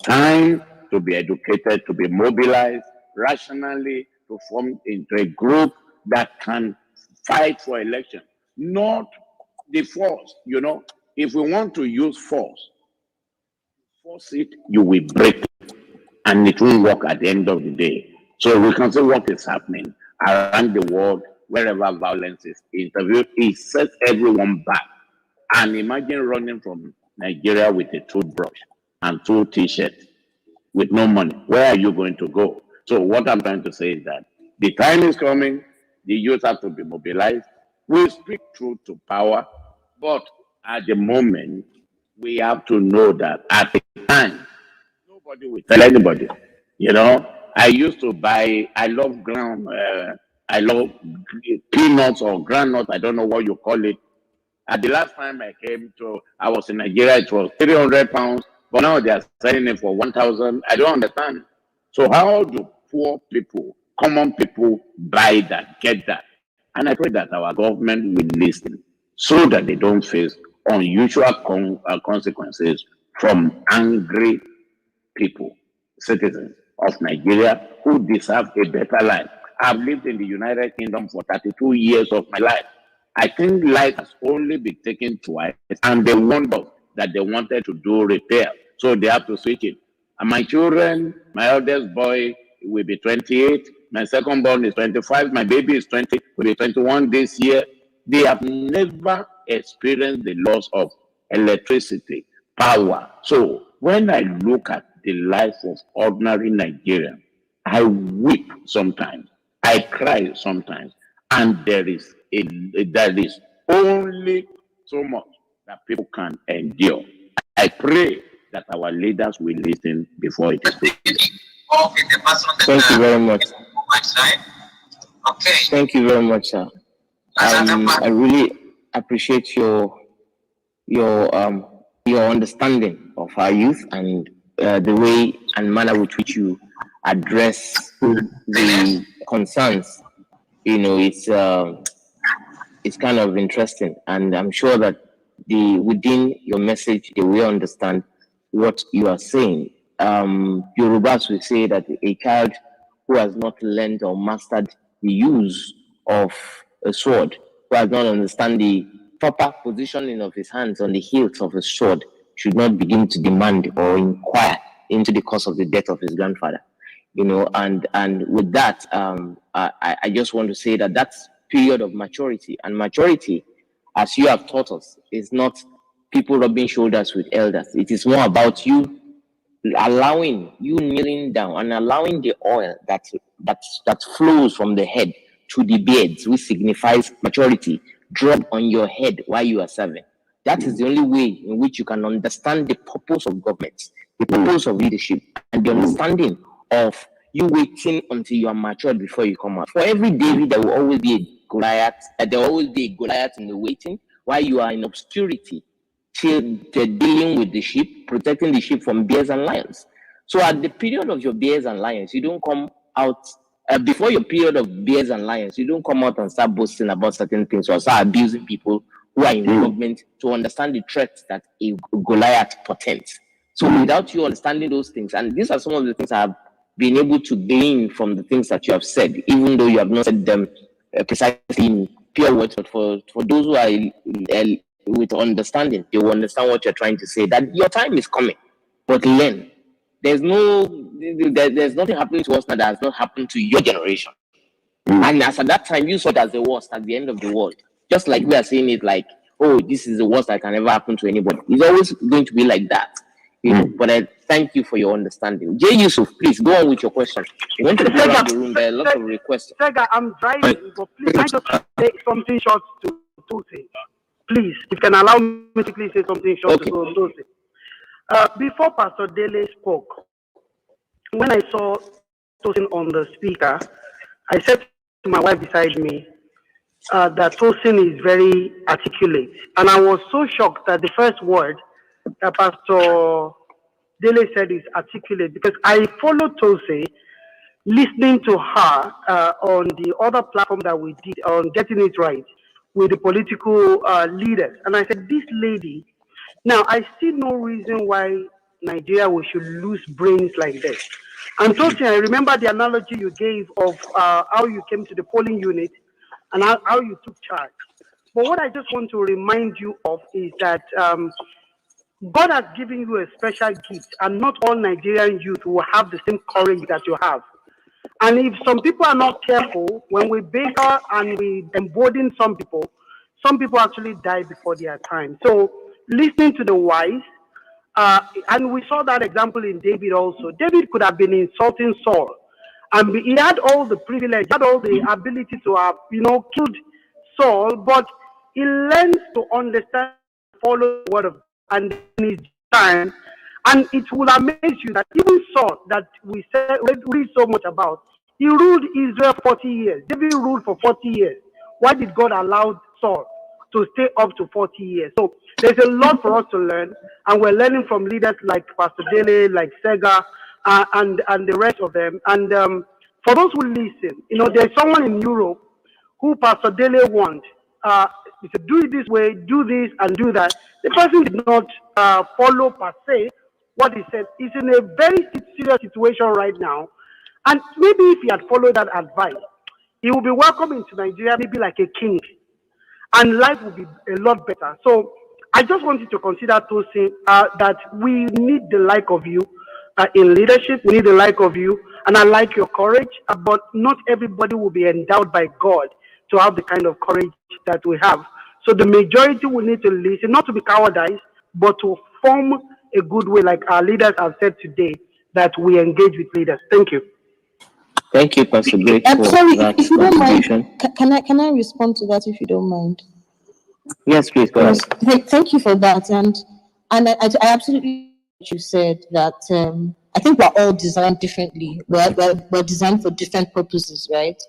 time to be educated, to be mobilized rationally, to form into a group that can fight for election, not the force. If we want to use force it, you will break it, and it won't work at the end of the day. So we can see what is happening around the world, wherever violence is interviewed, it sets everyone back. And imagine running from Nigeria with a toothbrush and 2 t-shirts with no money. Where are you going to go? So what I'm trying to say is that the time is coming, the youth have to be mobilized. We speak truth to power, but at the moment, we have to know that at the time, nobody will tell anybody. I used to buy, I love peanuts or groundnuts, I don't know what you call it. At the last time I was in Nigeria, it was 300 pounds, but now they are selling it for 1,000. I don't understand. So how do poor people, common people buy that, get that? And I pray that our government will listen so that they don't face unusual consequences from angry people, citizens of Nigeria who deserve a better life. I've lived in the United Kingdom for 32 years of my life. I think life has only been taken twice, and they warned us that they wanted to do repair, so they have to switch it. And my children, my eldest boy will be 28, my second born is 25, my baby is 20, will be 21 this year. They have never experienced the loss of electricity, power. So when I look at the life of ordinary Nigerians, I weep sometimes, I cry sometimes, and there is only so much that people can endure. I pray that our leaders will listen before it is finished. Thank you very much. Thank you very much, sir. I really appreciate your understanding of our youth and the way and manner with which you address the concerns. It's kind of interesting, and I'm sure that within your message they will understand what you are saying. Yorubas will say that a child who has not learned or mastered the use of a sword, who has not understand the proper positioning of his hands on the hilt of a sword, should not begin to demand or inquire into the cause of the death of his grandfather. And with that, I just want to say that that's period of maturity. And maturity, as you have taught us, is not people rubbing shoulders with elders. It is more about you kneeling down and allowing the oil that flows from the head to the beards, which signifies maturity, drop on your head while you are serving. That is the only way in which you can understand the purpose of government, the purpose of leadership, and the understanding of you waiting until you are matured before you come out. For every David, there will always be a Goliath. There will always be a Goliath in the waiting while you are in obscurity, till they're dealing with the sheep, protecting the sheep from bears and lions. So at the period of your bears and lions, you don't come out before your period of bears and lions. You don't come out and start boasting about certain things or start abusing people who are in government to understand the threats that a Goliath portends. So without you understanding those things, and these are some of the things I have been able to glean from the things that you have said, even though you have not said them precisely in pure words, but for those who are with understanding, they will understand what you're trying to say, that your time is coming, but learn. There's nothing happening to us now that has not happened to your generation. And as at that time, you saw it as the worst at the end of the world. Just like we are saying it like, oh, this is the worst that can ever happen to anybody. It's always going to be like that. But I thank you for your understanding. J. Yusuf, please go on with your question. You went to the room, there are lots of requests. Sega, I'm driving, but please, can I just say something short to Tosi? Please, if you can allow me to please say something short to Tosi. Before Pastor Dele spoke, when I saw Tosin on the speaker, I said to my wife beside me that Tosin is very articulate. And I was so shocked that the first word that Pastor Dele said is articulate, because I followed Tosin, listening to her on the other platform that we did on Getting It Right with the political leaders. And I said, this lady, now I see no reason why Nigeria we should lose brains like this. And Tosin, I remember the analogy you gave of how you came to the polling unit and how you took charge. But what I just want to remind you of is that God has given you a special gift, and not all Nigerian youth will have the same courage that you have. And if some people are not careful, when we bigger and we embolden some people actually die before their time. So listening to the wise, and we saw that example in David also. David could have been insulting Saul, and he had all the privilege, had all the ability to have, killed Saul, but he learns to understand, follow the word of God, and in his time, and it will amaze you that even Saul, that read so much about, he ruled Israel 40 years. David ruled for 40 years. Why did God allow Saul to stay up to 40 years? So there's a lot for us to learn, and we're learning from leaders like Pastor Dele, like Sega, and the rest of them. And for those who listen, there's someone in Europe who Pastor Dele warned. He said, do it this way, do this, and do that. The person did not follow per se what he said. He's in a very serious situation right now. And maybe if he had followed that advice, he will be welcome into Nigeria, maybe like a king, and life will be a lot better. So I just want you to consider, Tosin, that we need the like of you in leadership. We need the like of you, and I like your courage. But not everybody will be endowed by God to have the kind of courage that we have. So the majority will need to listen, not to be cowardice, but to form a good way, like our leaders have said today, that we engage with leaders. Thank you. Thank you, Pastor Great, for sorry, that if you don't mind, contribution. can I respond to that if you don't mind? Yes, please go ahead. Thank you for that, and I absolutely what you said that I think we're all designed differently. We're designed for different purposes, right?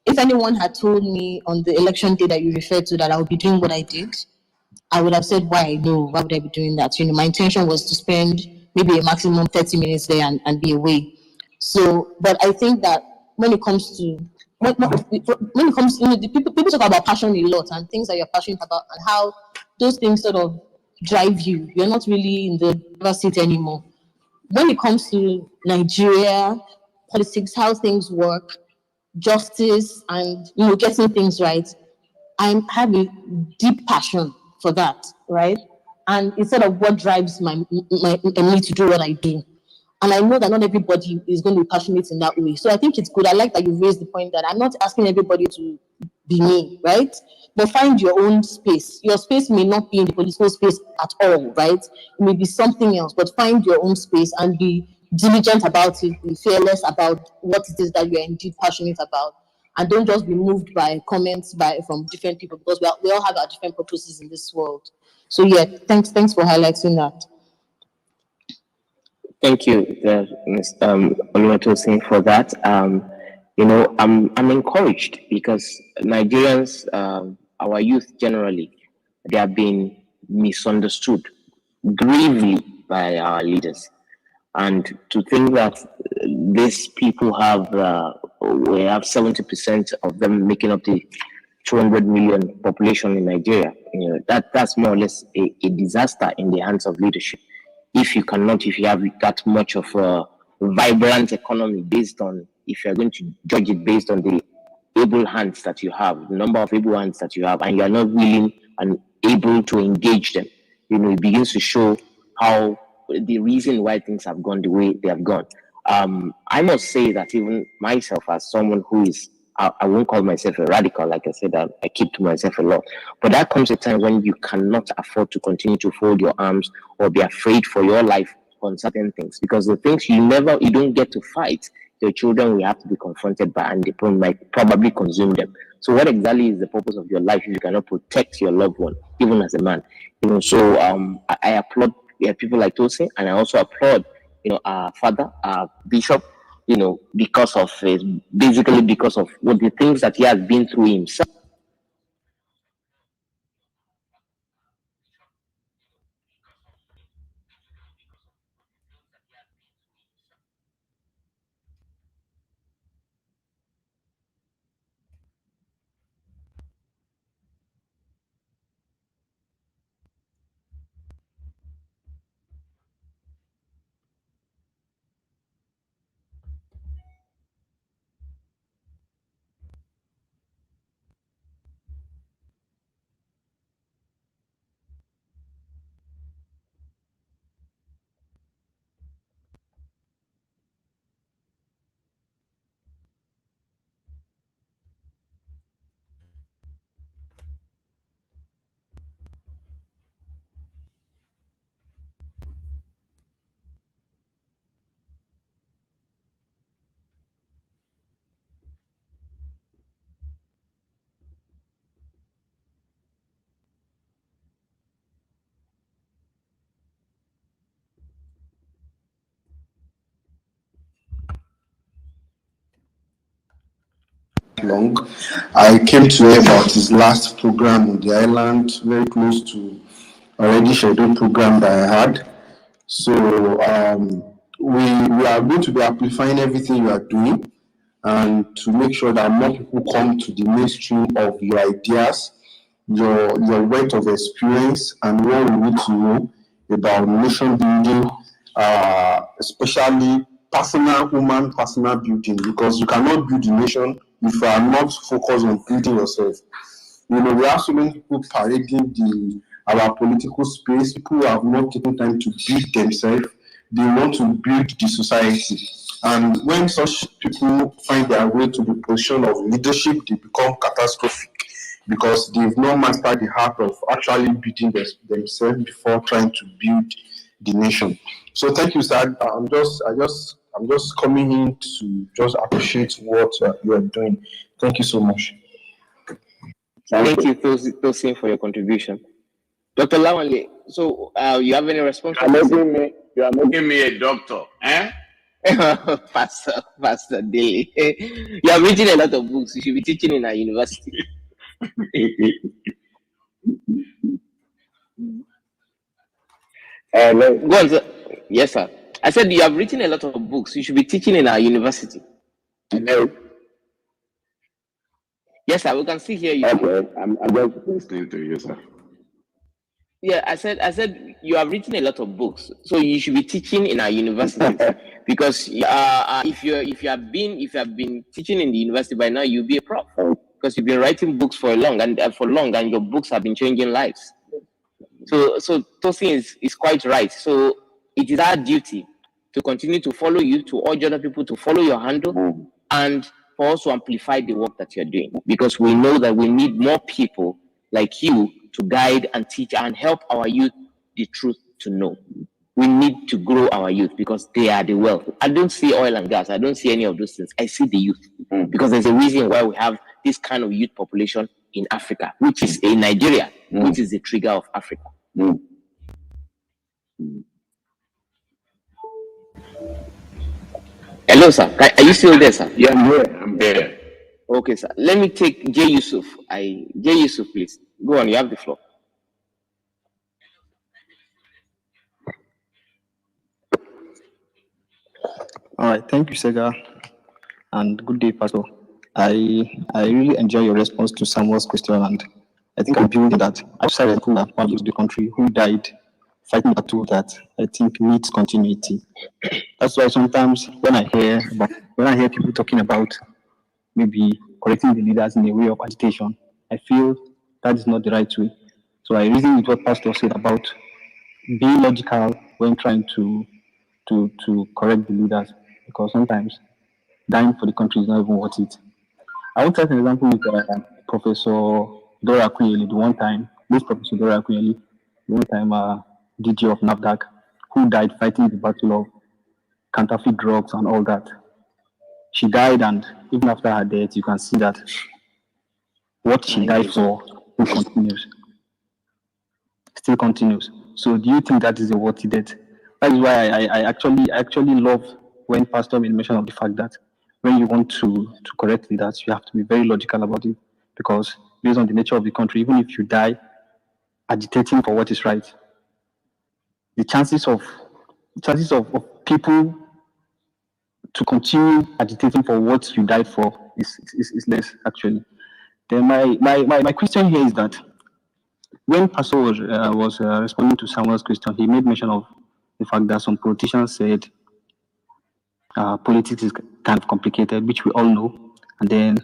If anyone had told me on the election day that you referred to that I would be doing what I did, I would have said, why? No, why would I be doing that? My intention was to spend maybe a maximum 30 minutes there and be away. So, but I think that when it comes to, when it comes to, the people talk about passion a lot and things that you're passionate about and how those things sort of drive you. You're not really in the driver's seat anymore. When it comes to Nigeria, politics, how things work, justice, and getting things right, I have a deep passion for that, right? And it's sort of what drives me to do what I do. And I know that not everybody is going to be passionate in that way. So I think it's good. I like that you raised the point that I'm not asking everybody to be me, right? But find your own space. Your space may not be in the political space at all, right? It may be something else, but find your own space and be diligent about it, be fearless about what it is that you're indeed passionate about. And don't just be moved by comments from different people, because we all have our different purposes in this world. So yeah, thanks for highlighting that. Thank you, Mr. Oluwatosin, for that. I'm encouraged because Nigerians, our youth generally, they have been misunderstood gravely by our leaders. And to think that these people we have 70% of them making up the 200 million population in Nigeria, that's more or less a disaster in the hands of leadership. If you have that much of a vibrant economy if you're going to judge it based on the able hands that you have, the number of able hands that you have, and you're not willing and able to engage them, it begins to show how the reason why things have gone the way they have gone. I must say that even myself, as someone who is, I won't call myself a radical, like I said, I keep to myself a lot. But that comes a time when you cannot afford to continue to fold your arms or be afraid for your life on certain things, because the things you don't get to fight, your children will have to be confronted by, and they might probably consume them. So what exactly is the purpose of your life if you cannot protect your loved one, even as a man? So I applaud people like Tosin, and I also applaud our father, our bishop, because of basically because of what the things that he has been through himself. long. I came to hear about his last program on the island, very close to already scheduled program that I had. So we are going to be amplifying everything you are doing, and to make sure that more people come to the mainstream of your ideas, your wealth of experience, and what we need to know about nation building, especially personal building, because you cannot build a nation if you are not focused on building yourself. You know, we have so many people parading our political space, people who have not taken time to build themselves. They want to build the society. And when such people find their way to the position of leadership, they become catastrophic, because they've not mastered the art of actually building themselves before trying to build the nation. So thank you, sir. I'm just coming in to just appreciate what you are doing. Thank you so much. Thank you, Tosin, for your contribution. Dr. Lawanle, so you have any response? You are making me a doctor, eh? Pastor Daly, you have written a lot of books. You should be teaching in a university. Go on, sir. Yes, sir. I said you have written a lot of books. You should be teaching in our university. No. Yes, sir. We can still hear you. Okay, I'm just listening to you, sir. Yeah, I said you have written a lot of books, so you should be teaching in our university. Because if you have been teaching in the university by now, you'll be a prof, because you've been writing books for long, and your books have been changing lives. So Tosin is quite right. So it is our duty to continue to follow you, to urge other people to follow your handle, and for us to amplify the work that you're doing, because we know that we need more people like you to guide and teach and help our youth the truth to know. We need to grow our youth, because they are the wealth. I don't see oil and gas. I don't see any of those things. I see the youth, because there's a reason why we have this kind of youth population in Africa, which is in Nigeria, which is the trigger of Africa. Hello, sir. Are you still there, sir? Yeah, I'm here. Okay, sir. Let me take J. Yusuf. J. Yusuf, please. Go on, you have the floor. All right, thank you, Sega, and good day, Pastor. I really enjoy your response to Samuel's question, and I think I'm building that outside who have valued the country, who died fighting a battle that I think needs continuity. That's why sometimes when I hear people talking about maybe correcting the leaders in a way of agitation, I feel that is not the right way. So I reason with what Pastor said about being logical when trying to correct the leaders, because sometimes dying for the country is not even worth it. I will take an example with Professor Dora Akunyili, the one time DG of NAFDAC, who died fighting the battle of counterfeit drugs and all that. She died, and even after her death, you can see that what she died for still continues. So do you think that is a worthy death? That is why I actually love when Pastor made mention of the fact that when you want to correct leaders, you have to be very logical about it, because based on the nature of the country, even if you die agitating for what is right, the chances of people to continue agitating for what you died for is less, actually. Then my question here is that when Pastor was responding to Samuel's question, he made mention of the fact that some politicians said politics is kind of complicated, which we all know. And then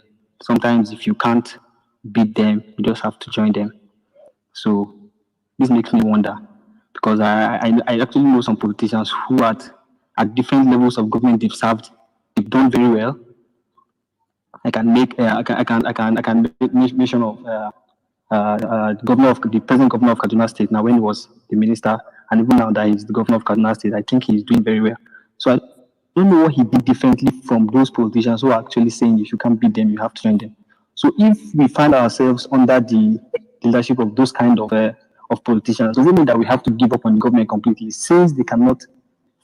sometimes if you can't beat them, you just have to join them. So this makes me wonder, because I actually know some politicians who at different levels of government they've done very well. I can make mention of the present governor of Kaduna State, now when he was the minister, and even now that he's the governor of Kaduna State, I think he's doing very well. So I don't know what he did differently from those politicians who are actually saying if you can't beat them, you have to join them. So if we find ourselves under the leadership of those kind of politicians, does it mean that we have to give up on the government completely, since they cannot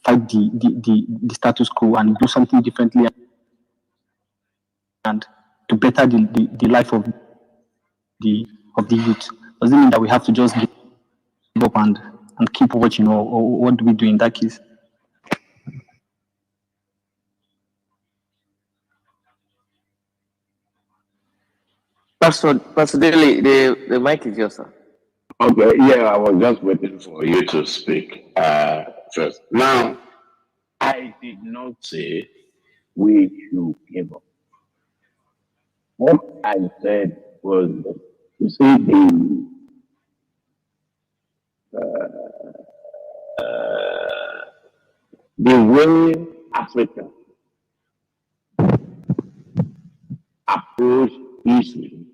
fight the status quo and do something differently and to better the life of the youth? Does it mean that we have to just give up and keep watching, or what do we do in that case? Pastor Daly, the mic is yours, sir. Okay, yeah, I was just waiting for you to speak first. Now, I did not say we should give up. What I said was, you see, the way Africa approach issues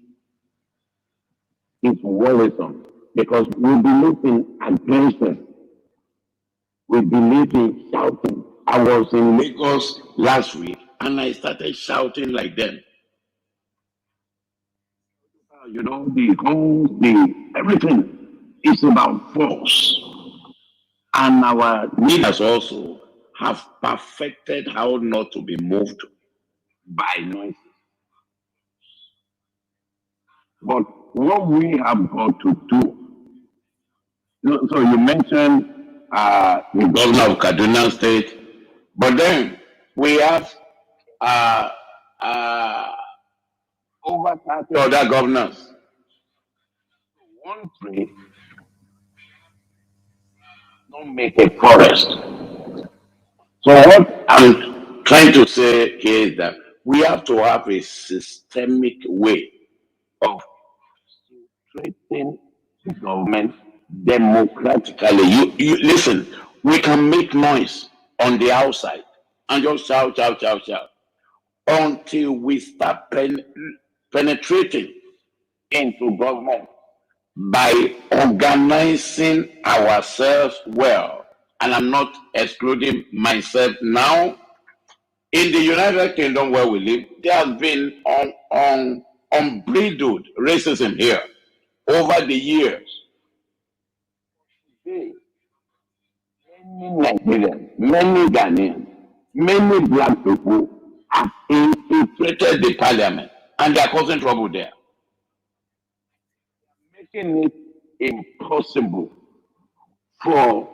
is worrisome because we believe in aggression. We believe in shouting. I was in Lagos last week and I started shouting like them. You know, the homes, everything is about force. And our leaders also have perfected how not to be moved by noise. But what we have got to do, so you mentioned the governor of Kaduna State, but then we have over 30 other governors. One tree don't make a forest. So what I'm trying to say here is that we have to have a systemic way of treating the government democratically. You listen, we can make noise on the outside and just shout, shout, shout, shout until we start penetrating into government by organizing ourselves well. And I'm not excluding myself now. In the United Kingdom where we live, there has been unbridled racism here over the years. Many Nigerians, many Ghanaians, many black people have infiltrated the parliament and they are causing trouble there, making it impossible for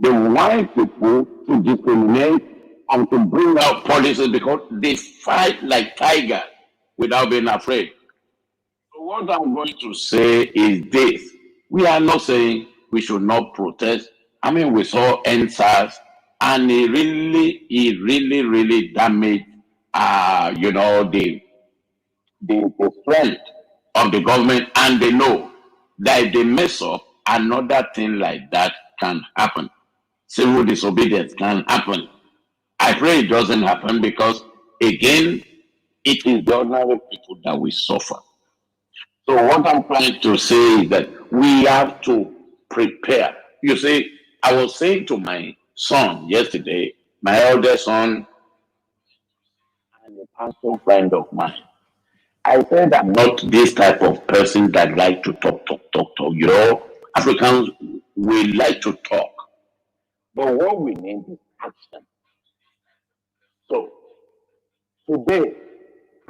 the white people to discriminate and to bring out policies because they fight like tigers without being afraid. So what I'm going to say is this. We are not saying we should not protest. I mean, we saw NSAS and it really damaged, the strength of the government, and they know that if they mess up, another thing like that can happen. Civil disobedience can happen. I pray it doesn't happen because, again, it is the ordinary people that will suffer. So what I'm trying to say is that we have to prepare. You see, I was saying to my son yesterday, my eldest son, and a pastor friend of mine, I said I'm not this type of person that like to talk. You know, Africans, we like to talk. But what we need is action. So today,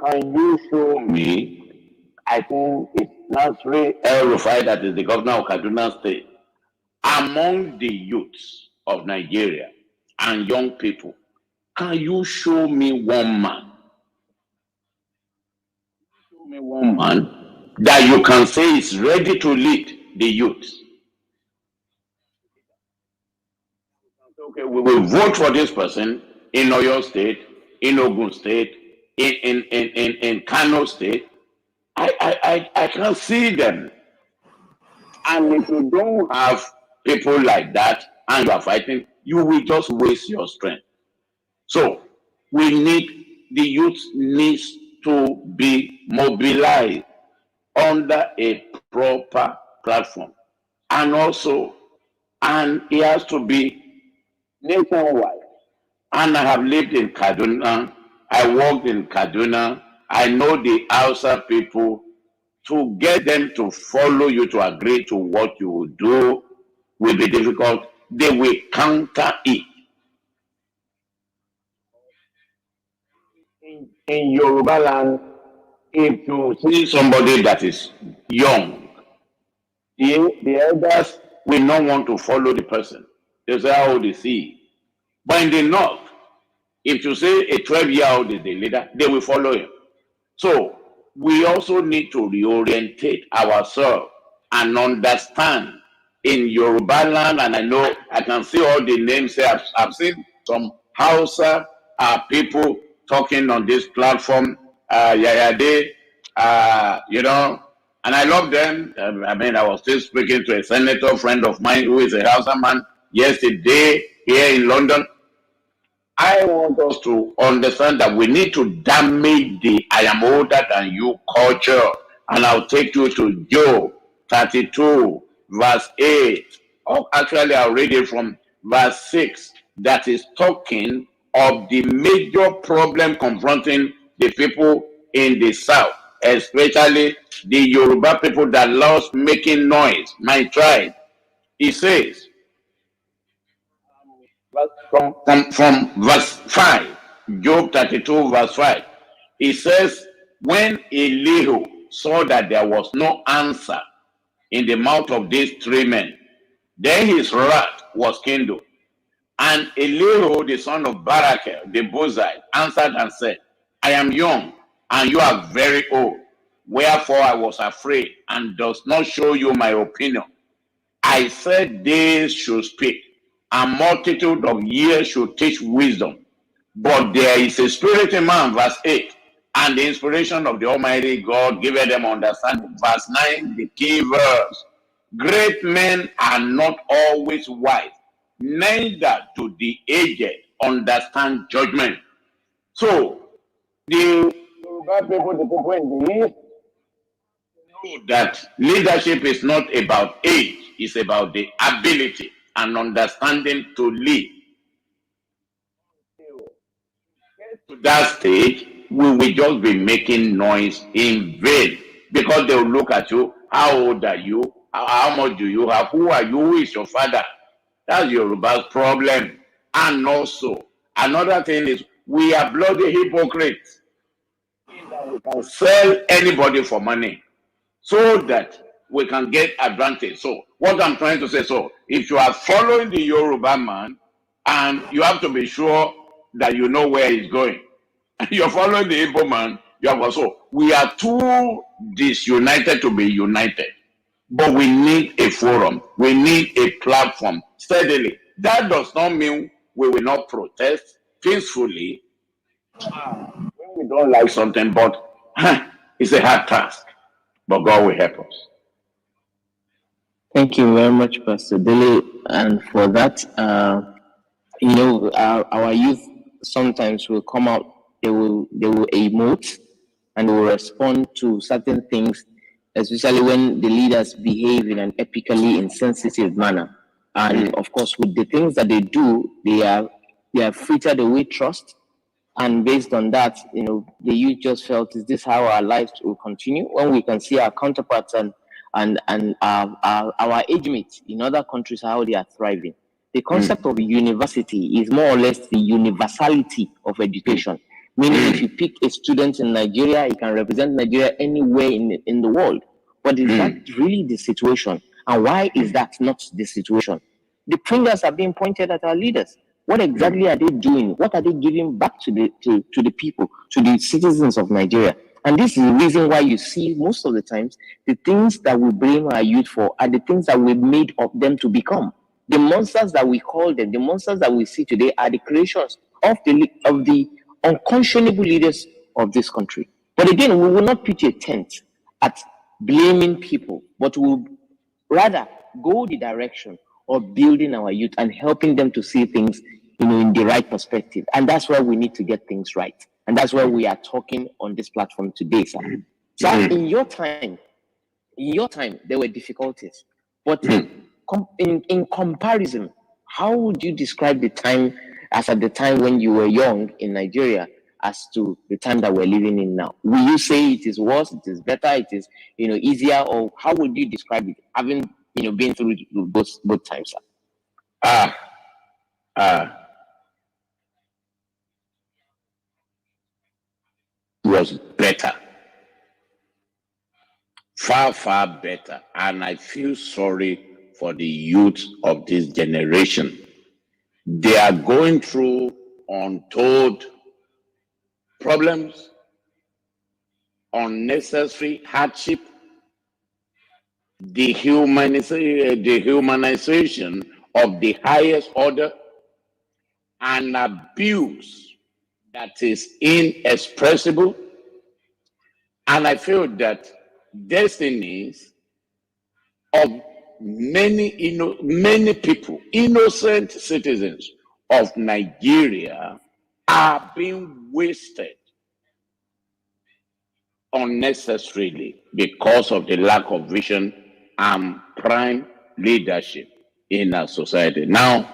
can you show me, I think it's Nasri El-Rufai, that is the governor of Kaduna State, among the youths of Nigeria and young people, can you show me one man? Show me one man that you can say is ready to lead the youths. Okay, we will vote for this person in Oyo State, in Ogun State, in Kano State. I can't see them. And if you don't have people like that and you are fighting, you will just waste your strength. So the youth needs to be mobilized under a proper platform. And it has to be nationwide. And I have lived in Kaduna. I worked in Kaduna. I know the Hausa people. To get them to follow you, to agree to what you will do, will be difficult. They will counter it. In Yoruba land, if you see somebody that is young, the elders will not want to follow the person. They say, how old is he? But in the north, if you say a 12-year-old is the leader, they will follow him. So we also need to reorientate ourselves and understand in Yoruba land, and I know I can see all the names there. I've seen some Hausa people talking on this platform, Yayade, and I love them. I mean, I was still speaking to a senator friend of mine who is a Hausa man yesterday here in London. I want us to understand that we need to damage the I am older than you culture. And I'll take you to Job 32, verse 8. Oh, actually, I'll read it from verse 6. That is talking of the major problem confronting the people in the south, especially the Yoruba people that loves making noise, my tribe. He says, from verse 5, Job 32, verse 5, it says, when Elihu saw that there was no answer in the mouth of these three men, then his wrath was kindled. And Elihu, the son of Barachel, the Buzite, answered and said, I am young, and you are very old. Wherefore I was afraid, and does not show you my opinion. I said days should speak, and multitude of years should teach wisdom. But there is a spirit in man, verse 8, and the inspiration of the Almighty God giveth them understanding. Verse 9, the key verse. Great men are not always wise, neither do the aged understand judgment. So, the Yoruba people, the people in the East, know that leadership is not about age, it's about the ability and understanding to lead. To that stage, we will just be making noise in vain because they will look at you. How old are you? How much do you have? Who are you? Who is your father? That's Yoruba's problem. And also, another thing is we are bloody hypocrites. We can sell anybody for money so that we can get advantage. So what I'm trying to say, so if you are following the Yoruba man, and you have to be sure that you know where he's going. You're following the Igbo man, you have also, we are too disunited to be united. But we need a forum. We need a platform steadily. That does not mean we will not protest peacefully when we don't like something, but it's a hard task. But God will help us. Thank you very much, Pastor Dele. And for that, our youth sometimes will come out, they will emote and they will respond to certain things, especially when the leaders behave in an epically insensitive manner. And of course, with the things that they do, they have frittered away trust. And based on that, the youth just felt, is this how our lives will continue? When we can see our counterparts and our age mates in other countries, how they are thriving. The concept of university is more or less the universality of education. Meaning, if you pick a student in Nigeria, he can represent Nigeria anywhere in the world. But is that really the situation? And why is that not the situation? The fingers are being pointed at our leaders. What exactly are they doing? What are they giving back to the people, to the citizens of Nigeria? And this is the reason why you see most of the times the things that we blame our youth for are the things that we made of them to become. The monsters that we call them, the monsters that we see today are the creations of the unconscionable leaders of this country. But again, we will not pitch a tent at blaming people, but we will rather go the direction of building our youth and helping them to see things in the right perspective. And that's where we need to get things right. And that's why we are talking on this platform today, sir. So in your time, there were difficulties. But in comparison, how would you describe the time as at the time when you were young in Nigeria as to the time that we're living in now? Will you say it is worse, it is better, it is easier, or how would you describe it, having been through both times, sir? Was better. far, far better. And I feel sorry for the youth of this generation. They are going through untold problems, unnecessary hardship, dehumanization of the highest order, and abuse that is inexpressible. And I feel that destinies of many people, innocent citizens of Nigeria, are being wasted unnecessarily because of the lack of vision and prime leadership in our society. Now,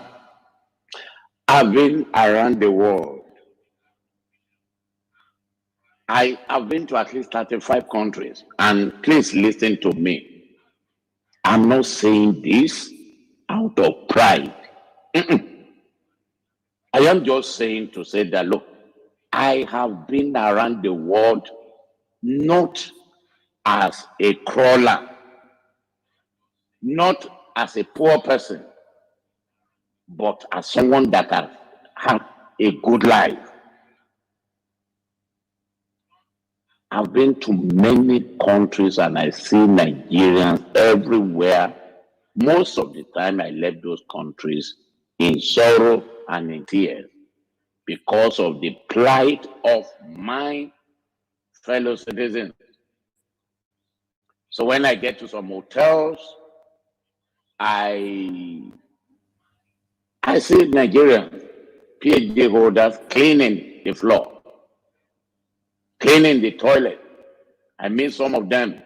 I've been around the world. I have been to at least 35 countries, and please listen to me. I'm not saying this out of pride. I am just saying to say that, look, I have been around the world not as a crawler, not as a poor person, but as someone that has had a good life. I've been to many countries and I see Nigerians everywhere. Most of the time I left those countries in sorrow and in tears because of the plight of my fellow citizens. So when I get to some hotels, I see Nigerians, PhD holders, cleaning the floor, cleaning the toilet. I meet some of them.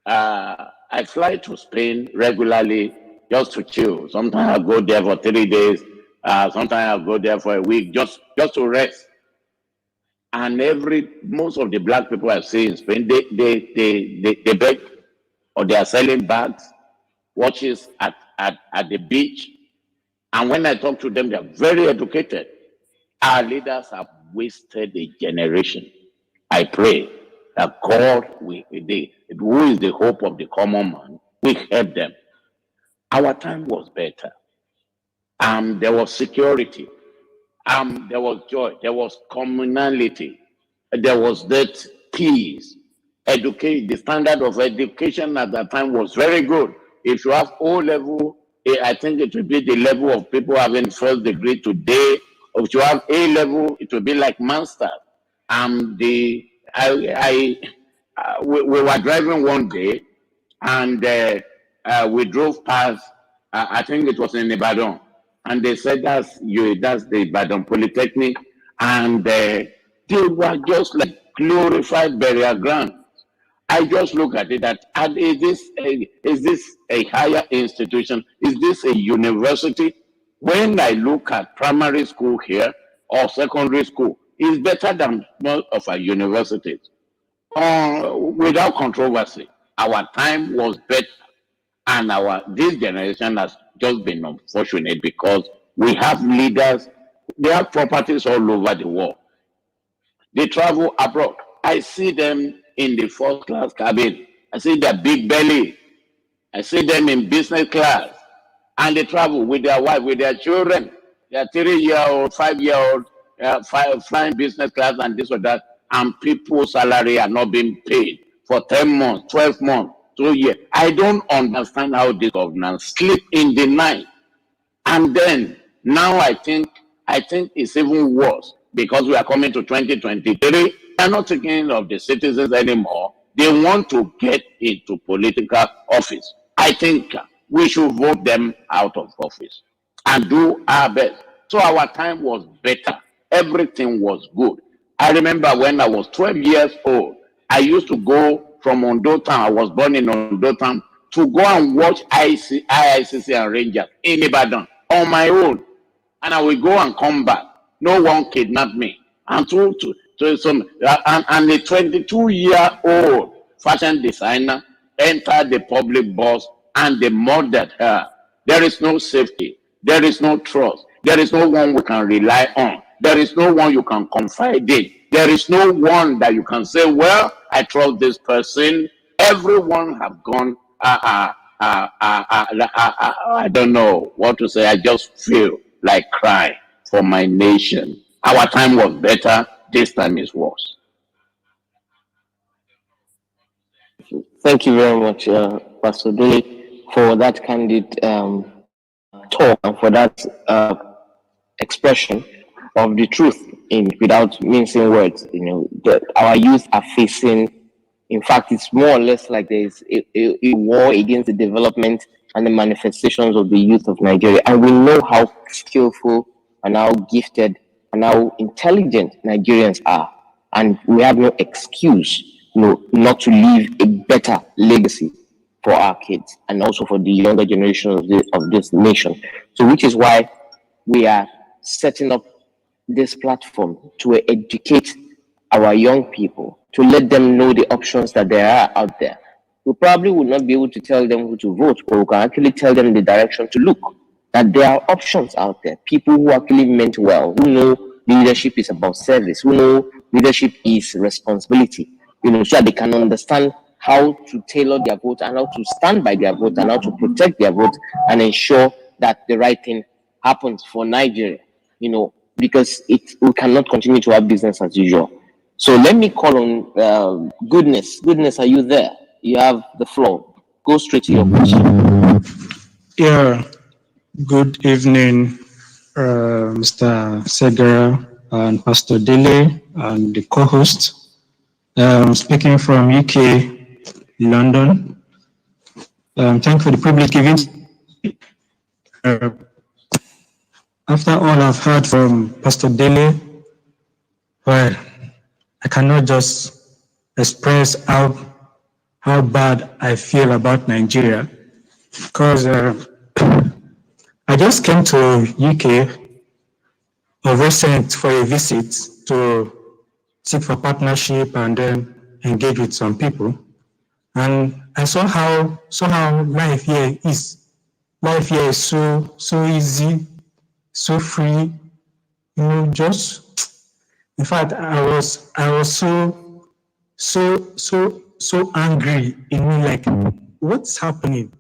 I fly to Spain regularly just to chill. Sometimes I go there for 3 days. Sometimes I'll go there for a week just to rest. And most of the black people I see in Spain, they beg, or they are selling bags, watches at the beach. And when I talk to them, they are very educated. Our leaders have wasted a generation. I pray that God, who is the hope of the common man, will help them. Our time was better. There was security. There was joy. There was communality. There was that peace. The standard of education at that time was very good. If you have O level, I think it will be the level of people having first degree today. If you have A level, it will be like master. We were driving one day, and we drove past. I think it was in Ibadan, and they said that's the Ibadan Polytechnic, and they were just like glorified burial ground. I just look at it that is this a higher institution? Is this a university? When I look at primary school here or secondary school, it's better than most of our universities. Without controversy, our time was better, and this generation has just been unfortunate because we have leaders, they have properties all over the world. They travel abroad. I see them in the first class cabin. I see their big belly. I see them in business class. And they travel with their wife, with their children. Their 3-year-old, 5-year-old, flying business class and this or that. And people's salary are not being paid for 10 months, 12 months, 2 years. I don't understand how this government sleep in the night. And then now I think it's even worse because we are coming to 2023. They are not thinking of the citizens anymore. They want to get into political office. I think we should vote them out of office and do our best. So our time was better. Everything was good. I remember when I was 12 years old, I used to go from Ondo Town. I was born in Ondo Town, to go and watch IICC and Rangers in Ibadan on my own. And I will go and come back. No one kidnapped me. And a 22-year-old fashion designer entered the public bus and they murdered her. There is no safety. There is no trust. There is no one we can rely on. There is no one you can confide in. There is no one that you can say, well, I trust this person. everyone have gone, I don't know what to say. I just feel like cry for my nation. Our time was better. This time is worse. Thank you very much, Pastor Dole, for that candid talk and for that expression of the truth without mincing words. You know, our youth are facing, in fact, it's more or less like there's a war against the development and the manifestations of the youth of Nigeria. And we know how skillful and how gifted and how intelligent Nigerians are. And we have no excuse, not to leave a better legacy for our kids and also for the younger generation of this nation. So which is why we are setting up this platform to educate our young people, to let them know the options that there are out there. We probably would not be able to tell them who to vote, but we can actually tell them the direction to look, that there are options out there. People who actually meant well, who know leadership is about service, who know leadership is responsibility, so that they can understand how to tailor their vote and how to stand by their vote and how to protect their vote and ensure that the right thing happens for Nigeria, because we cannot continue to have business as usual. So let me call on Goodness. Goodness, are you there? You have the floor. Go straight to your question. Yeah. Good evening, Mr. Segura and Pastor Dele and the co-host. Speaking from UK, London. Thank you for the privilege given. After all I've heard from Pastor Dele, well, I cannot just express how bad I feel about Nigeria, because I just came to UK of recent for a visit to seek for partnership and then engage with some people. And I saw how life here is. Life here is so easy, so free. In fact, I was so angry in me, like, what's happening?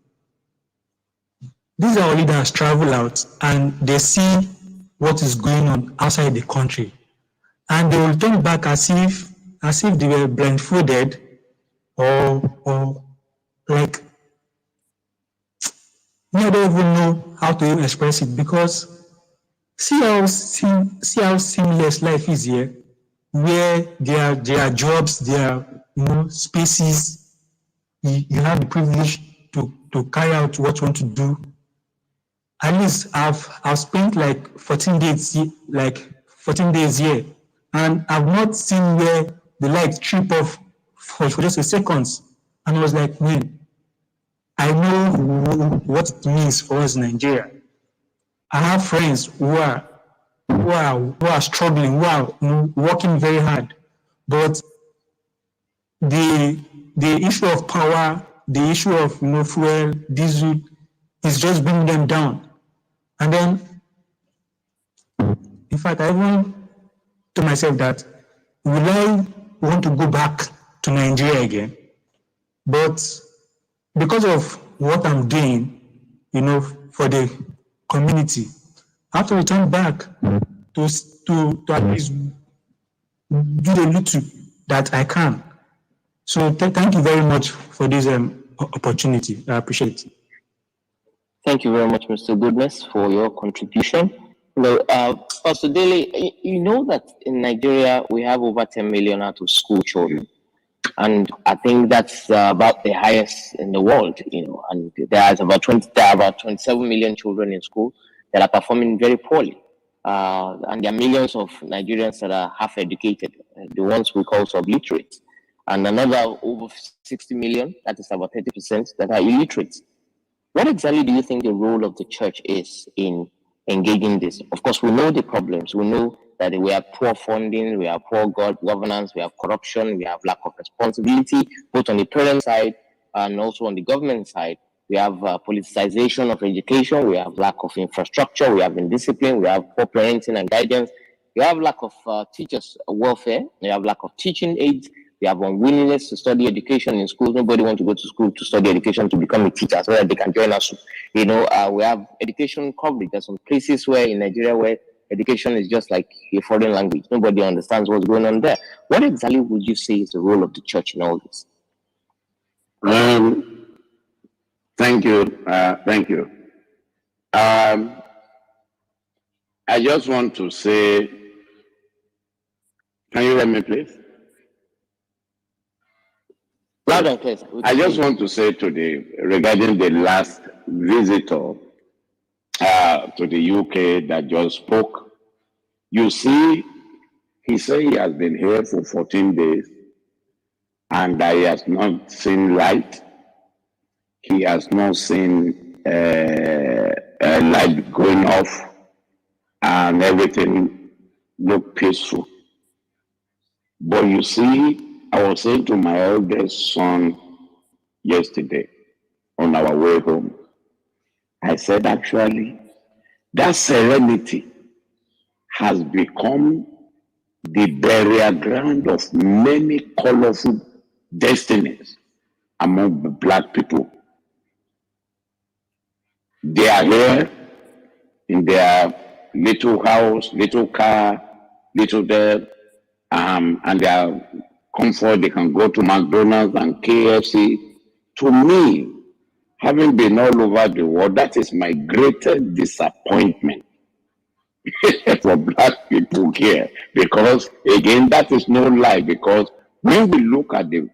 These are our leaders travel out and they see what is going on outside the country, and they will turn back as if they were blindfolded or like, I don't even know how to even express it, because see how seamless life is here, where there are jobs, there are spaces, you have the privilege to carry out what you want to do. At least I've spent like 14 days here, and I've not seen where the light trip off for just a second. And I was like, man, I know what it means for us in Nigeria. I have friends who are struggling, who are working very hard, but the issue of power, the issue of fuel, diesel is just bringing them down. And then, in fact, I even told myself that, will I want to go back to Nigeria again? But because of what I'm doing, for the community, I have to return back to at least do the little that I can. So thank you very much for this opportunity. I appreciate it. Thank you very much, Mr. Goodness, for your contribution. Pastor Dele, you know that in Nigeria we have over 10 million out of school children, and I think that's about the highest in the world. And there are about 27 million children in school that are performing very poorly, and there are millions of Nigerians that are half educated, the ones we call subliterate, and another over 60 million, that is about 30%, that are illiterate. What exactly do you think the role of the church is in engaging this? Of course, we know the problems. We know that we have poor funding, we have poor governance, we have corruption, we have lack of responsibility, both on the parent side and also on the government side. We have politicization of education, we have lack of infrastructure, we have indiscipline, we have poor parenting and guidance, we have lack of teachers' welfare, we have lack of teaching aids, We have unwillingness to study education in schools. Nobody wants to go to school to study education to become a teacher so that they can join us. We have education coverage. There's some places where in Nigeria where education is just like a foreign language. Nobody understands what's going on there. What exactly would you say is the role of the church in all this? Thank you. Thank you. I just want to say, can you hear me, please? Loud and clear. I just want to say regarding the last visitor to the UK that just spoke. You see, he said he has been here for 14 days and that he has not seen light. He has not seen light going off and everything looked peaceful. But you see, I was saying to my eldest son yesterday on our way home, I said, actually, that serenity has become the burial ground of many colorful destinies among the Black people. They are here in their little house, little car, little there, and their comfort. They can go to McDonald's and KFC. To me, having been all over the world, that is my greatest disappointment for Black people here. Because again, that is no lie. Because when we look at the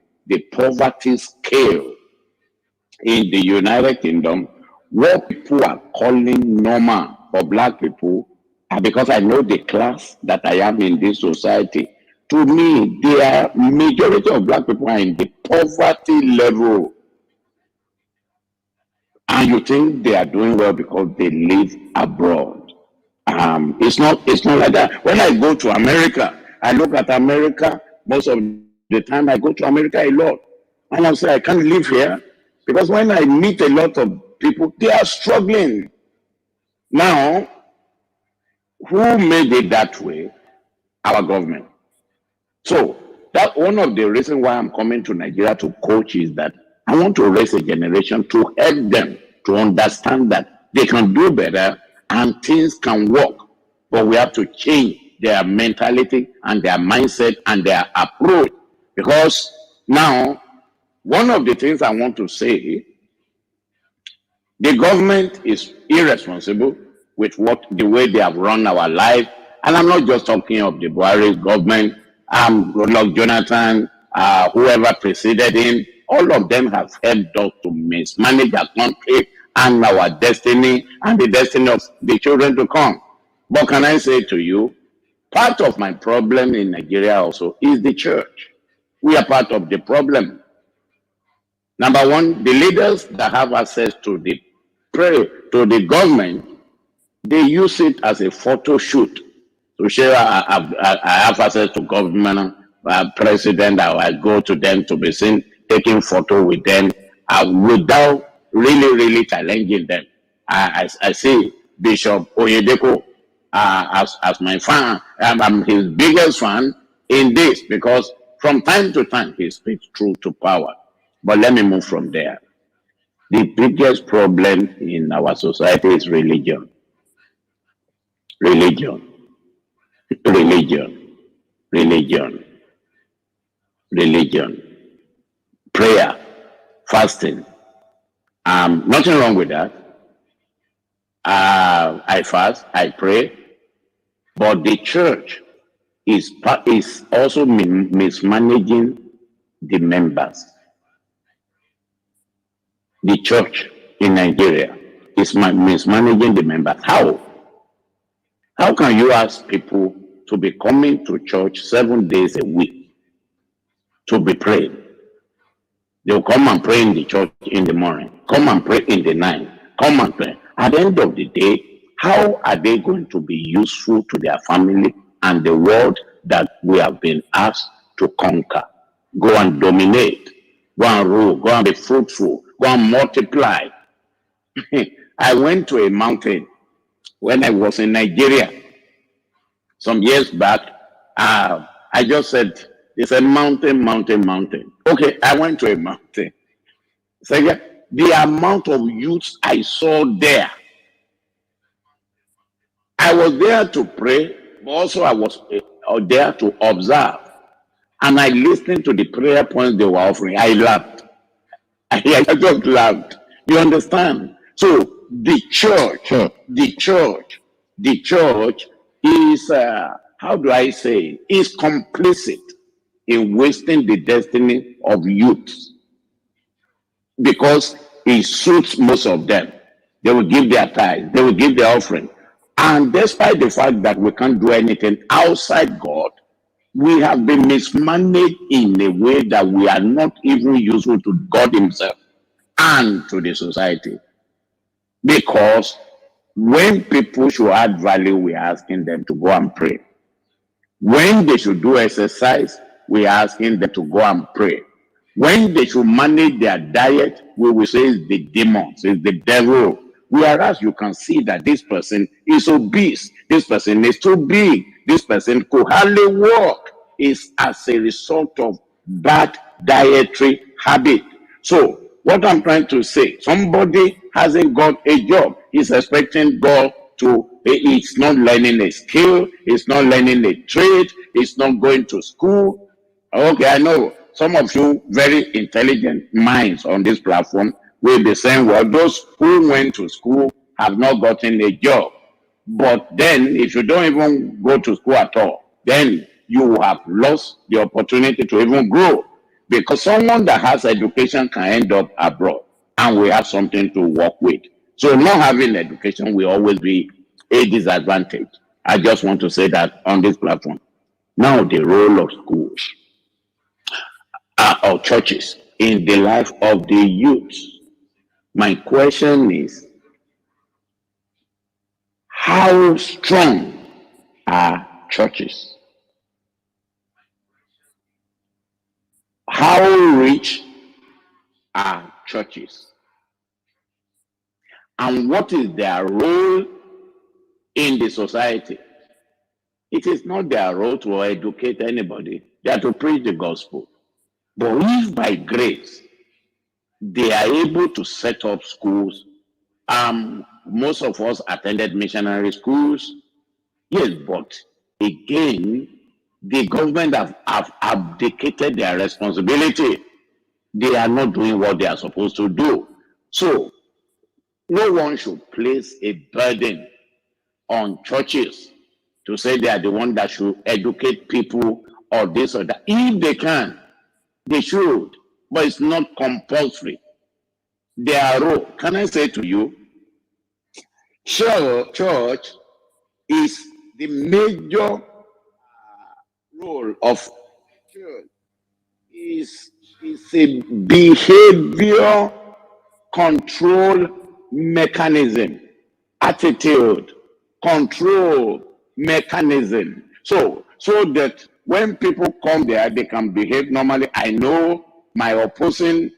poverty scale in the United Kingdom, what people are calling normal for Black people, and because I know the class that I am in this society, to me, the majority of Black people are in the poverty level. And you think they are doing well because they live abroad. It's not like that. When I go to America, I look at America, most of the time I go to America a lot. And I say, I can't live here. Because when I meet a lot of people, they are struggling. Now, who made it that way? Our government. So, that one of the reasons why I'm coming to Nigeria to coach is that I want to raise a generation to help them to understand that they can do better and things can work. But we have to change their mentality and their mindset and their approach. Because now, one of the things I want to say, the government is irresponsible with the way they have run our life. And I'm not just talking of the Buhari government, Goodluck Jonathan, whoever preceded him. All of them have helped us to mismanage our country and our destiny and the destiny of the children to come. But can I say to you, part of my problem in Nigeria also is the church. We are part of the problem. Number one, the leaders that have access to the government, they use it as a photo shoot to show I have access to government, president. I go to them to be seen taking photo with them without really challenging them. I see Bishop Oyedepo as my fan. I'm his biggest fan in this because from time to time he speaks truth to power. But let me move from there. The biggest problem in our society is religion. Religion. Prayer, fasting. Nothing wrong with that. I fast, I pray, but the church is also mismanaging the members. The church in Nigeria is mismanaging the members. How? How can you ask people to be coming to church 7 days a week to be praying? They'll come and pray in the church in the morning, come and pray in the night, come and pray. At the end of the day, how are they going to be useful to their family and the world that we have been asked to conquer? Go and dominate, go and rule, go and be fruitful, go and multiply. I went to a mountain when I was in Nigeria some years back. I just said, It's a mountain, mountain, mountain. Okay, I went to a mountain. Second, the amount of youths I saw there. I was there to pray, but also I was there to observe. And I listened to the prayer points they were offering. I laughed. I just laughed. You understand? So the church, the church is, how do I say, is complicit in wasting the destiny of youths because it suits most of them. They will give their tithe, they will give their offering. And despite the fact that we can't do anything outside God, we have been mismanaged in a way that we are not even useful to God Himself and to the society. Because when people should add value, we are asking them to go and pray. When they should do exercise, we are asking them to go and pray. When they should manage their diet, we will say it's the demons, it's the devil. Whereas you can see that this person is obese, this person is too big, this person could hardly walk. It's as a result of bad dietary habit. So what I'm trying to say, somebody hasn't got a job, he's expecting God to, it's not learning a skill, it's not learning a trade, it's not going to school. Okay, I know some of you very intelligent minds on this platform will be saying, well, those who went to school have not gotten a job. But then if you don't even go to school at all, then you have lost the opportunity to even grow. Because someone that has education can end up abroad and we have something to work with. So not having education will always be a disadvantage. I just want to say that on this platform. Now the role of schools or churches in the life of the youth. My question is, how strong are churches? How rich are churches? And what is their role in the society? It is not their role to educate anybody. They are to preach the gospel. But if by grace they are able to set up schools, most of us attended missionary schools. Yes, but again, the government have abdicated their responsibility. They are not doing what they are supposed to do. So no one should place a burden on churches to say they are the one that should educate people or this or that. If they can, they should, but it's not compulsory. Their role, can I say to you, church is the major role of church is a behavior control mechanism, attitude control mechanism. So that when people come there, they can behave normally. I know my opposing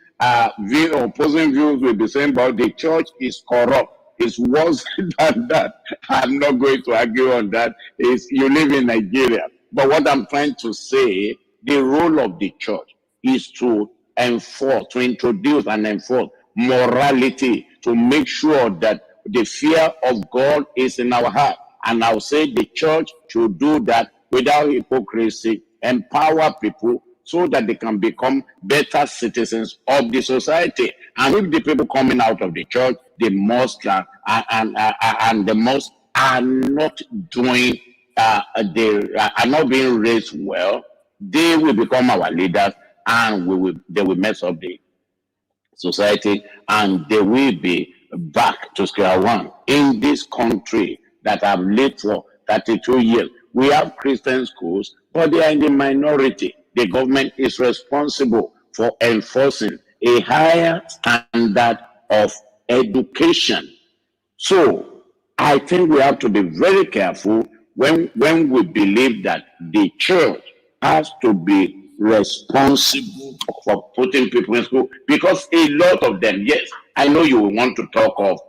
views will be saying, but the church is corrupt. It's worse than that. I'm not going to argue on that. You live in Nigeria. But what I'm trying to say, the role of the church is to enforce, to introduce and enforce morality, to make sure that the fear of God is in our heart. And I'll say the church should do that without hypocrisy, empower people so that they can become better citizens of the society. And if the people coming out of the church, the mosque and the mosque are not doing, they are not being raised well, they will become our leaders and they will mess up the society and they will be back to square one. In this country that I've lived for 32 years, we have Christian schools, but they are in the minority. The government is responsible for enforcing a higher standard of education. So I think we have to be very careful when we believe that the church has to be responsible for putting people in school, because a lot of them, yes, I know you want to talk of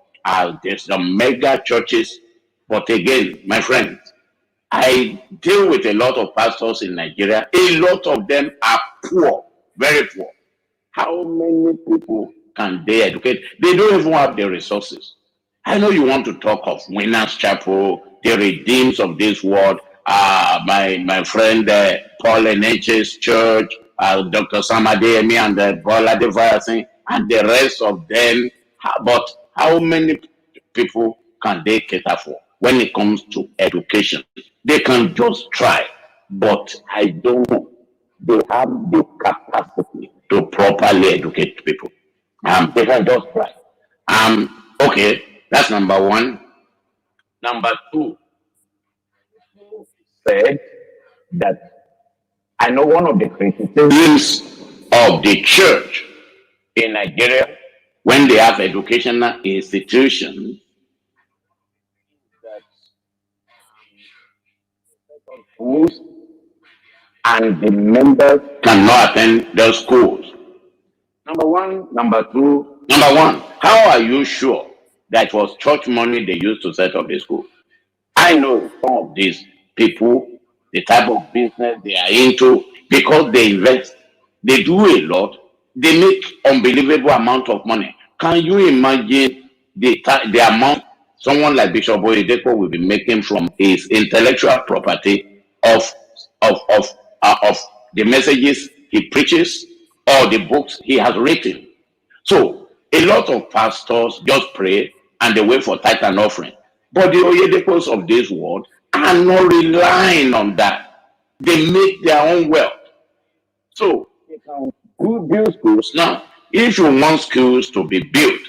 there's some mega churches, but again, my friends, I deal with a lot of pastors in Nigeria. A lot of them are poor, very poor. How many people can they educate? They don't even have the resources. I know you want to talk of Winners Chapel, the redeems of this world, my friend Paul Njenje's church, Dr. Samademi and Bola Devayasi, and the rest of them. But how many people can they cater for when it comes to education? They can just try, but I don't know. They have the capacity to properly educate people. They can just try. Okay, that's number one. Number two, said that I know one of the criticisms of the church in Nigeria when they have educational institutions that schools and the members cannot attend those schools. Number one, number two, number one, how are you sure that it was church money they used to set up the school? I know some of these people, the type of business they are into, because they invest, they do a lot, they make unbelievable amount of money. Can you imagine the amount someone like Bishop Oyedepo will be making from his intellectual property of the messages he preaches or the books he has written? So a lot of pastors just pray and they wait for tithe and offering. But the Oyedepos of this world are not relying on that. They make their own wealth. So they can build schools. Now, if you want schools to be built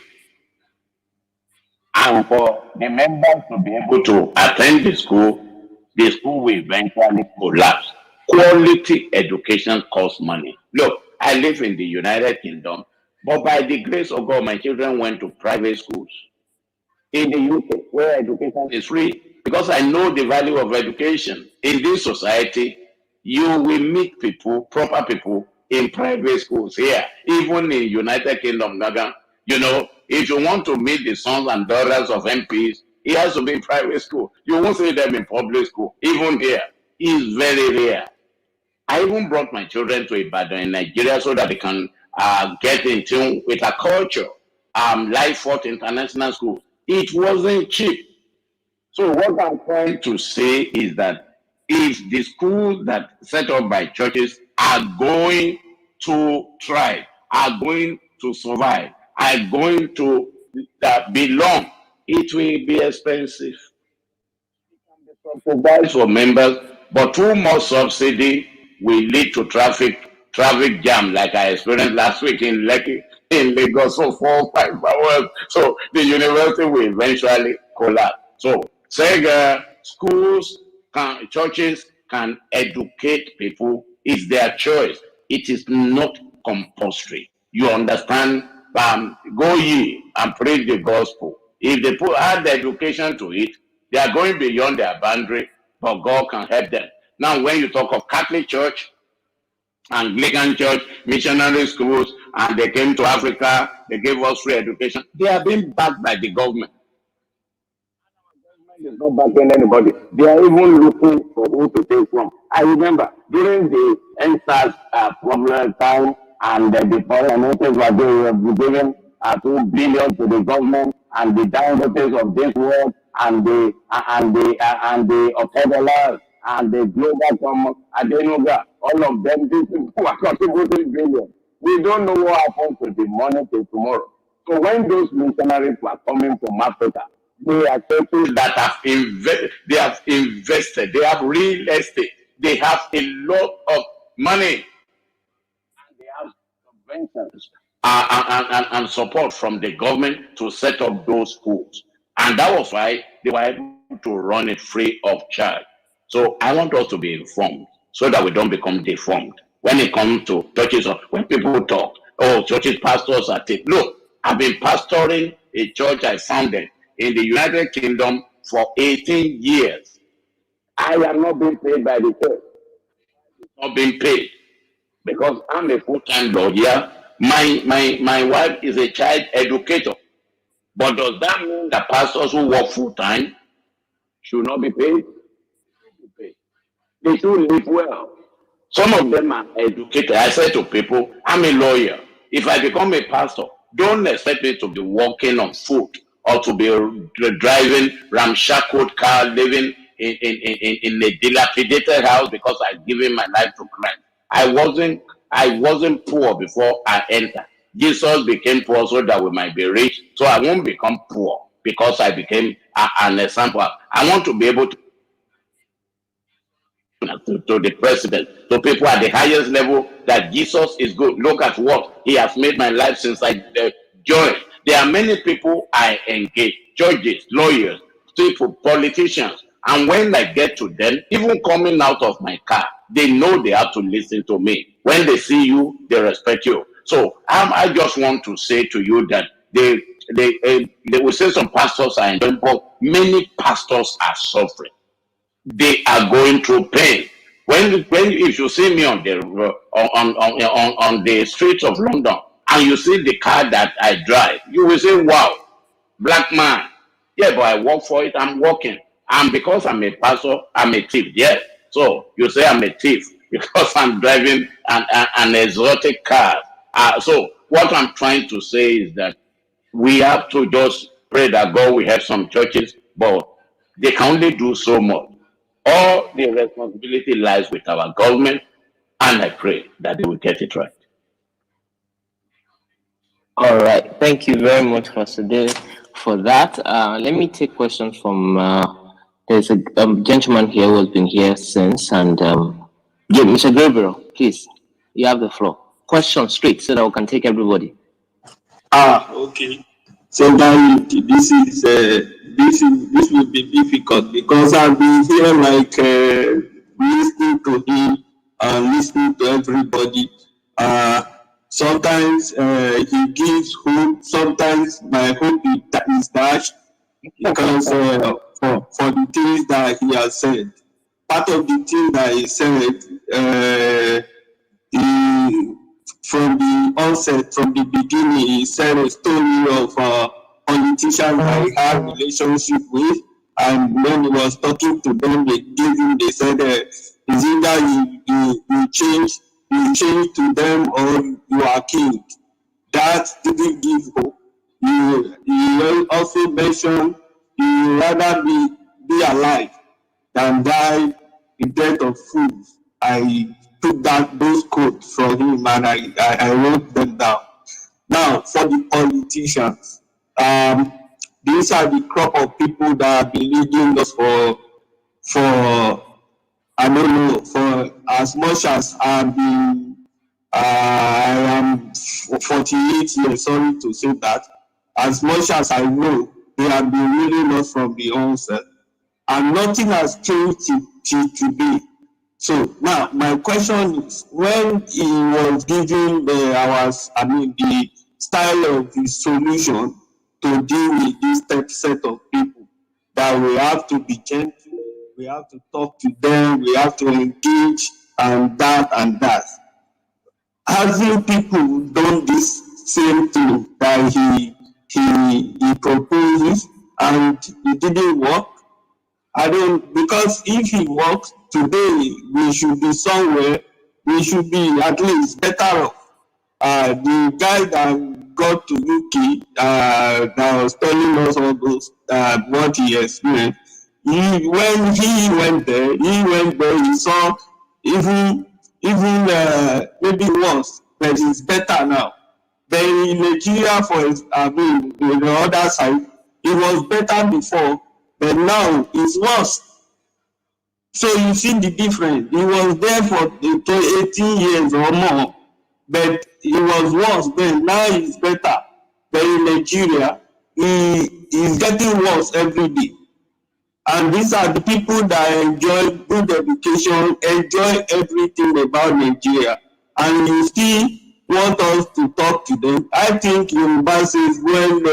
and for the members to be able to attend the school will eventually collapse. Quality education costs money. Look, I live in the United Kingdom, but by the grace of God, my children went to private schools in the UK where education is free because I know the value of education. In this society, you will meet people, proper people, in private schools here, even in United Kingdom, Gaga. You know, if you want to meet the sons and daughters of MPs, it has to be in private school. You won't see them in public school, even here. It's very rare. I even brought my children to Ibadan in Nigeria so that they can get in tune with our culture. Life Fort International School. It wasn't cheap. So what I'm trying to say is that if the schools that set up by churches are going to thrive, are going to survive, are going to belong, it will be expensive. Subsidize for members, but too much subsidy will lead to traffic jam, like I experienced last week in Lekki, in Lagos, for 4 or 5 hours. So the university will eventually collapse. So Sega, churches can educate people. It's their choice. It is not compulsory. You understand? Go ye and preach the gospel. If they add the education to it, they are going beyond their boundary, but God can help them. Now, when you talk of Catholic Church, Anglican Church, missionary schools, and they came to Africa, they gave us free education, they are being backed by the government. The government is not backing anybody. They are even looking for who to take from. I remember during the NSAS problem time, and the parliamentarians were giving 2 billion to the government, and the downloads of this world, and the Otedolas, and the global Adenuga, all of them, these people are contributing billions. We don't know what happens to the money till tomorrow. So when those missionaries were coming from Africa, they are people that have invested, they have real estate, they have a lot of money, and they have subventions and support from the government to set up those schools. And that was why they were able to run it free of charge. So I want us to be informed so that we don't become deformed. When it comes to churches, when people talk, oh, churches, pastors are taking. Look, I've been pastoring a church I founded in the United Kingdom for 18 years. I am not being paid by the church. Not being paid because I'm a full-time lawyer. My wife is a child educator. But does that mean that pastors who work full-time should not be paid? They should live well. Some of them are educated. I said to people, I'm a lawyer. If I become a pastor, don't expect me to be walking on foot or to be driving ramshackle car, living in a dilapidated house because I've given my life to Christ. I wasn't poor before I entered. Jesus became poor so that we might be rich. So I won't become poor because I became an example. I want to be able to the president, to people at the highest level, that Jesus is good. Look at what he has made my life since I joined. There are many people I engage, judges, lawyers, people, politicians, and when I get to them, even coming out of my car, they know they have to listen to me. When they see you, they respect you. So I just want to say to you that they will say some pastors are enjoying, but many pastors are suffering. They are going through pain. When if you see me on the streets of London and you see the car that I drive, you will say, "Wow, black man." Yeah, but I work for it. I'm working, and because I'm a pastor, I'm a thief. Yes, so you say I'm a thief because I'm driving an exotic car. So what I'm trying to say is that we have to just pray that God will help some churches, but they can only do so much. All the responsibility lies with our government, and I pray that they will get it right. All right. Thank you very much, Pastor Dave, for that. Let me take questions from. There's a gentleman here who has been here since, and yeah, Mr. Gabriel, please, you have the floor. Question straight so that we can take everybody. Okay. So now this will be difficult because I've been here like listening to him and listening to everybody. Sometimes he gives hope. Sometimes my hope is dashed because for the things that he has said. Part of the things that he said, from the onset, from the beginning, he said a story of politicians that he had relationship with, and when he was talking to them, they said, is it that you change to them or you are killed? That didn't give hope. You also mentioned you rather be alive than die the death of fools. I took those quotes from him and I wrote them down. Now, for the politicians, these are the crop of people that have been leading us for I don't know, for as much as I've been, I am 48 years, sorry to say that, as much as I know, they have been leading us from the onset, and nothing has changed till today. So now my question is, when he was giving the style of his solution to deal with this set of people, that we have to be gentle, we have to talk to them, we have to engage, and that. Hasn't people done this same thing that he proposes and it didn't work? Because if he works today, we should be somewhere, we should be at least better off. The guy that got to UK, that was telling us all those, what he experienced, when he went there, he saw even maybe worse, but it's better now. But in Nigeria, on the other side, it was better before, but now it's worse. So you see the difference. He was there for 18 years or more, but it was worse then. Now it's better. But in Nigeria, he is getting worse every day. And these are the people that enjoy good education, enjoy everything about Nigeria, and you still want us to talk to them. I think Yoruba says when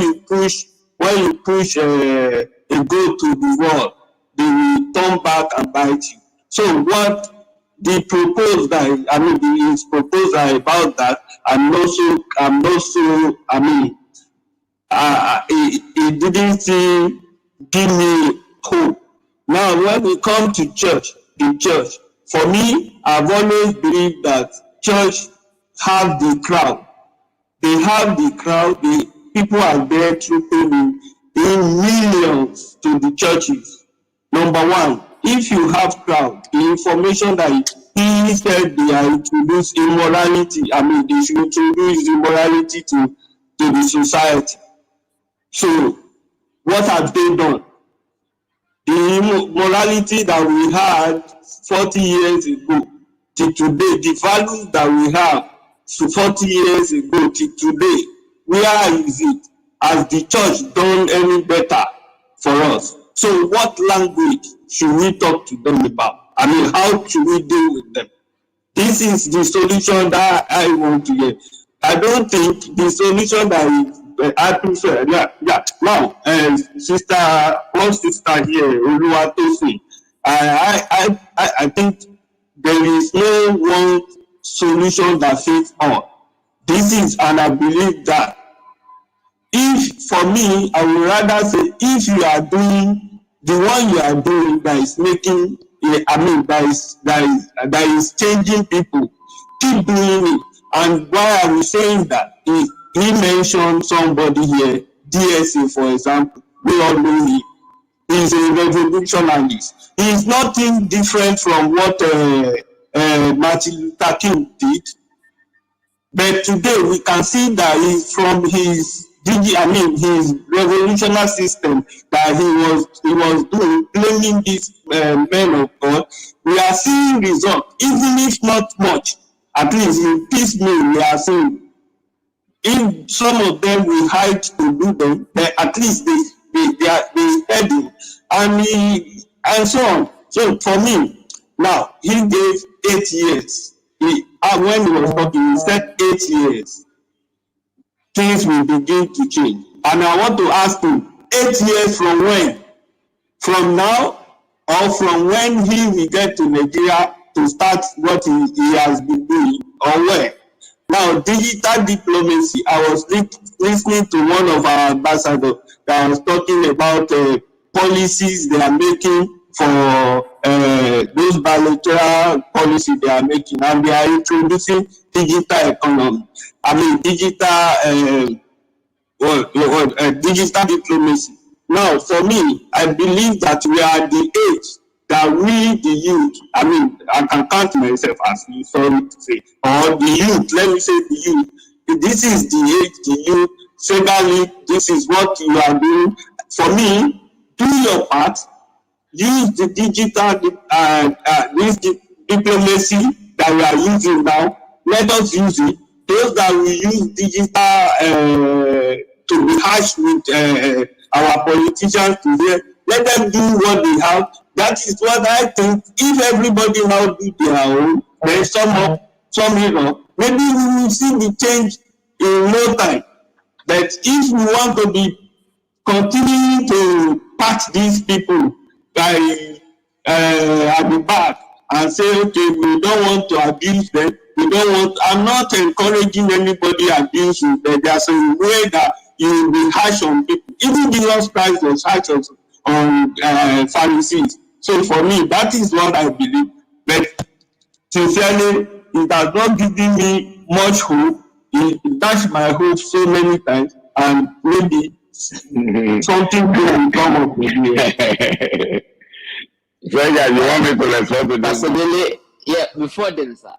you push a goat to the wall, they will turn back and bite you. So what the his proposal about that, it didn't give me hope. Now, when we come to the church, for me, I've always believed that church have the crowd. They have the crowd. The people are there trooping in millions to the churches. Number one, if you have crowd, the information that he said they are introduce immorality, they should introduce immorality to the society. So, what have they done? The immorality that we had 40 years ago till today, the values that we have 40 years ago till today, where is it? Has the church done any better for us? So what language should we talk to them about? How should we deal with them? This is the solution that I want to get. I don't think the solution that I prefer. Now, one sister here, Oluwatosin, I think there is no one solution that fits all. This is, and I believe that for me, I would rather say, if you are doing the one you are doing that is making, that is changing people, keep doing it. And why are we saying that? He mentioned somebody here, DSA, for example. We all know him. He's a revolutionist. He's nothing different from what Martin Luther King did. But today we can see that he's from his revolutionary system that he was doing, blaming these men of God. We are seeing results, even if not much. At least in piecemeal, we are seeing. If some of them will hide to do them, but at least they study and so on. So for me, now he gave 8 years. When he was talking, he said 8 years. Things will begin to change. And I want to ask him, 8 years from when? From now, or from when he will get to Nigeria to start what he has been doing, or where? Now, digital diplomacy, I was listening to one of our ambassadors that was talking about policies they are making for those bilateral policies they are making, and they are introducing digital economy. Digital diplomacy. Now, for me, I believe that we are at the age that we, the youth, I can count myself as you, sorry to say, or the youth, let me say the youth. This is the age, the youth, secondly, this is what you are doing. For me, do your part, use the digital, this diplomacy that we are using now, let us use it. Those that will use digital to be harsh with our politicians today, let them do what they have. That is what I think. If everybody now do their own, then maybe we will see the change in no time. But if we want to be continuing to patch these people by at the back and say, okay, we don't want to abuse them. I'm not encouraging anybody abuse you, but there's a way that you will be harsh on people. Even Jesus Christ was harsh on Pharisees. So for me, that is what I believe. But sincerely, it has not given me much hope. It dashed my hope so many times, and maybe something good will come up with me. You want me to respond to this? Yeah, before then, sir,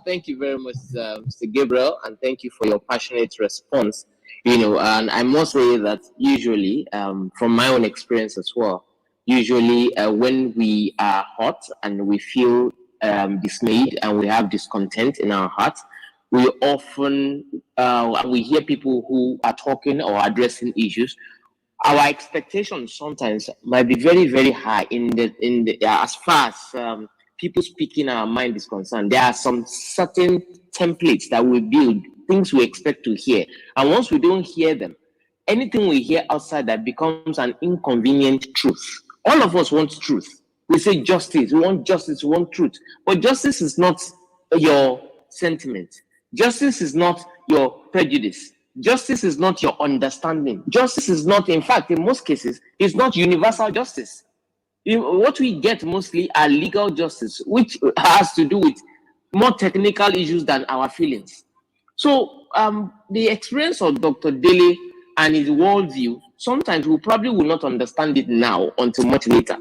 thank you very much, Mr. Gabriel, and thank you for your passionate response. And I must say that usually, from my own experience as well, usually when we are hot and we feel dismayed and we have discontent in our hearts, we often we hear people who are talking or addressing issues. Our expectations sometimes might be very, very high in the as far as people speaking our mind is concerned. There are some certain templates that we build, things we expect to hear, and once we don't hear them, anything we hear outside that becomes an inconvenient truth. All of us want truth. We say justice, we want justice, we want truth. But justice is not your sentiment. Justice is not your prejudice. Justice is not your understanding. Justice is not, in fact, in most cases, it's not universal justice. what we get mostly are legal justice, which has to do with more technical issues than our feelings. So the experience of Dr. Dele and his worldview, sometimes we probably will not understand it now until much later.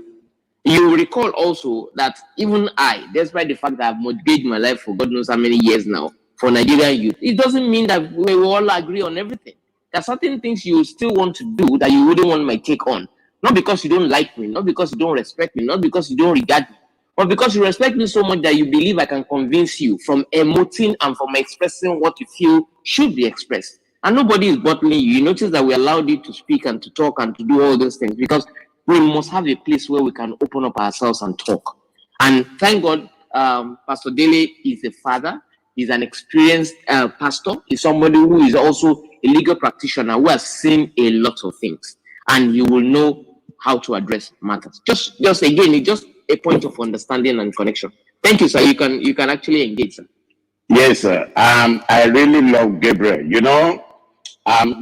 You will recall also that even I, despite the fact that I've mortgaged my life for God knows how many years now for Nigerian youth, it doesn't mean that we will all agree on everything. There are certain things you still want to do that you wouldn't want my take on. Not because you don't like me, not because you don't respect me, not because you don't regard me, but because you respect me so much that you believe I can convince you from emoting and from expressing what you feel should be expressed. And nobody is bottling you. You notice that we allowed you to speak and to talk and to do all those things because we must have a place where we can open up ourselves and talk. And thank God, Pastor Dele is a father. He's an experienced pastor. He's somebody who is also a legal practitioner who has seen a lot of things. And he will know how to address matters. Just again, it's just a point of understanding and connection. Thank you, sir. You can actually engage, sir. Yes, sir. I really love Gabriel. You know,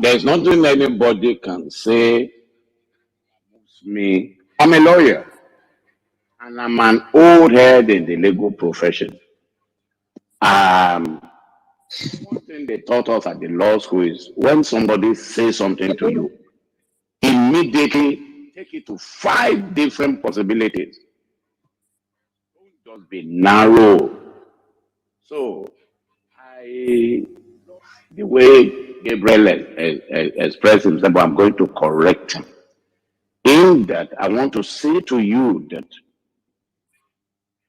there's nothing anybody can say me. I'm a lawyer and I'm an old head in the legal profession. One thing they taught us at the law school is when somebody says something to you, immediately take it to 5 different possibilities. Don't just be narrow. So the way Gabriel expressed himself, I'm going to correct him. In that, I want to say to you that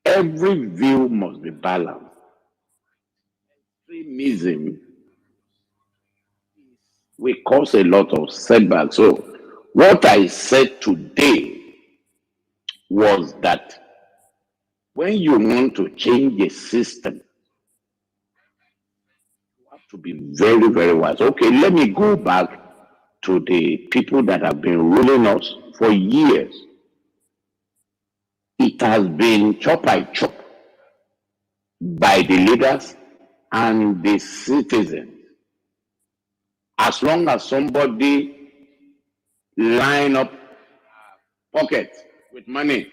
every view must be balanced. Extremism will cause a lot of setbacks. So, what I said today was that when you want to change a system, you have to be very, very wise. Okay, let me go back to the people that have been ruling us for years. It has been chop by chop by the leaders and the citizens. As long as somebody line up pockets with money,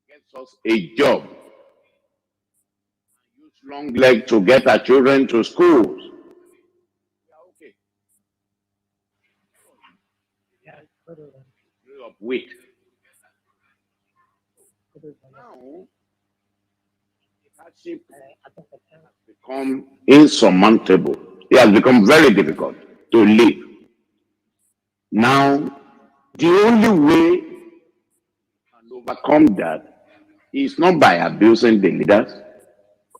gets us a job, use long leg to get our children to schools, okay. Of wheat. Now, hardship has become insurmountable. It has become very difficult to live. Now, the only way to overcome that is not by abusing the leaders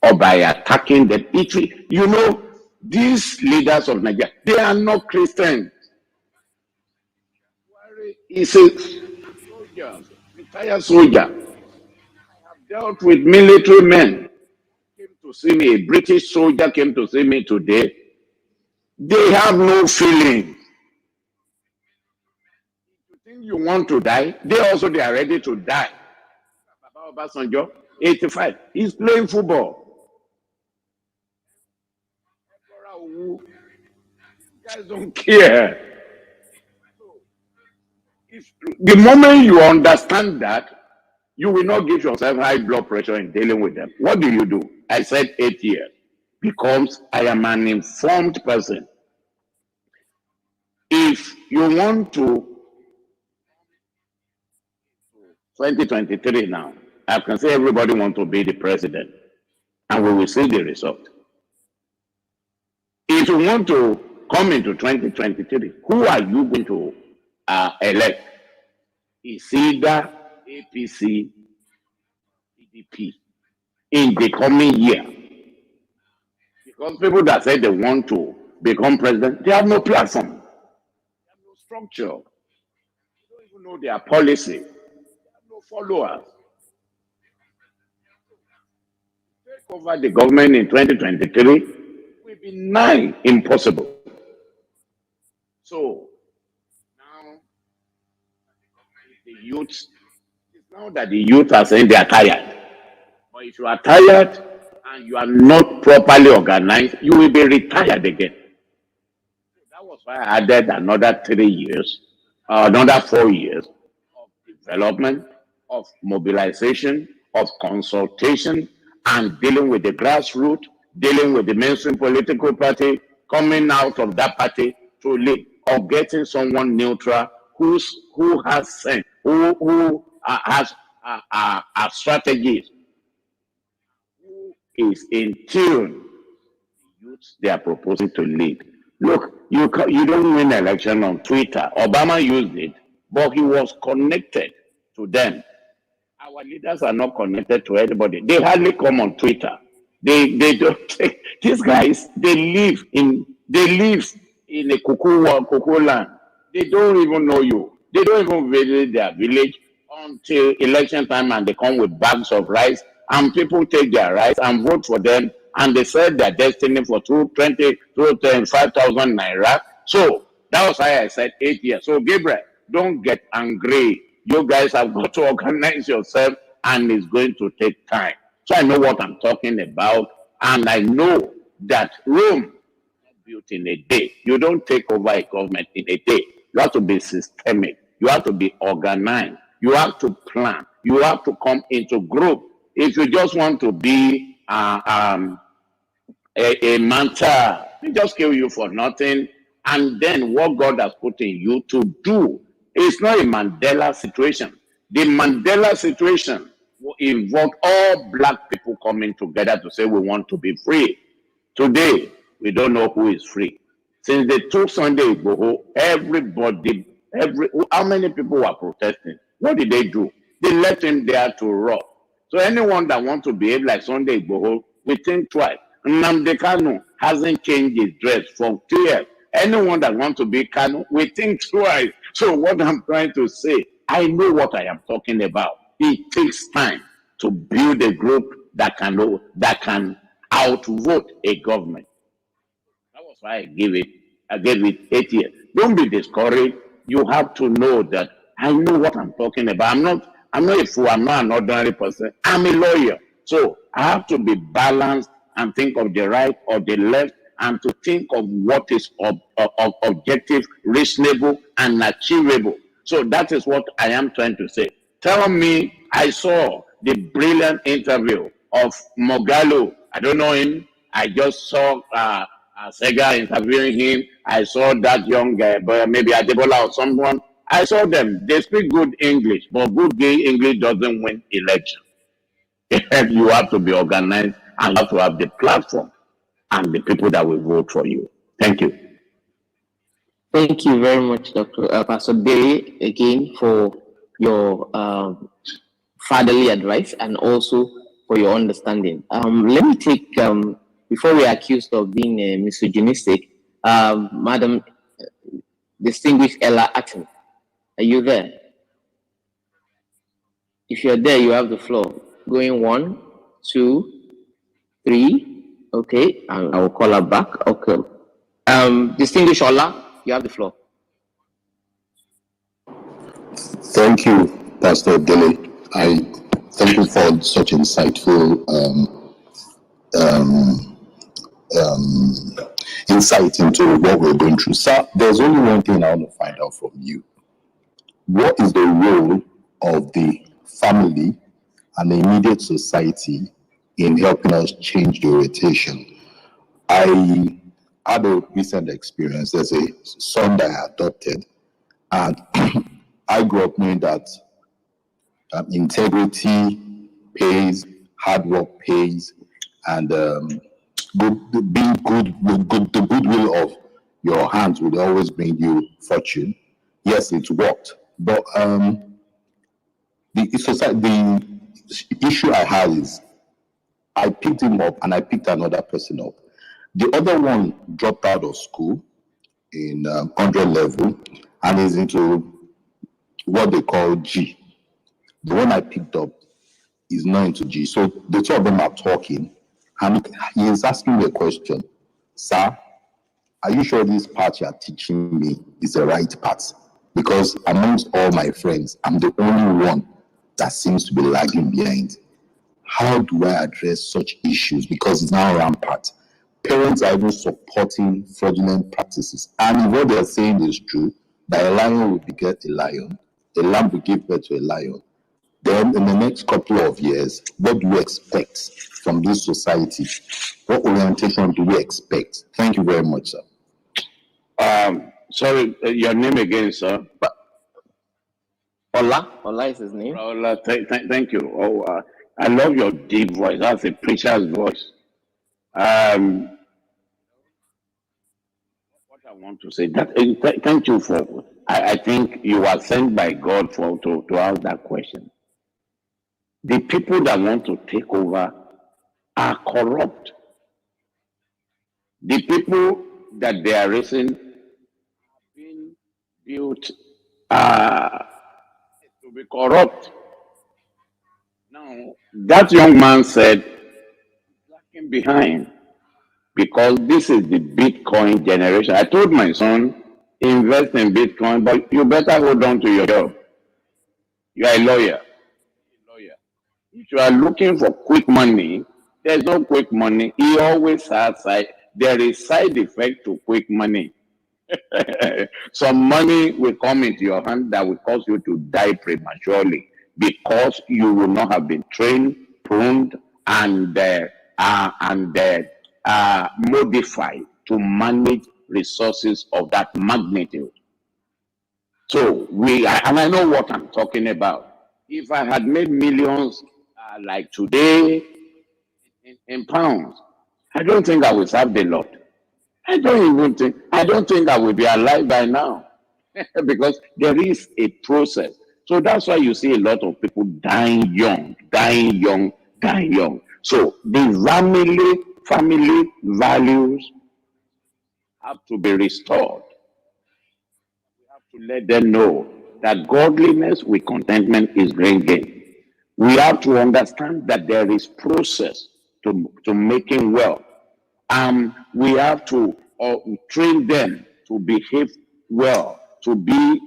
or by attacking them. You know, these leaders of Nigeria, they are not Christians. He's a soldier, retired soldier. I have dealt with military men. Came to see me, a British soldier came to see me today. They have no feelings. You think you want to die? They are ready to die. Baba Obasanjo, 85. He's playing football. You guys don't care. The moment you understand that, you will not give yourself high blood pressure in dealing with them. What do? I said 8 years. Because I am an informed person. If you want to 2023 now, I can say everybody wants to be the president, and we will see the result. If you want to come into 2023, who are you going to elect? It's either APC, PDP in the coming year. Because people that say they want to become president, they have no platform, they have no structure, they don't even know their policy, they have no followers. Take over the government in 2023 will be nigh impossible. So now the youth, it's now that the youth are saying they are tired. But if you are tired and you are not properly organized, you will be retired again. That was why I added another 3 years, another 4 years of development, of mobilization, of consultation, and dealing with the grassroots, dealing with the mainstream political party, coming out of that party to lead, or getting someone neutral who has sense, who has strategies, who is in tune youths they are proposing to lead. Look, you don't win election on Twitter. Obama used it, but he was connected to them. Our leaders are not connected to anybody. They hardly come on Twitter. They don't. These guys they live in a cuckoo land. They don't even know you. They don't even visit their village until election time, and they come with bags of rice, and people take their rice and vote for them, and they sell their destiny for 225,000 naira. So that was why I said 8 years. So Gabriel, don't get angry. You guys have got to organize yourself, and it's going to take time. So I know what I'm talking about, and I know that Rome is not built in a day. You don't take over a government in a day. You have to be systemic. You have to be organized. You have to plan. You have to come into group. If you just want to be a mentor, they just kill you for nothing. And then what God has put in you to do, it's not a Mandela situation. The Mandela situation involved all black people coming together to say we want to be free. Today, we don't know who is free. Since they took Sunday Igboho, how many people were protesting? What did they do? They left him there to rot. So anyone that wants to behave like Sunday Igboho, we think twice. Nnamdi Kanu hasn't changed his dress for 2 years. Anyone that wants to be Kanu, we think twice. So what I'm trying to say, I know what I am talking about. It takes time to build a group that can outvote a government. That was why I gave it 8 years. Don't be discouraged. You have to know that I know what I'm talking about. I'm not a fool. I'm not an ordinary person. I'm a lawyer. So I have to be balanced and think of the right or the left, and to think of what is objective, reasonable, and achievable. So that is what I am trying to say. Tell me, I saw the brilliant interview of Mogalo. I don't know him. I just saw Sega interviewing him. I saw that young guy, maybe Adebola or someone. I saw them. They speak good English, but good gay English doesn't win election. You have to be organized and you have to have the platform and the people that will vote for you. Thank you. Thank you very much, Dr. Pastor Berry, again for your fatherly advice and also for your understanding. Let me take, before we are accused of being misogynistic, Madam Distinguished Ella Atten, are you there? If you're there, you have the floor. Going 1, 2, 3. Okay, and I will call her back. Okay. Distinguished Ola, you have the floor. Thank you, Pastor Dele. I thank you for such insightful insight into what we're going through. Sir, there's only one thing I want to find out from you. What is the role of the family and the immediate society in helping us change the orientation? I had a recent experience. There's a son that I adopted, and I grew up knowing that integrity pays, hard work pays, and the goodwill of your hands would always bring you fortune. Yes, it worked, but the issue I had is I picked him up and I picked another person up. The other one dropped out of school in 100 level and is into what they call G. The one I picked up is not into G. So the two of them are talking, and he is asking me a question. Sir, are you sure this path you are teaching me is the right path? Because amongst all my friends, I'm the only one that seems to be lagging behind. How do I address such issues? Because it's now rampant. Parents are even supporting fraudulent practices. And if what they're saying is true, that a lion will beget a lion, a lamb will give birth to a lion. Then in the next couple of years, what do we expect from this society? What orientation do we expect? Thank you very much, sir. Sorry, your name again, sir? Ola is his name. Ola, thank you. Oh, I love your deep voice. That's a preacher's voice. What I want to say, thank you for. I think you are sent by God to ask that question. The people that want to take over are corrupt. The people that they are raising have been built to be corrupt. Now, that young man said, lacking behind, because this is the Bitcoin generation. I told my son, invest in Bitcoin, but you better hold on to your job. You are a lawyer. If you are looking for quick money, there's no quick money. He always has there is side effect to quick money. Some money will come into your hand that will cause you to die prematurely because you will not have been trained, pruned, and modified to manage resources of that magnitude. So and I know what I'm talking about. If I had made millions like today in pounds, I don't think I will serve the Lord. I don't think I will be alive by now because there is a process. So that's why you see a lot of people dying young. So the family values have to be restored. We have to let them know that godliness with contentment is great gain. We have to understand that there is process to making wealth. We have to train them to behave well, to be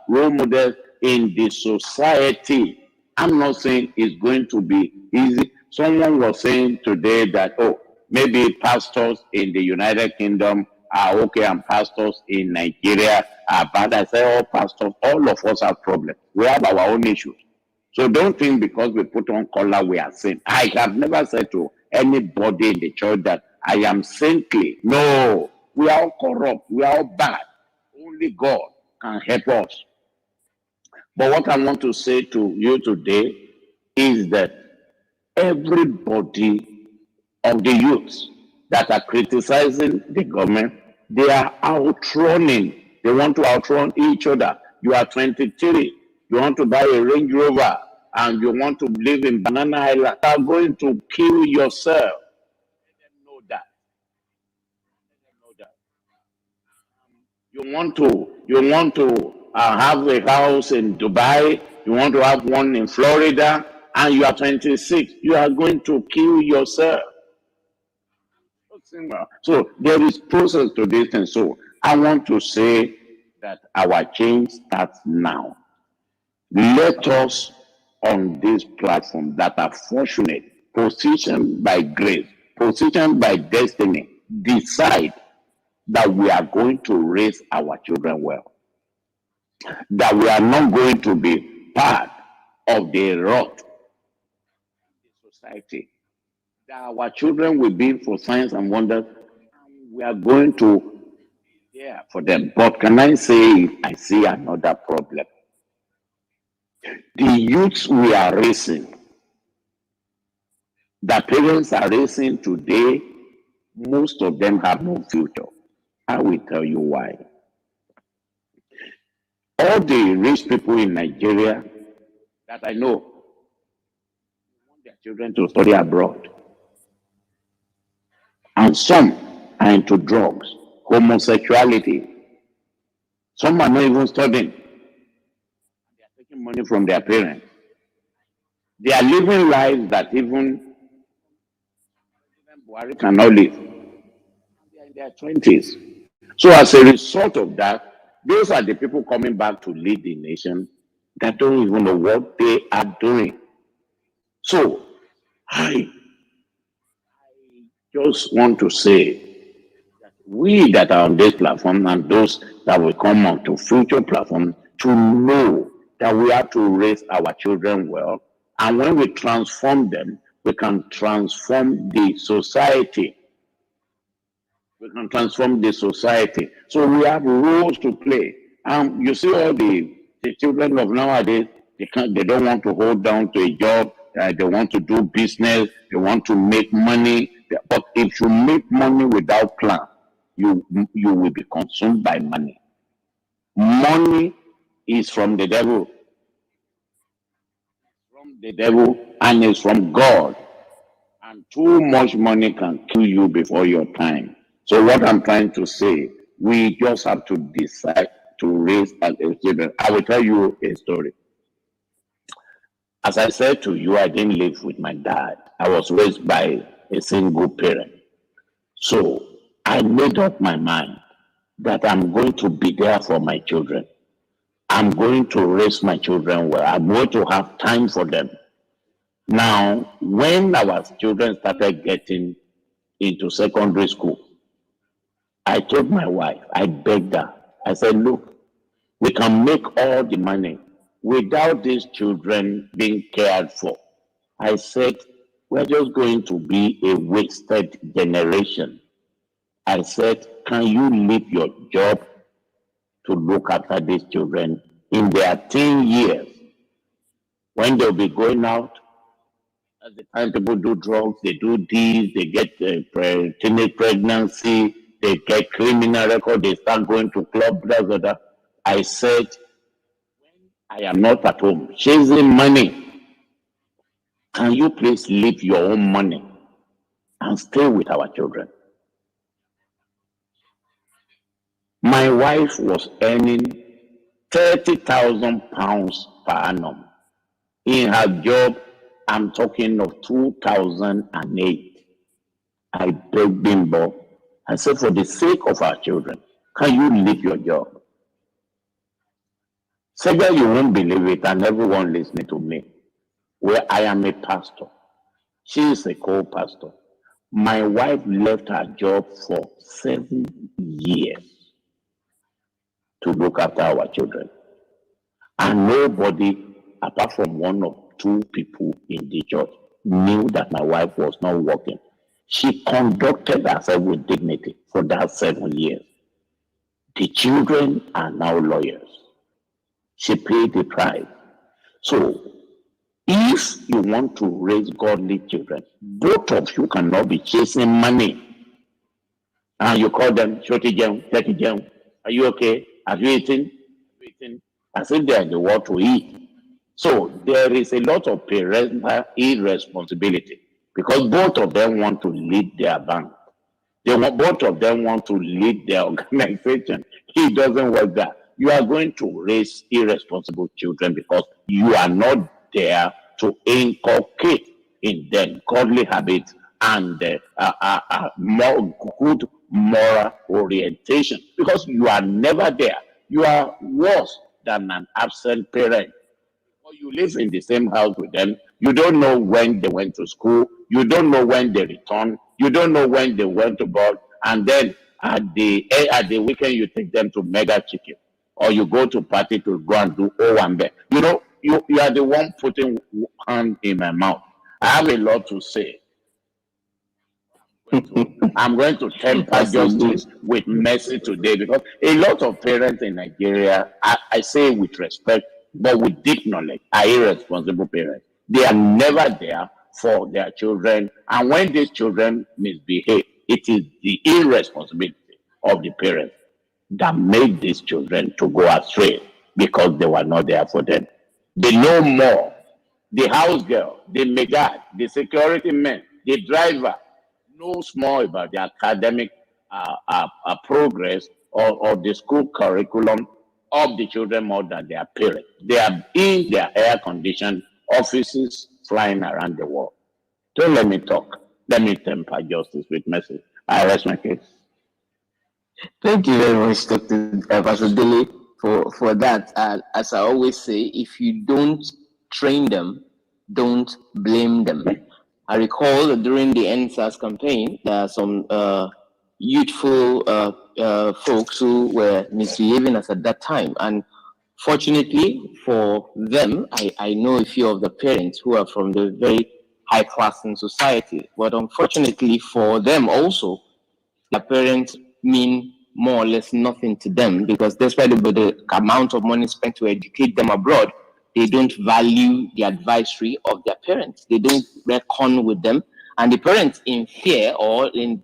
role models in the society. I'm not saying it's going to be easy. Someone was saying today that, maybe pastors in the United Kingdom are okay and pastors in Nigeria are bad. I say all of us have problems. We have our own issues. So don't think because we put on collar we are saint. I have never said to anybody in the church that I am saintly. No, we are all corrupt. We are all bad. Only God can help us. But what I want to say to you today is that everybody of the youths that are criticizing the government, they are outrunning. They want to outrun each other. You are 23. You want to buy a Range Rover and you want to live in Banana Island. You are going to kill yourself. Let them know that. You want to have a house in Dubai. You want to have one in Florida, and you are 26. You are going to kill yourself. So there is process to this, and so I want to say that our change starts now. Let us on this platform that are fortunate, positioned by grace, positioned by destiny, decide that we are going to raise our children well. That we are not going to be part of the rot in the society. That our children will be for signs and wonders. And we are going to be there for them. But can I say, I see another problem? The youths we are raising, the parents are raising today, most of them have no future. I will tell you why. All the rich people in Nigeria that I know want their children to study abroad. And some are into drugs, homosexuality. Some are not even studying. They are taking money from their parents. They are living lives that even Buhari cannot live. They are in their 20s. So as a result of that, those are the people coming back to lead the nation that don't even know what they are doing. So I just want to say that we that are on this platform and those that will come on to future platforms to know that we have to raise our children well. And when we transform them, we can transform the society. We can transform the society. So we have roles to play. You see all the children of nowadays, they don't want to hold down to a job. They want to do business. They want to make money. But if you make money without plan, you will be consumed by money. Money is from the devil. From the devil, and it's from God. And too much money can kill you before your time. So what I'm trying to say, we just have to decide to raise our children. I will tell you a story. As I said to you, I didn't live with my dad. I was raised by a single parent. So I made up my mind that I'm going to be there for my children. I'm going to raise my children well. I'm going to have time for them. Now, when our children started getting into secondary school, I told my wife, I begged her, I said, look, we can make all the money without these children being cared for. I said, we're just going to be a wasted generation. I said, can you leave your job to look after these children in their teen years? When they'll be going out, at the time people do drugs, they do this, they get teenage pregnancy, they get criminal record, they start going to clubs, blah. I said, when I am not at home chasing money, can you please leave your own money and stay with our children? My wife was earning 30,000 pounds per annum. In her job, I'm talking of 2008. I begged Bimbo. I said, for the sake of our children, can you leave your job? Sega, you won't believe it, and everyone listening to me, where I am a pastor. She is a co-pastor. My wife left her job for 7 years to look after our children. And nobody, apart from one or two people in the church, knew that my wife was not working. She conducted herself with dignity for that 7 years. The children are now lawyers. She paid the price. So, if you want to raise godly children, both of you cannot be chasing money. And you call them, shorty jam, dirty jam. Are you okay? Have you eaten? As if they are the what to eat. So there is a lot of parental irresponsibility because both of them want to lead their bank. Both of them want to lead their organization. It doesn't work that. You are going to raise irresponsible children because you are not there to inculcate in them godly habits and more good moral orientation because you are never there. You are worse than an absent parent. Or you live in the same house with them. You don't know when they went to school. You don't know when they returned. You don't know when they went to bed. And then at the weekend, you take them to Mega Chicken. Or you go to party to go and do Owambe. You know, you are the one putting hand in my mouth. I have a lot to say. I'm going to temper justice with mercy today because a lot of parents in Nigeria, I say with respect, but with deep knowledge, are irresponsible parents. They are never there for their children. And when these children misbehave, it is the irresponsibility of the parents that made these children to go astray because they were not there for them. They know more. The house girl, the megad, the security man, the driver, knows more about the academic progress or the school curriculum of the children more than their parents. They are in their air-conditioned offices flying around the world. Don't let me talk. Let me temper justice with mercy. I rest my case. Thank you very much, Dr. Pastor Dele, for that. As I always say, if you don't train them, don't blame them. I recall that during the NSAS campaign, there are some youthful folks who were misbehaving us at that time. And Fortunately for them, I know a few of the parents who are from the very high class in society, but unfortunately for them also, their parents mean more or less nothing to them, because despite the amount of money spent to educate them abroad, they don't value the advisory of their parents. They don't reckon with them, and the parents, in fear or in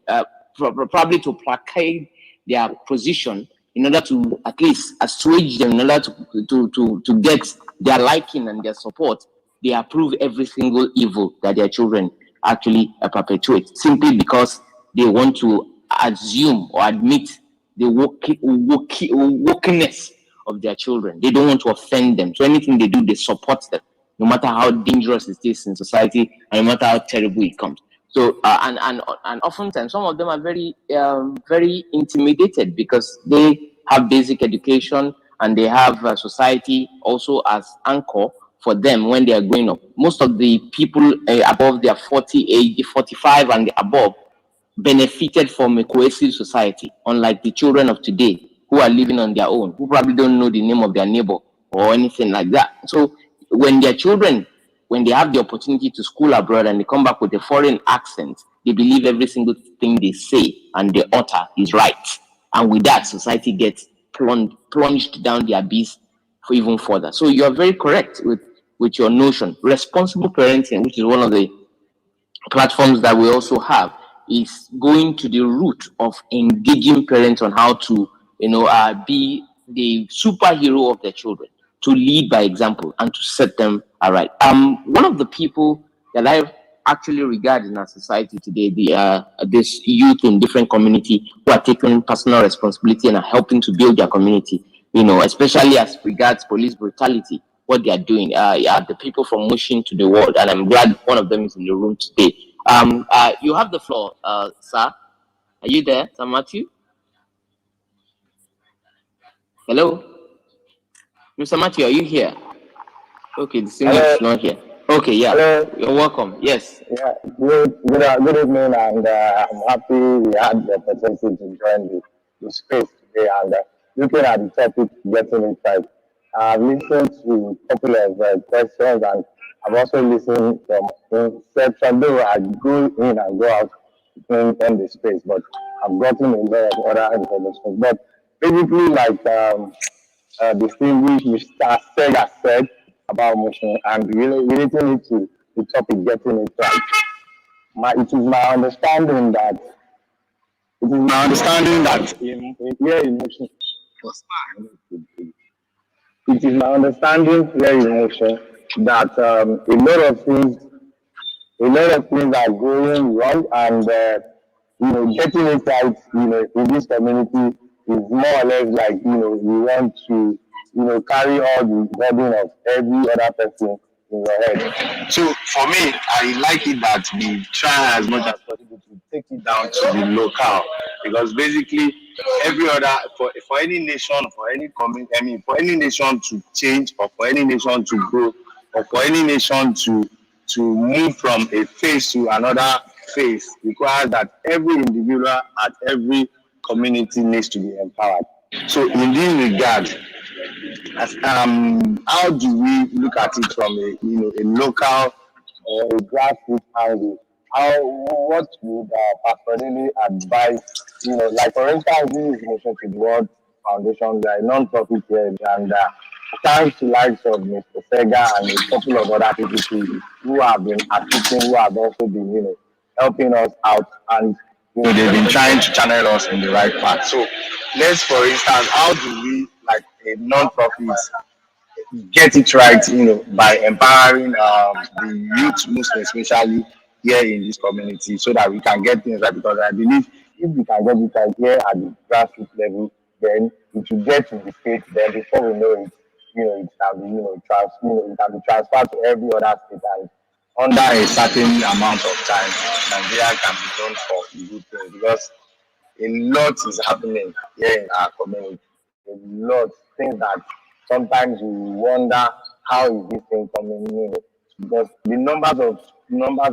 probably to placate their position, in order to at least assuage them, in order to get their liking and their support, they approve every single evil that their children actually perpetuate, simply because they want to assume or admit the wokeness of their children. They don't want to offend them. So anything they do, they support them, no matter how dangerous it is in society and no matter how terrible it comes. So and oftentimes some of them are very very intimidated, because they have basic education and they have society also as anchor for them when they are growing up. Most of the people above their 40 age, 45 and above, benefited from a cohesive society, unlike the children of today who are living on their own, who probably don't know the name of their neighbor or anything like that. So when their children, when they have the opportunity to school abroad and they come back with a foreign accent, they believe every single thing they say and they utter is right. And with that, society gets plunged down the abyss for even further. So you're very correct with your notion. Responsible parenting, which is one of the platforms that we also have, is going to the root of engaging parents on how to, be the superhero of their children, to lead by example and to set them aright. One of the people that I actually regard in our society today, this youth in different community who are taking personal responsibility and are helping to build their community, especially as regards police brutality, what they are doing. The people from Mushin to the world, and I'm glad one of them is in the room today. You have the floor, sir. Are you there, Sir Matthew? Hello, Mr. Matthew, are you here? Okay, the singer is not here. Okay, yeah. Hello. You're welcome. Yes. Yeah, good evening, and I'm happy we had the opportunity to join the space today, and looking at the topic, getting it right. I've listened to a couple of questions, and I've also listened from section, though I go in and go out in the space, but I've gotten a lot of other information. But basically, like distinguished Mr. Sega said about motion and relating it to the topic, getting it right. It is my understanding that here in motion, it is my understanding here in motion that a lot of things are going wrong, and getting it right, in this community is more or less like, we want to, carry all the burden of every other person in your head. So for me, I like it that we try as much as possible to take it down to the local, because basically every other, for any nation, for any community, for any nation to change, or for any nation to grow, or for any nation to move from a phase to another phase, requires that every individual at every community needs to be empowered. So in this regard, how do we look at it from a local or a grassroots angle? What would Pastor Lily advise? Like for instance, this is Mission to the World Foundation, they are a non-profit here, and thanks to likes of Mr. Sega and a couple of other people who have been assisting, who have also been, helping us out, and they've been trying to channel us in the right path. So let's, for instance, how do we, like a non-profit, get it right, by empowering the youth, most especially here in this community, so that we can get things right. Because I believe if we can get it right here at the grassroots level, then it will get to the state. Then before we know it, it can be, it can be transferred to every other state, and under a certain amount of time, Nigeria can be known for good things, because a lot is happening here in our community. A lot things that sometimes we wonder how is this thing coming in, because the numbers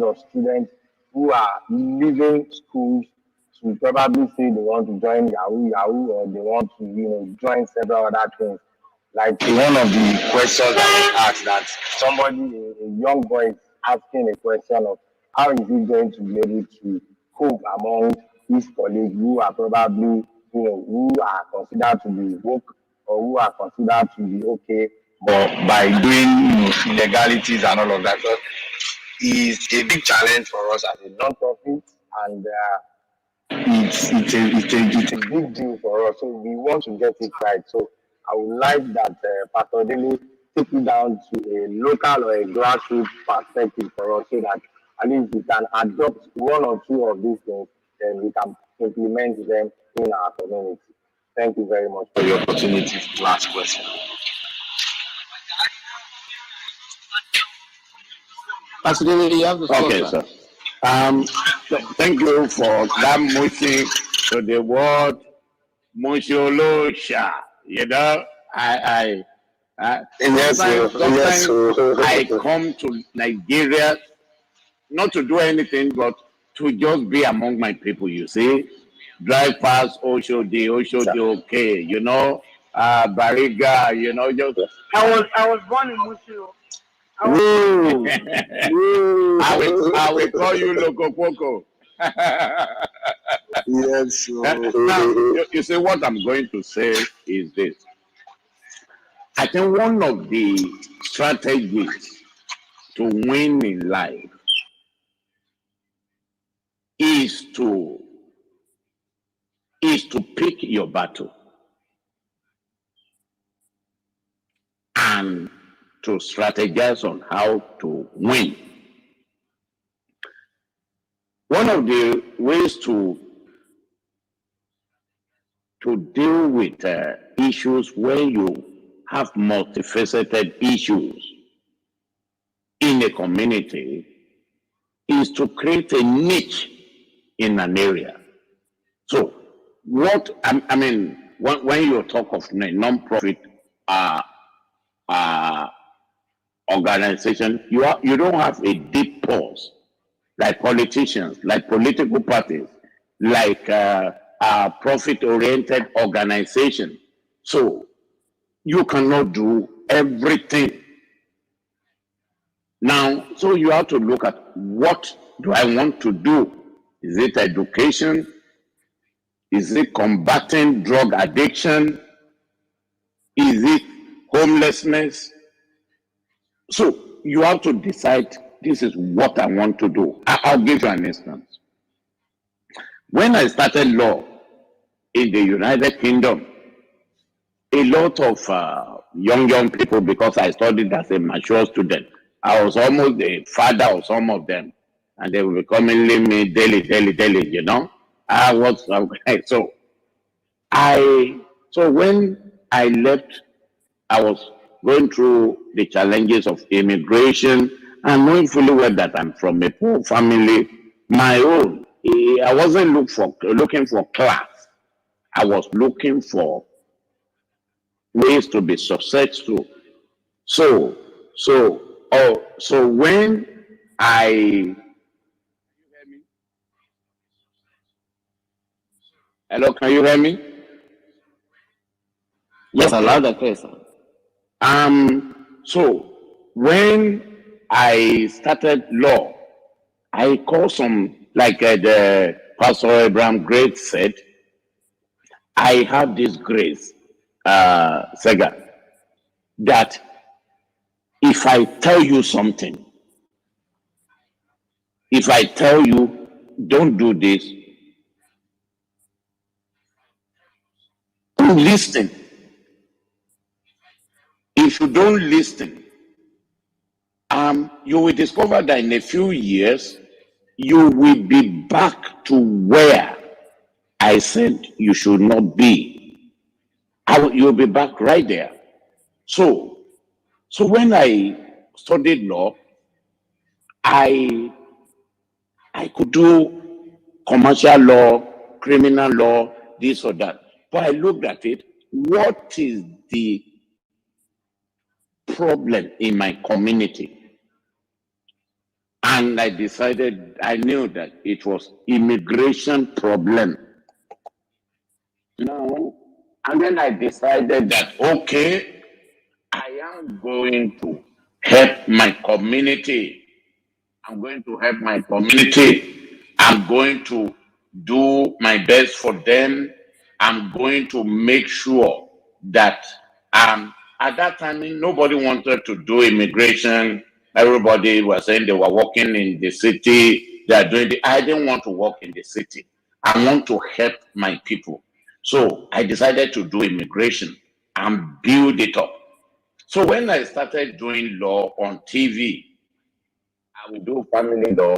of students who are leaving schools to probably say they want to join Yahoo, or they want to join several other things. like one of the questions that was asked, that somebody, a young boy, is asking a question of how is he going to be able to cope among his colleagues who are probably, who are considered to be woke or who are considered to be okay, but by doing illegalities and all of that. So it's a big challenge for us as a non-profit, and it's a big deal for us. So we want to get it right. So I would like that Pastor Dele take it down to a local or a grassroots perspective for us, so that at least we can adopt one or two of these things, then we can implement them in our community. Thank you very much for the opportunity to ask questions. Pastor David, you have the floor, Okay, sir. Thank you for that motion to the word Mosholosha. You know, Yes, sometimes I come to Nigeria not to do anything, but to just be among my people, you see. Drive past Oshodi, okay, you know, Bariga, you know, just. I was born in Museo. I will call you Loco Yes. Now, you see, what I'm going to say is this. I think one of the strategies to win in life is to pick your battle and to strategize on how to win. One of the ways to deal with issues when you have multifaceted issues in a community is to create a niche in an area. So what, I mean, when you talk of non-profit organization, you don't have a deep pulse like politicians, like political parties, like profit-oriented organization. So you cannot do everything. Now, so you have to look at, what do I want to do? Is it education? Is it combating drug addiction? Is it homelessness? So you have to decide, this is what I want to do. I'll give you an instance. When I started law in the United Kingdom, a lot of young people, because I studied as a mature student, I was almost the father of some of them, and they were coming me daily, you know. So when I left, I was going through the challenges of immigration and knowing fully well that I'm from a poor family, my own. I wasn't looking for class. I was looking for ways to be successful. So when hello, can you hear me? Yes, loud and clear, sir. So when I started law, I called some, like the Pastor Abraham Great said, I have this grace, Sega, that if I tell you something, if I tell you, don't do this, don't listen. If you don't listen, you will discover that in a few years, you will be back to where I said you should not be. You'll be back right there. So when I studied law, I could do commercial law, criminal law, this or that. But I looked at it, what is the problem in my community? And I decided, I knew that it was immigration problem. No. And then I decided that, okay, I am going to help my community. I'm going to help my community. I'm going to do my best for them. I'm going to make sure that at that time nobody wanted to do immigration. Everybody was saying they were working in the city. They are doing I didn't want to work in the city. I want to help my people. So I decided to do immigration and build it up. So when I started doing law on TV, I will do family law,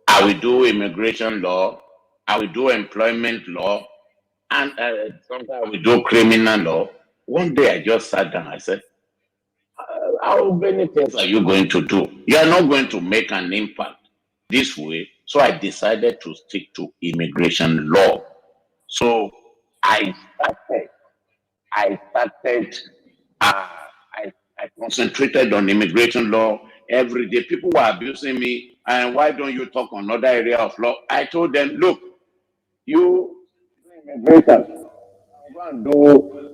I will do immigration law, I will do employment law, and sometimes I will do criminal law. One day I just sat down. I said, how many things are you going to do? You are not going to make an impact this way. So I decided to stick to immigration law. So I started, I started, uh, I concentrated on immigration law every day. People were abusing me, and why don't you talk on other area of law? I told them, look, you immigration, go and do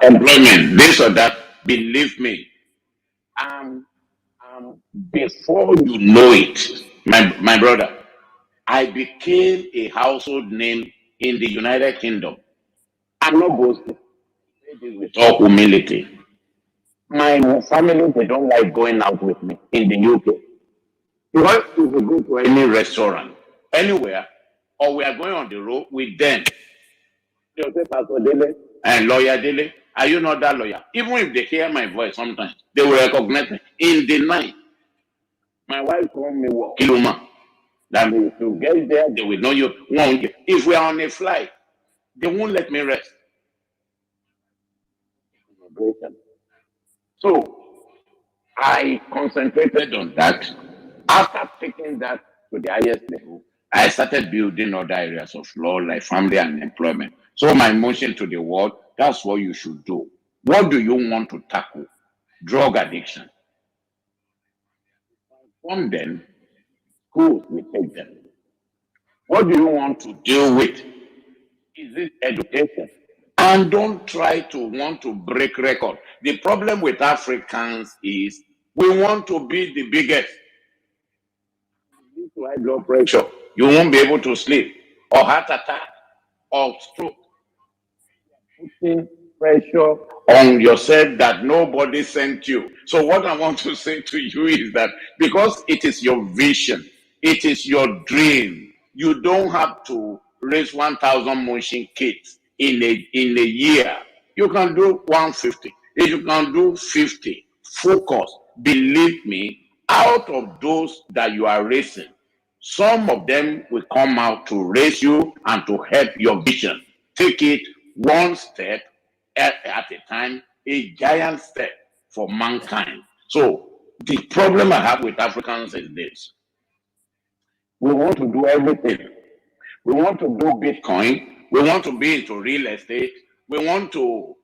employment, this or that. Believe me, um, before you know it, my brother, I became a household name in the United Kingdom. I'm not boasting. I say this with all humility. My family, they don't like going out with me in the UK. Because if we go to any restaurant, anywhere, or we are going on the road with them, they'll say, Pastor Dele and Lawyer Dele, are you not that lawyer? Even if they hear my voice sometimes, they will recognize me. In the night, my wife called me, Kiluma. That means to get there, they will know you. If we are on a flight, they won't let me rest. So I concentrated on that. After taking that to the highest level, I started building other areas of law like family and employment. So my motion to the world, that's what you should do. What do you want to tackle? Drug addiction. From them, schools will take them. What do you want to deal with? Is it education? And don't try to want to break record. The problem with Africans is we want to be the biggest. Due to high blood pressure, you won't be able to sleep, or heart attack, or stroke. Putting pressure on yourself that nobody sent you. So what I want to say to you is that because it is your vision, it is your dream, you don't have to raise 1,000 motion kits in a year. You can do 150. If you can do 50, focus. Believe me, out of those that you are raising, some of them will come out to raise you and to help your vision. Take it one step at a time, a giant step for mankind. So the problem I have with Africans is this. We want to do everything. We want to do Bitcoin. We want to be into real estate. We want to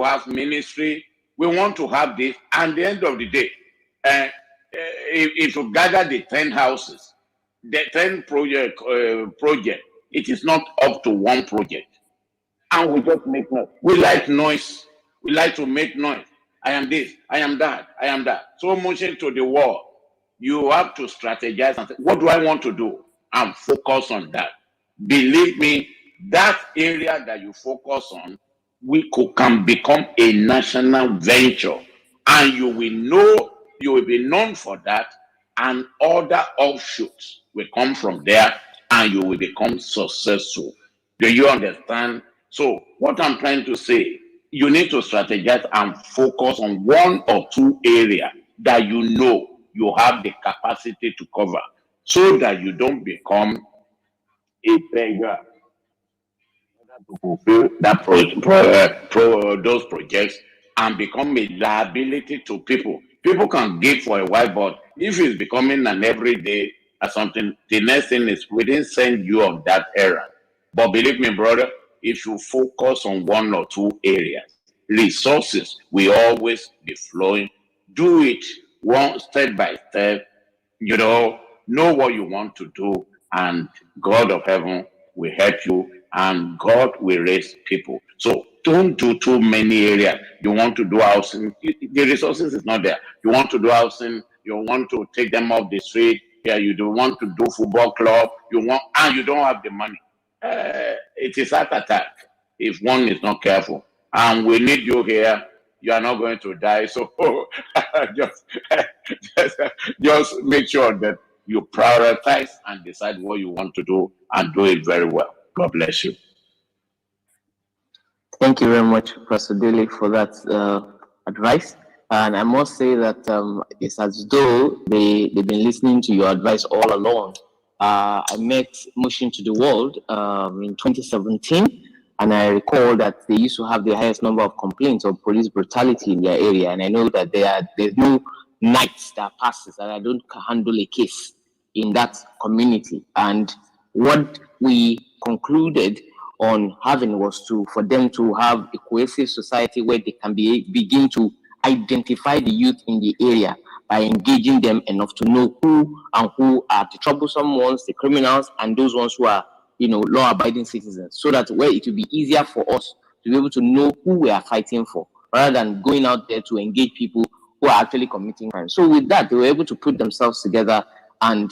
have ministry. We want to have this. And at the end of the day, if you gather the 10 houses, the 10 project, it is not up to one project. And we just make noise. We like noise. We like to make noise. I am this, I am that, I am that. So motion to the wall. You have to strategize and say, what do I want to do? And focus on that. Believe me, that area that you focus on, can become a national venture. And you will be known for that, and other offshoots will come from there, and you will become successful. Do you understand? So what I'm trying to say, you need to strategize and focus on one or two areas that you have the capacity to cover, so that you don't become a beggar to fulfill that those projects and become a liability to people. People can give for a while, but if it's becoming an everyday or something, the next thing is we didn't send you on that errand. But believe me, brother, if you focus on one or two areas, resources will always be flowing. Do it one step by step, know what you want to do, and God of heaven will help you, and God will raise people. So don't do too many areas. You want to do housing, the resources is not there. You want to do housing, you want to take them off the street. Yeah, you don't want to do football club. And you don't have the money. It is heart attack if one is not careful. And we need you here. You are not going to die. So just, just make sure that you prioritize and decide what you want to do and do it very well. God bless you. Thank you very much, Professor Dele, for that advice. And I must say that it's as though they've been listening to your advice all along. I met Motion to the World in 2017, and I recall that they used to have the highest number of complaints of police brutality in their area. And I know that there's no night that passes that I don't handle a case in that community. And what we concluded on having was for them to have a cohesive society where they can begin to identify the youth in the area by engaging them enough to know who are the troublesome ones, the criminals, and those ones who are, law-abiding citizens, so that where it will be easier for us to be able to know who we are fighting for, rather than going out there to engage people who are actually committing crime. So with that, they were able to put themselves together and,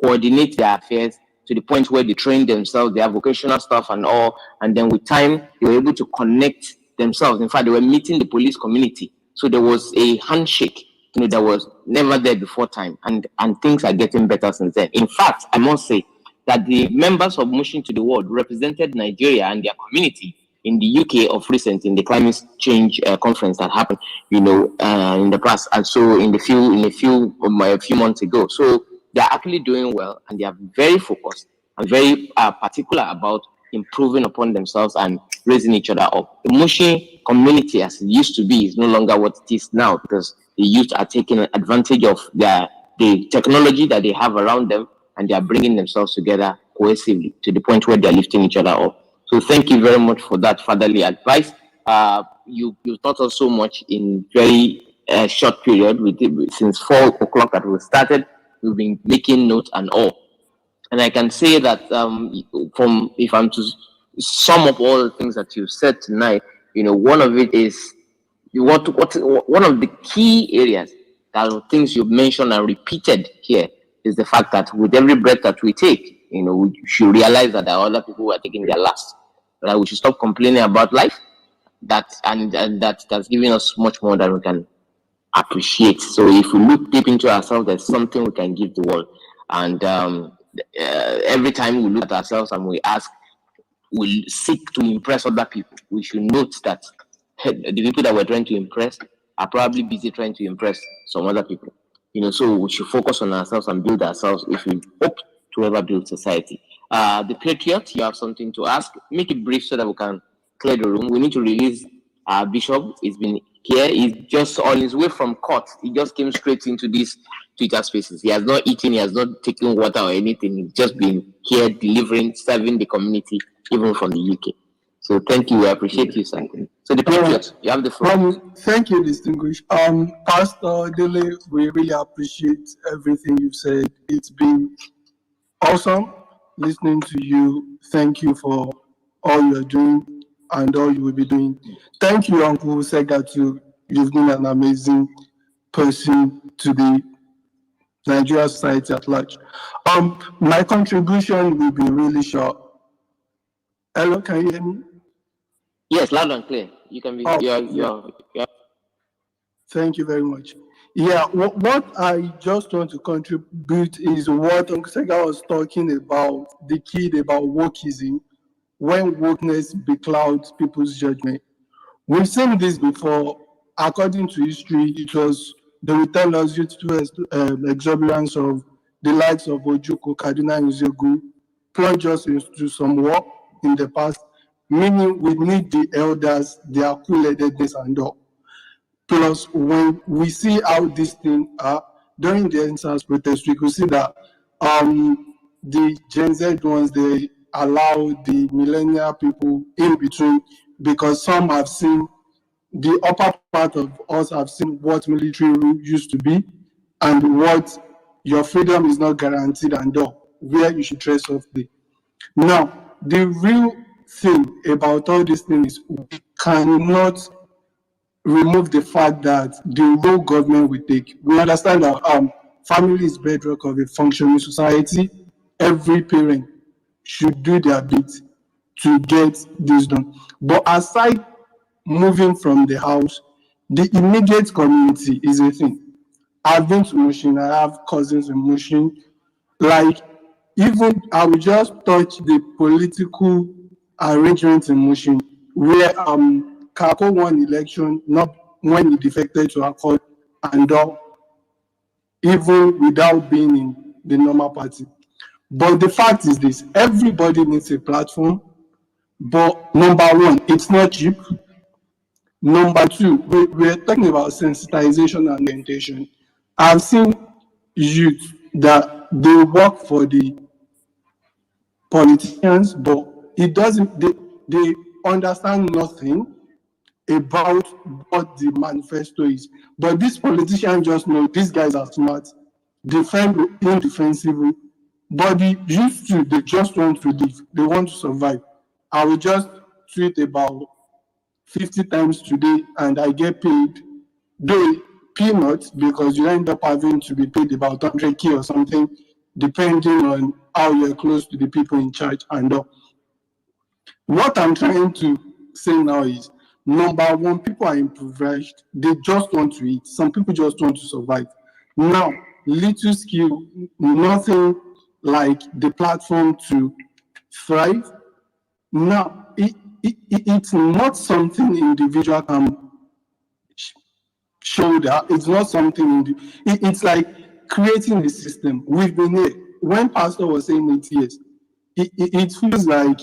coordinate their affairs to the point where they train themselves, their vocational stuff and all. And then with time, they were able to connect themselves. In fact, they were meeting the police community. So there was a handshake, that was never there before time. And things are getting better since then. In fact, I must say that the members of Motion to the World represented Nigeria and their community in the UK of recent, in the climate change conference that happened, in the past. And so a few months ago. So they're actually doing well, and they are very focused and very particular about improving upon themselves and raising each other up. The Motion community, as it used to be, is no longer what it is now, because the youth are taking advantage of the technology that they have around them, and they are bringing themselves together cohesively to the point where they're lifting each other up. So thank you very much for that fatherly advice. You taught us so much in very short period. Since 4 o'clock that we started, we've been making notes and all. And I can say that if I'm to sum up all the things that you've said tonight, one of it is one of the key areas that things you've mentioned and repeated here is the fact that with every breath that we take, we should realize that there are other people who are taking their last. That we should stop complaining about life. That's giving us much more than we can appreciate. So if we look deep into ourselves, there's something we can give the world. And every time we look at ourselves and we seek to impress other people, we should note that the people that we're trying to impress are probably busy trying to impress some other people. So we should focus on ourselves and build ourselves if we hope to ever build society. The Patriot, you have something to ask. Make it brief so that we can clear the room. We need to release our Bishop. He's been here. He's just on his way from court. He just came straight into these Twitter spaces. He has not eaten. He has not taken water or anything. He's just been here delivering, serving the community, even from the UK. So thank you. I appreciate you, sir. So the Patriot, you have the floor. Thank you, distinguished. Pastor Dele, we really appreciate everything you've said. It's been awesome listening to you. Thank you for all you're doing and all you will be doing. Thank you, Uncle Sega, too. You've been an amazing person to the Nigerian society at large. My contribution will be really short. Hello, can you hear me? Yes, loud and clear. You can be. Yeah. Thank you very much. Yeah, what I just want to contribute is what Uncle Sega was talking about, the kid about wokeism, when wokeness beclouds people's judgment. We've seen this before. According to history, they will tell us due to exuberance of the likes of Ojukwu, Kaduna, and Uzegu, plunge us into some war in the past, meaning we need the elders, their cool-headedness and all. Plus, when we see how these things are, during the NSAS protest, we could see that the Gen Z ones, they allow the millennial people in between, because some have seen, the upper part of us have seen what military rule used to be and what your freedom is not guaranteed and all, where you should tread softly. Now, the real thing about all these things is we cannot remove the fact that the role government will take. We understand that family is bedrock of a functioning society. Every parent should do their bit to get this done. But aside moving from the house, the immediate community is a thing. I've been to Mushin, I have cousins in Mushin. Like, even I will just touch the political arrangement in Mushin, where Kako won election, not when he defected to Accord, and even without being in the normal party. But the fact is this, everybody needs a platform, but number one, it's not cheap. Number two, we're talking about sensitization and orientation. I've seen youth that they work for the politicians, but it doesn't, they understand nothing about what the manifesto is. But these politicians just know these guys are smart, defend indefensible, but the used to, they just want to live, they want to survive. I will just tweet about 50 times today and I get paid, though peanuts, because you end up having to be paid about 100K or something, depending on how you're close to the people in charge. And what I'm trying to say now is, number one, people are impoverished. They just want to eat. Some people just want to survive. Now, little skill, nothing like the platform to thrive. Now, it's not something individual can shoulder. It's not something, it's like creating the system. We've been here. When Pastor was saying 8 years, it feels like,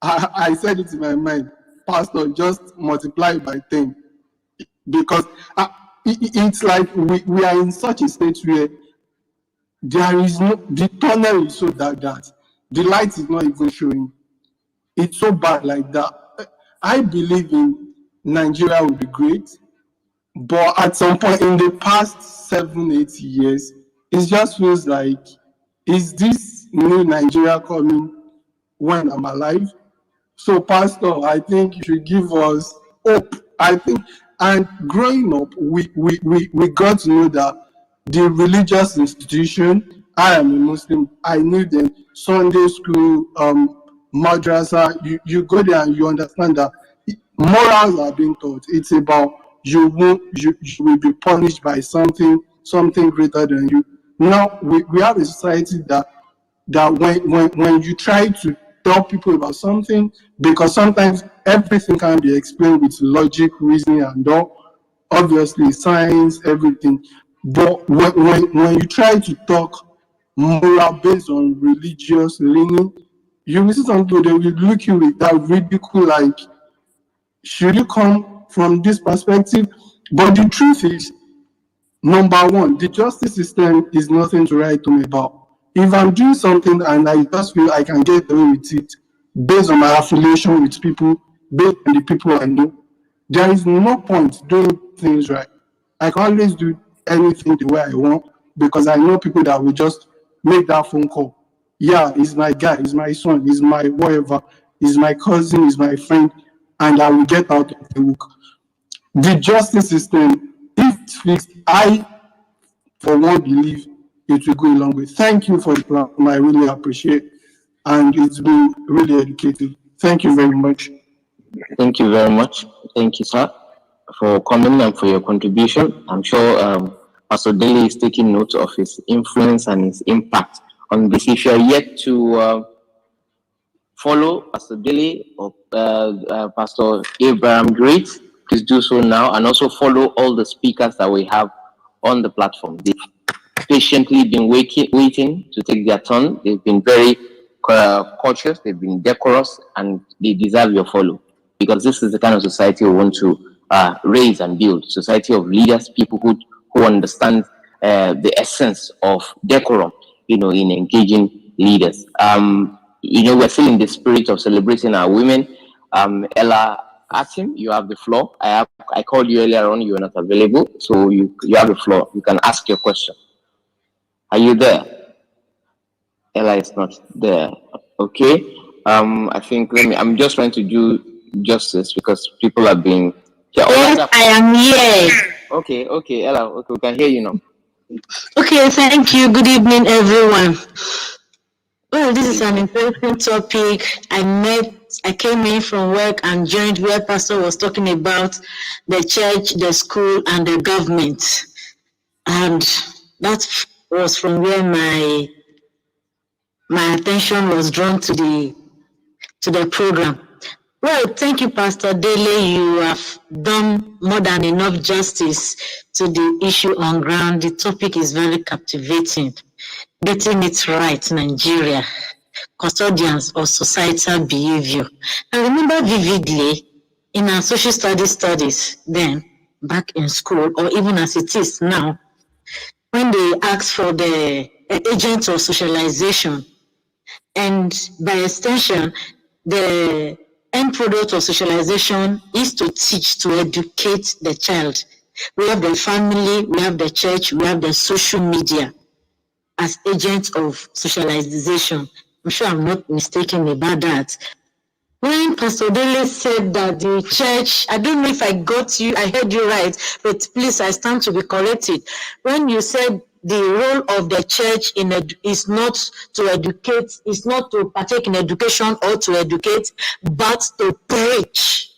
I said it in my mind, Pastor, just multiply by 10. Because it's like we are in such a state where there is no, the tunnel is so dark that the light is not even showing. It's so bad like that. I believe in Nigeria will be great, but at some point in the past 7-8 years, it just feels like, is this new Nigeria coming when I'm alive? So, Pastor, I think you should give us hope. I think, and growing up, we got to know that the religious institution, I am a Muslim, I knew them, Sunday school, madrasa, you go there and you understand that morals are being taught. It's about you will be punished by something greater than you. Now we have a society that when you try to tell people about something, because sometimes everything can be explained with logic, reasoning, and all, obviously science, everything. But when you try to talk moral based on religious leaning, you will see some people, they will look you with that ridicule, like, should you come from this perspective? But the truth is, number one, the justice system is nothing to write home about. If I'm doing something and I just feel I can get away with it based on my affiliation with people, based on the people I know, there is no point doing things right. I can always do anything the way I want because I know people that will just make that phone call. Yeah, he's my guy, he's my son, he's my whatever, he's my cousin, he's my friend, and I will get out of the hook. The justice system, if it's fixed, I, for one, believe it will go a long way. Thank you for the platform. I really appreciate, and it's been really educative. Thank you very much. Thank you very much. Thank you, sir, for coming and for your contribution. I'm sure Pastor Dele is taking note of his influence and his impact on this. If you're yet to follow Pastor Dele or Pastor Abraham Great, please do so now, and also follow all the speakers that we have on the platform. They've patiently been waiting to take their turn. They've been very cautious, they've been decorous, and they deserve your follow, because this is the kind of society we want to raise and build. Society of leaders, people who understand the essence of decorum, in engaging leaders. We're still in the spirit of celebrating our women. Ella Asim, you have the floor. I called you earlier on, you were not available, so you have the floor. You can ask your question. Are you there? Ella is not there. Okay. I think I'm just trying to do justice because people are being. Yeah, Yes, I am here. Okay, Ella. Okay, we can hear you now. Okay, thank you. Good evening, everyone. Well, this is an interesting topic. I came in from work and joined where Pastor was talking about the church, the school, and the government. And that was from where my attention was drawn to the program. Well, thank you, Pastor Dele. You have done more than enough justice to the issue on ground. The topic is very captivating. Getting it right, Nigeria. Custodians of societal behavior. I remember vividly in our social studies then, back in school, or even as it is now, when they asked for the agents of socialization, and by extension, the end product of socialization is to teach, to educate the child. We have the family, we have the church, we have the social media as agents of socialization. I'm sure I'm not mistaken about that. When Pastor Dele said that the church, I don't know if I heard you right, but please, I stand to be corrected. When you said the role of the church is not to educate, is not to partake in education or to educate, but to preach.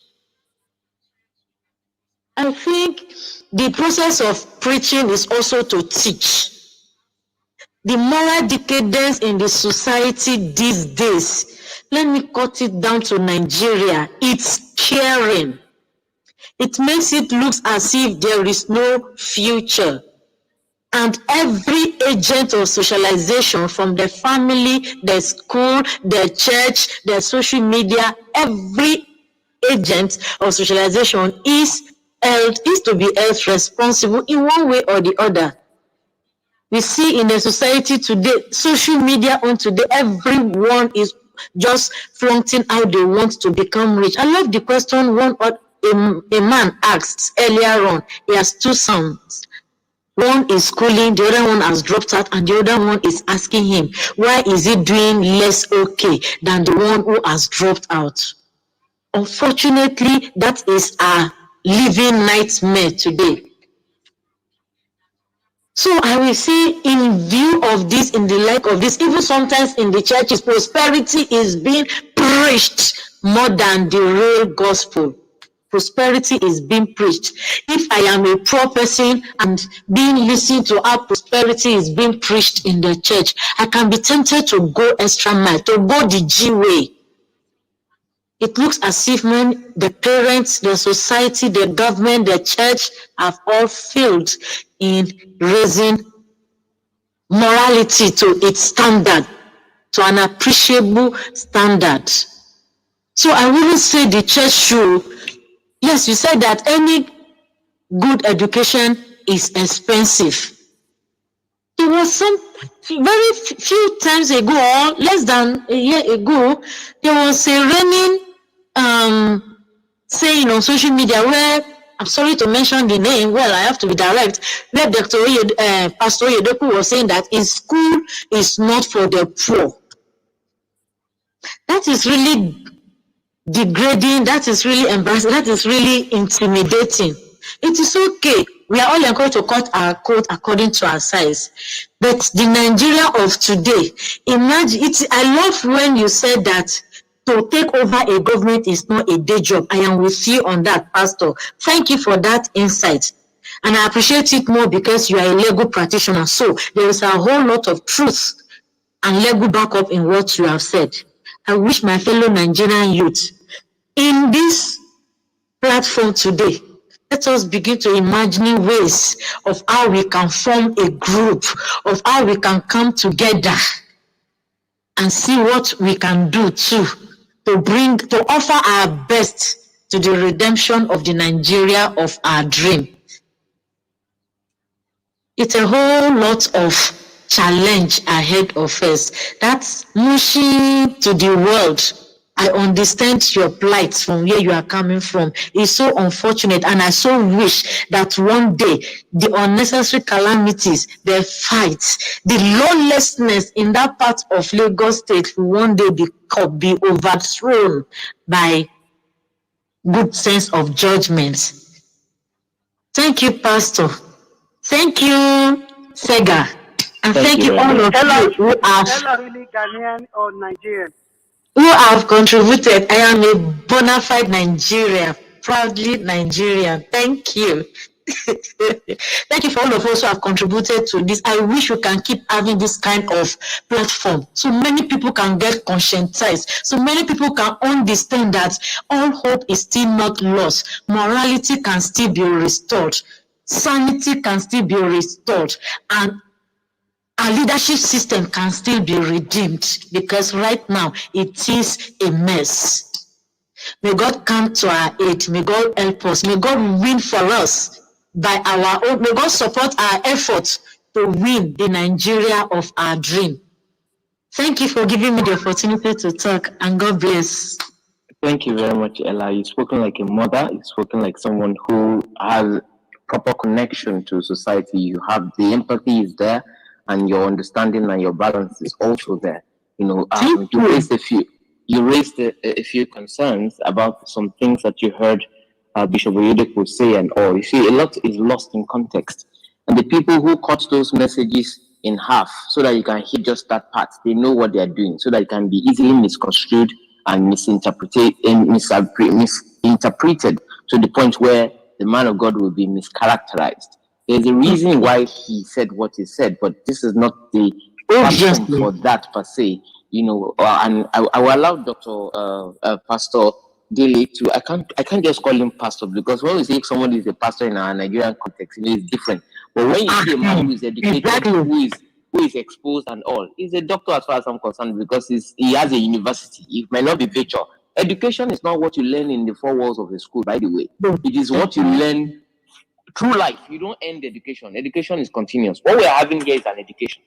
I think the process of preaching is also to teach. The moral decadence in the society these days, let me cut it down to Nigeria, it's scaring. It makes it look as if there is no future. And every agent of socialization, from the family, the school, the church, the social media, every agent of socialization is to be held responsible in one way or the other. We see in the society today, social media on today, everyone is just flaunting how they want to become rich. I love the question a man asked earlier on. He has two sons. One is schooling, the other one has dropped out, and the other one is asking him, why is he doing less okay than the one who has dropped out? Unfortunately, that is a living nightmare today. So I will say, in view of this, in the light of this, even sometimes in the churches, prosperity is being preached more than the real gospel. Prosperity is being preached. If I am a poor person and being listened to how prosperity is being preached in the church, I can be tempted to go extra mile, to go the G way. It looks as if when the parents, the society, the government, the church have all failed in raising morality to its standard, to an appreciable standard. So I wouldn't say the church should. Yes, you said that any good education is expensive. There was some very few times ago, or less than a year ago, there was a reigning saying on social media where, I'm sorry to mention the name, well, I have to be direct, where Pastor Yedoku was saying that his school is not for the poor. That is really degrading, that is really embarrassing, that is really intimidating. It is okay. We are all encouraged to cut our coat according to our size. But the Nigeria of today, imagine it. I love when you said that to take over a government is not a day job. I am with you on that, Pastor. Thank you for that insight. And I appreciate it more because you are a legal practitioner. So there is a whole lot of truth and legal backup in what you have said. I wish my fellow Nigerian youth in this platform today, let us begin to imagine ways of how we can form a group, of how we can come together and see what we can do too to offer our best to the redemption of the Nigeria of our dream. It's a whole lot of challenge ahead of us. That's pushing to the world. I understand your plight from where you are coming from. It's so unfortunate, and I so wish that one day the unnecessary calamities, the fights, the lawlessness in that part of Lagos State will one day be overthrown by good sense of judgment. Thank you, Pastor. Thank you, Sega. And thank you all of you Ella really Ghanaian or Nigerian? who have contributed. I am a bona fide Nigerian, proudly Nigerian. Thank you. Thank you for all of us who have contributed to this. I wish we can keep having this kind of platform so many people can get conscientized, so many people can understand that all hope is still not lost. Morality can still be restored. Sanity can still be restored. And our leadership system can still be redeemed, because right now it is a mess. May God come to our aid. May God help us. May God win for us by our own. May God support our efforts to win the Nigeria of our dream. Thank you for giving me the opportunity to talk, and God bless. Thank you very much, Ella. You've spoken like a mother. You've spoken like someone who has proper connection to society. You have the empathy is there, and your understanding and your balance is also there. You raised a few concerns about some things that you heard Bishop Oyedepo say and all. You see, a lot is lost in context, and the people who cut those messages in half so that you can hit just that part, they know what they are doing, so that it can be easily misconstrued and misinterpreted to the point where the man of God will be mischaracterized. There's a reason why he said what he said, but this is not the platform for that per se. And I will allow Dr. Pastor Dele to. I can't just call him pastor, because when we say somebody is a pastor in our Nigerian context, it is different. But when you see a man who is educated, who is exposed and all, he's a doctor as far as I'm concerned, because he has a university. It might not be virtual. Education is not what you learn in the four walls of the school, by the way. It is what you learn through life. You don't end education. Education is continuous. What we are having here is an education.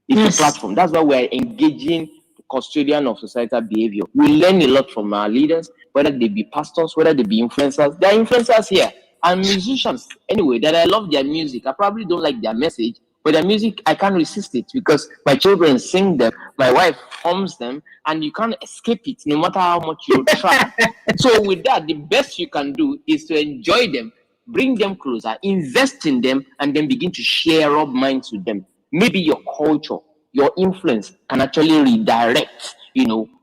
It's a platform. That's why we're engaging the custodian of societal behavior. We learn a lot from our leaders, whether they be pastors, whether they be influencers. There are influencers here and musicians, anyway, that I love their music. I probably don't like their message, but their music, I can't resist it, because my children sing them, my wife hums them, and you can't escape it no matter how much you try. So with that, the best you can do is to enjoy them, bring them closer, invest in them, and then begin to share up minds with them. Maybe your culture, your influence can actually redirect,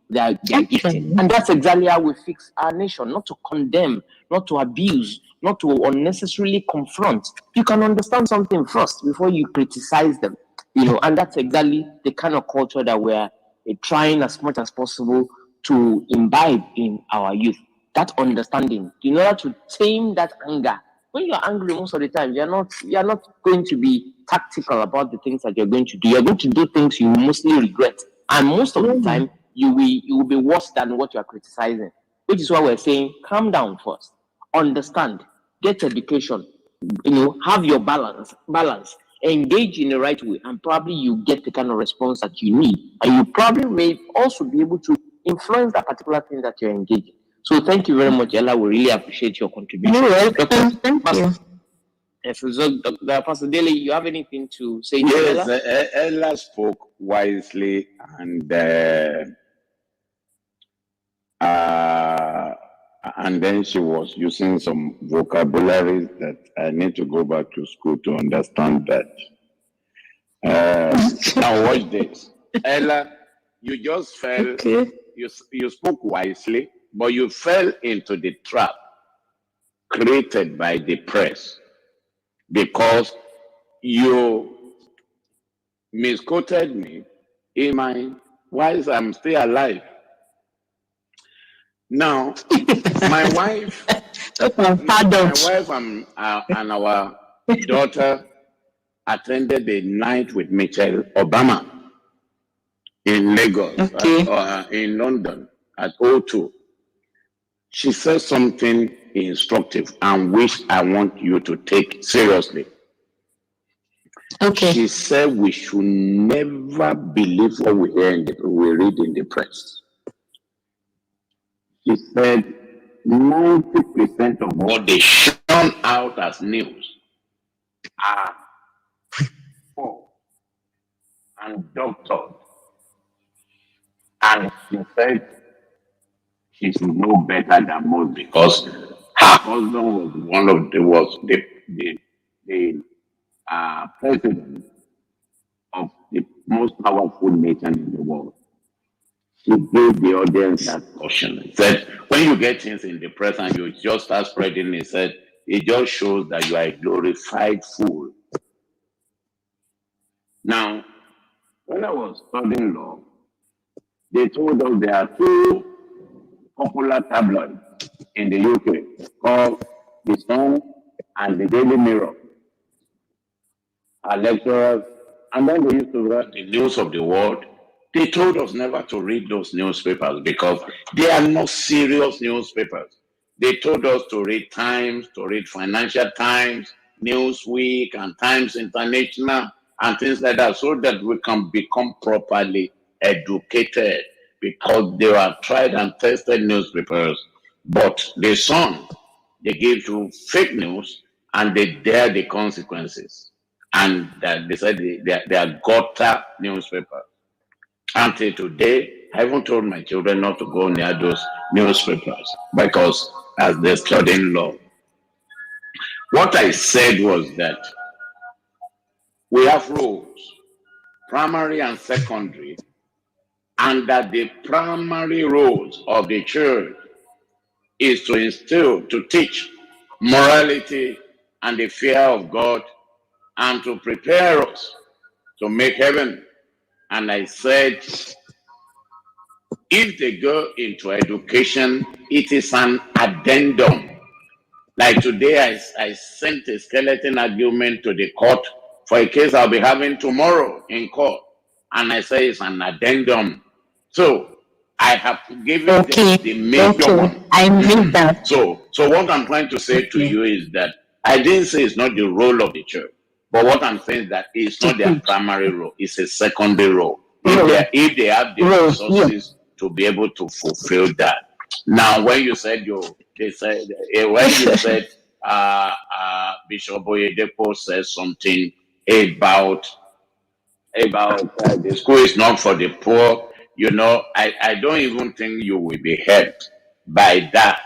their gifting. And that's exactly how we fix our nation, not to condemn, not to abuse, not to unnecessarily confront. You can understand something first before you criticize them, and that's exactly the kind of culture that we're trying as much as possible to imbibe in our youth. That understanding, in order to tame that anger. When you're angry, most of the time, you're not going to be tactical about the things that you're going to do. You're going to do things you mostly regret, and most of the time, you will be worse than what you are criticizing. Which is why we're saying, calm down first, understand, get education, have your balance, engage in the right way, and probably you get the kind of response that you need, and you probably may also be able to influence that particular thing that you're engaging. So thank you very much, Ella. We really appreciate your contribution. Thank you. Pastor Dele, you have anything to say? Yes, Ella spoke wisely, and then she was using some vocabulary that I need to go back to school to understand that. Now watch this. Ella, you just fell, you spoke wisely, but you fell into the trap created by the press, because you misquoted me in my whilst I'm still alive. Now, my wife, and our daughter attended the night with Michelle Obama in Lagos, in London at O2. She said something instructive and which I want you to take seriously. She said we should never believe what we hear we read in the press. She said 90% of what they shun out as news are false and doctored. And she said she should know better than most because her husband was one of the president of the most powerful nation in the world. She gave the audience that caution. He said, when you get things in the press and you just start spreading, he said, it just shows that you are a glorified fool. Now, when I was studying law, they told us there are two popular tabloids in the UK called The Sun and the Daily Mirror. Our lecturers, and then they used to write the news of the world. They told us never to read those newspapers because they are not serious newspapers. They told us to read Times, to read Financial Times, Newsweek, and Times International, and things like that, so that we can become properly educated because they are tried and tested newspapers. But the Sun, they give you fake news and they dare the consequences. And they said they are gutter newspapers. Until today, I haven't told my children not to go near those newspapers because as they're studying law. What I said was that we have rules, primary and secondary, and that the primary roles of the church is to instill, to teach morality and the fear of God and to prepare us to make heaven. And I said, if they go into education, it is an addendum. Like today, I sent a skeleton argument to the court for a case I'll be having tomorrow in court. And I say it's an addendum. So I have given the major one. I mean that. So what I'm trying to say to you is that I didn't say it's not the role of the church, but what I'm saying is that it's not their primary role, it's a secondary role. If they have the resources to be able to fulfill that. Now, when you said Bishop Oyedepo said something about the school is not for the poor, I don't even think you will be helped by that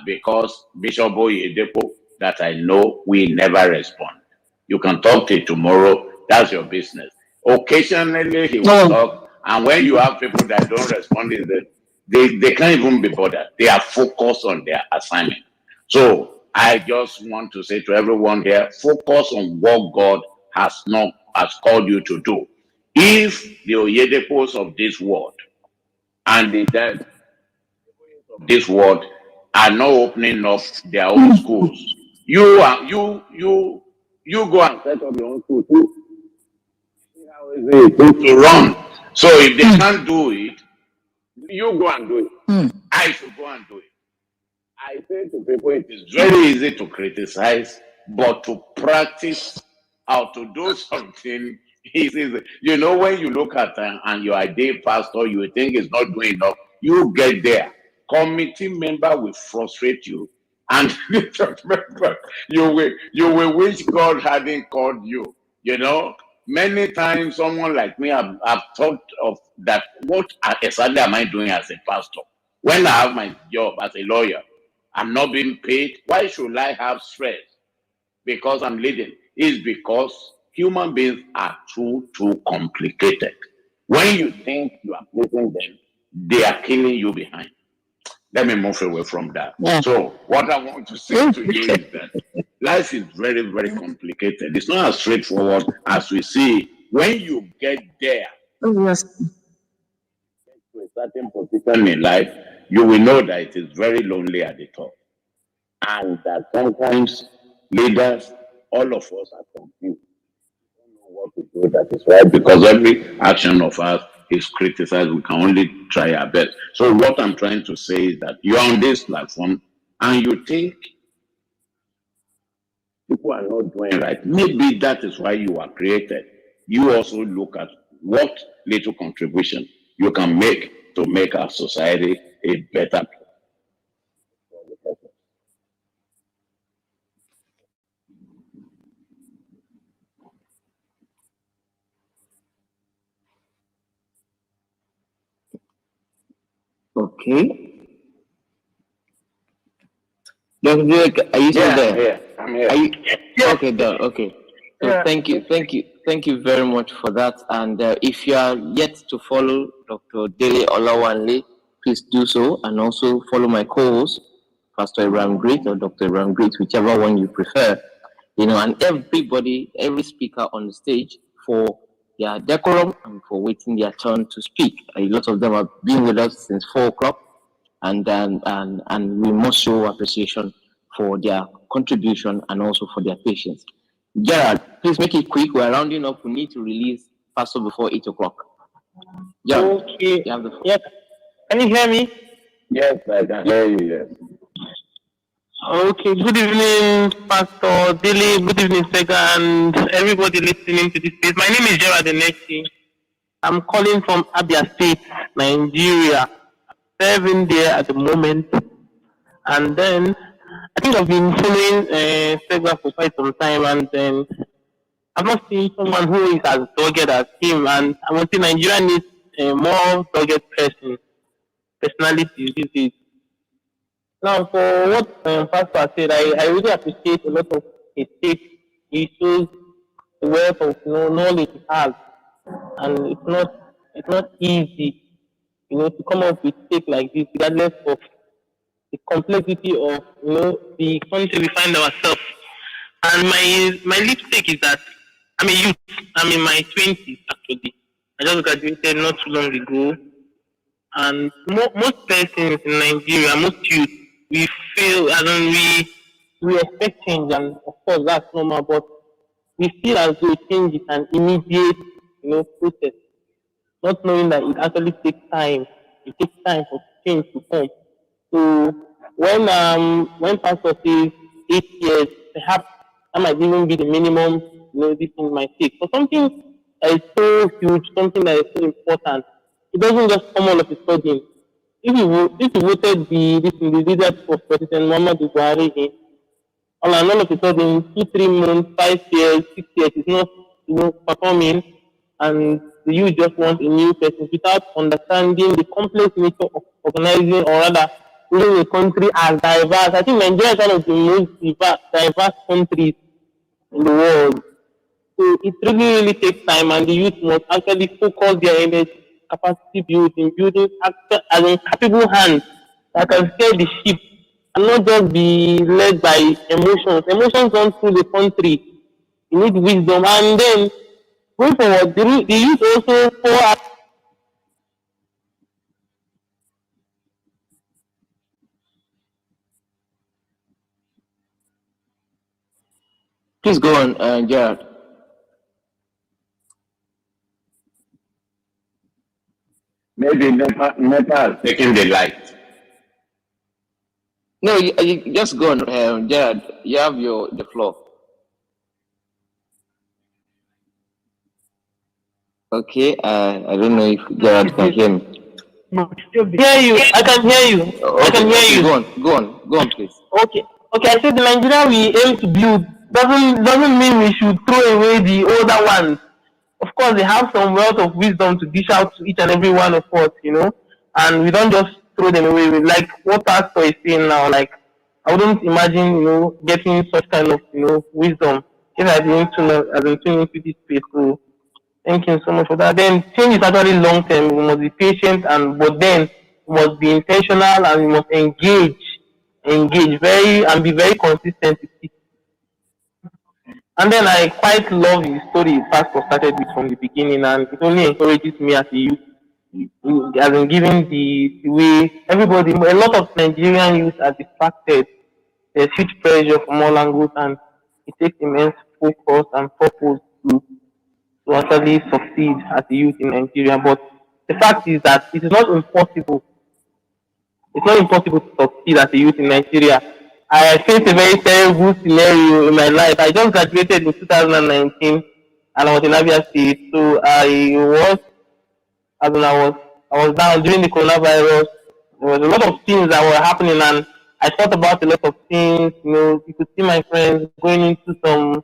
because Bishop Oyedepo that I know will never respond. You can talk to tomorrow. That's your business. Occasionally he will talk, and when you have people that don't respond, they can't even be bothered. They are focused on their assignment. So I just want to say to everyone here, focus on what God has called you to do. If the Oyedepos of this world and the dead of this world are not opening up their own schools, you go and set up your own school too. See how easy it is to run. So if they can't do it, you go and do it. I should go and do it. I say to people, it is very easy to criticize, but to practice how to do something is easy. When you look at and you're a day pastor, you think it's not doing enough. You get there. Committee member will frustrate you, and church member, you will wish God hadn't called you. Many times someone like me, I've thought of that. What exactly am I doing as a pastor? When I have my job as a lawyer, I'm not being paid. Why should I have stress? Because I'm leading. It's because human beings are too complicated. When you think you are pleasing them, they are killing you behind. Let me move away from that. Yeah. So what I want to say to you is that life is very, very complicated. It's not as straightforward as we see. When you get there, Yes. to a certain position in life, you will know that it is very lonely at the top. And that sometimes leaders, all of us are confused. We don't know what to do that is right because every action of us is criticized. We can only try our best. So what I'm trying to say is that you're on this platform and you think people are not doing right. Maybe that is why you are created. You also look at what little contribution you can make to make our society a better place. Okay. Dr. Derek, are you still Yeah, there? yeah, I'm here. Are you okay? Done. Okay. So Yeah. thank you very much for that. And if you are yet to follow Dr. Dele Olawanle, please do so, and also follow my co-host, Pastor Abraham Great or Dr. Abraham Great, whichever one you prefer. And everybody, every speaker on the stage for their decorum and for waiting their turn to speak. A lot of them have been with us since 4 o'clock, and we must show appreciation for their contribution and also for their patience. Gerard, please make it quick. We're rounding up. We need to release Pastor before 8 o'clock. Gerard, Okay. you have the floor. Yes. Can you hear me? Yes, I can hear you, yes. Okay. Good evening, Pastor Dilly. Good evening, Sega, and everybody listening to this space. My name is Gerard Njenje. I'm calling from Abia State, Nigeria. Serving there at the moment. And then I think I've been following Sega for quite some time, and then I've not seen someone who is as dogged as him. And I would say Nigeria needs a more dogged personality these days. Now, for what Pastor said, I really appreciate a lot of his takes. He shows the wealth of knowledge he has, and it's not easy, to come up with take like this, regardless of the complexity of the country we find ourselves. And my lead take is that I'm a youth. I'm in my 20s actually. I just graduated not too long ago, and most persons in Nigeria, most youth, we feel, we expect change, and of course that's normal, but we feel as though change is an immediate, process, not knowing that it actually takes time. It takes time for change to come. So when Pastor says 8 years, perhaps that might even be the minimum, this thing might take. For something that is so huge, something that is so important, it doesn't just come all of a sudden. If you voted the leader for President Muhammadu Buhari in, all of a sudden, 2, 3 months, 5 years, 6 years, is not performing, and the youth just want a new person without understanding the complex nature of organizing, or rather, running a country as diverse. I think Nigeria is one of the most diverse countries in the world. So it really takes time, and the youth must actually focus their energy, capacity building as in capable hands that can steer the ship and not just be led by emotions. Emotions don't rule the country. You need wisdom, and then going forward, the youth also pour out. Please go on, Gerard. Maybe Nepal taking the light. No, you just go on, Gerard. You have the floor. Okay, I don't know if Gerard can hear me. Hear you. I can hear you. Okay, I can hear you. Go on, please. Okay. I said the Nigeria we aim to build doesn't mean we should throw away the older ones. Of course, they have some wealth of wisdom to dish out to each and every one of us, and we don't just throw them away. Like what Pastor is saying now, like I wouldn't imagine, getting such kind of, wisdom if I didn't tune into this space. So thank you so much for that. Then change is actually long term. We must be patient, but then we must be intentional, and we must engage and be very consistent with it. And then I quite love the story Pastor started with from the beginning, and it only encourages me as a youth, as in giving the way everybody, a lot of Nigerian youth are distracted. There's huge pressure from all angles, and it takes immense focus and purpose to actually succeed as a youth in Nigeria. But the fact is that it is not impossible. It's not impossible to succeed as a youth in Nigeria. I faced a very terrible scenario in my life. I just graduated in 2019, and I was in Abia State. So I was down during the coronavirus. There was a lot of things that were happening, and I thought about a lot of things. You could see my friends going into some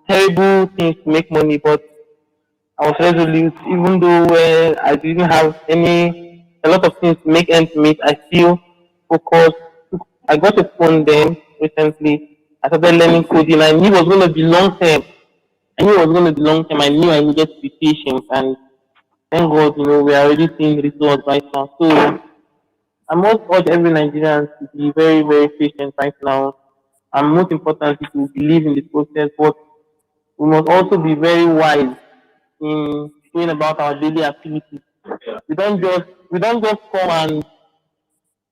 terrible things to make money, but I was resolute, even though I didn't have a lot of things to make ends meet. I still focused, took I got a phone then recently. I started learning coding. I knew it was going to be long term. I knew it was going to be long term. I knew I needed to be patient, and thank God, we are already seeing results right now. So I must urge every Nigerian to be very, very patient right now, and most importantly, to believe in the process. But we must also be very wise in going about our daily activities. We don't just come and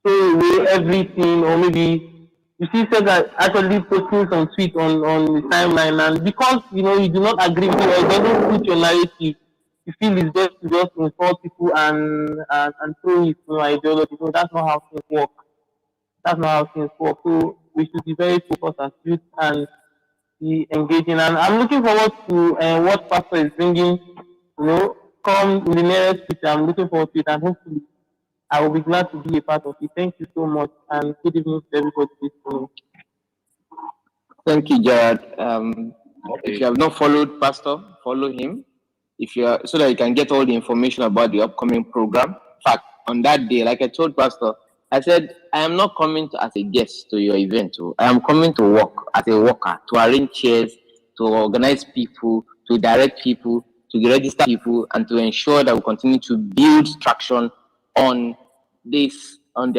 throw away everything, or maybe you see said that actually posting some tweet on the timeline, and because you do not agree with it, or it doesn't suit your narrative, you feel it's best to just insult people and throw it ideology. So that's not how things work. That's not how things work. So we should be very focused as youth and be engaging. And I'm looking forward to what Pastor is bringing. Come in the nearest future. I'm looking forward to it, and hopefully I will be glad to be a part of it. Thank you so much, and good evening to everybody listening. Thank you, Gerard. If you have not followed Pastor, follow him. If you are, so that you can get all the information about the upcoming program. In fact, on that day, like I told Pastor, I said, I am not coming as a guest to your event. I am coming to work as a worker, to arrange chairs, to organize people, to direct people, to register people, and to ensure that we continue to build traction on the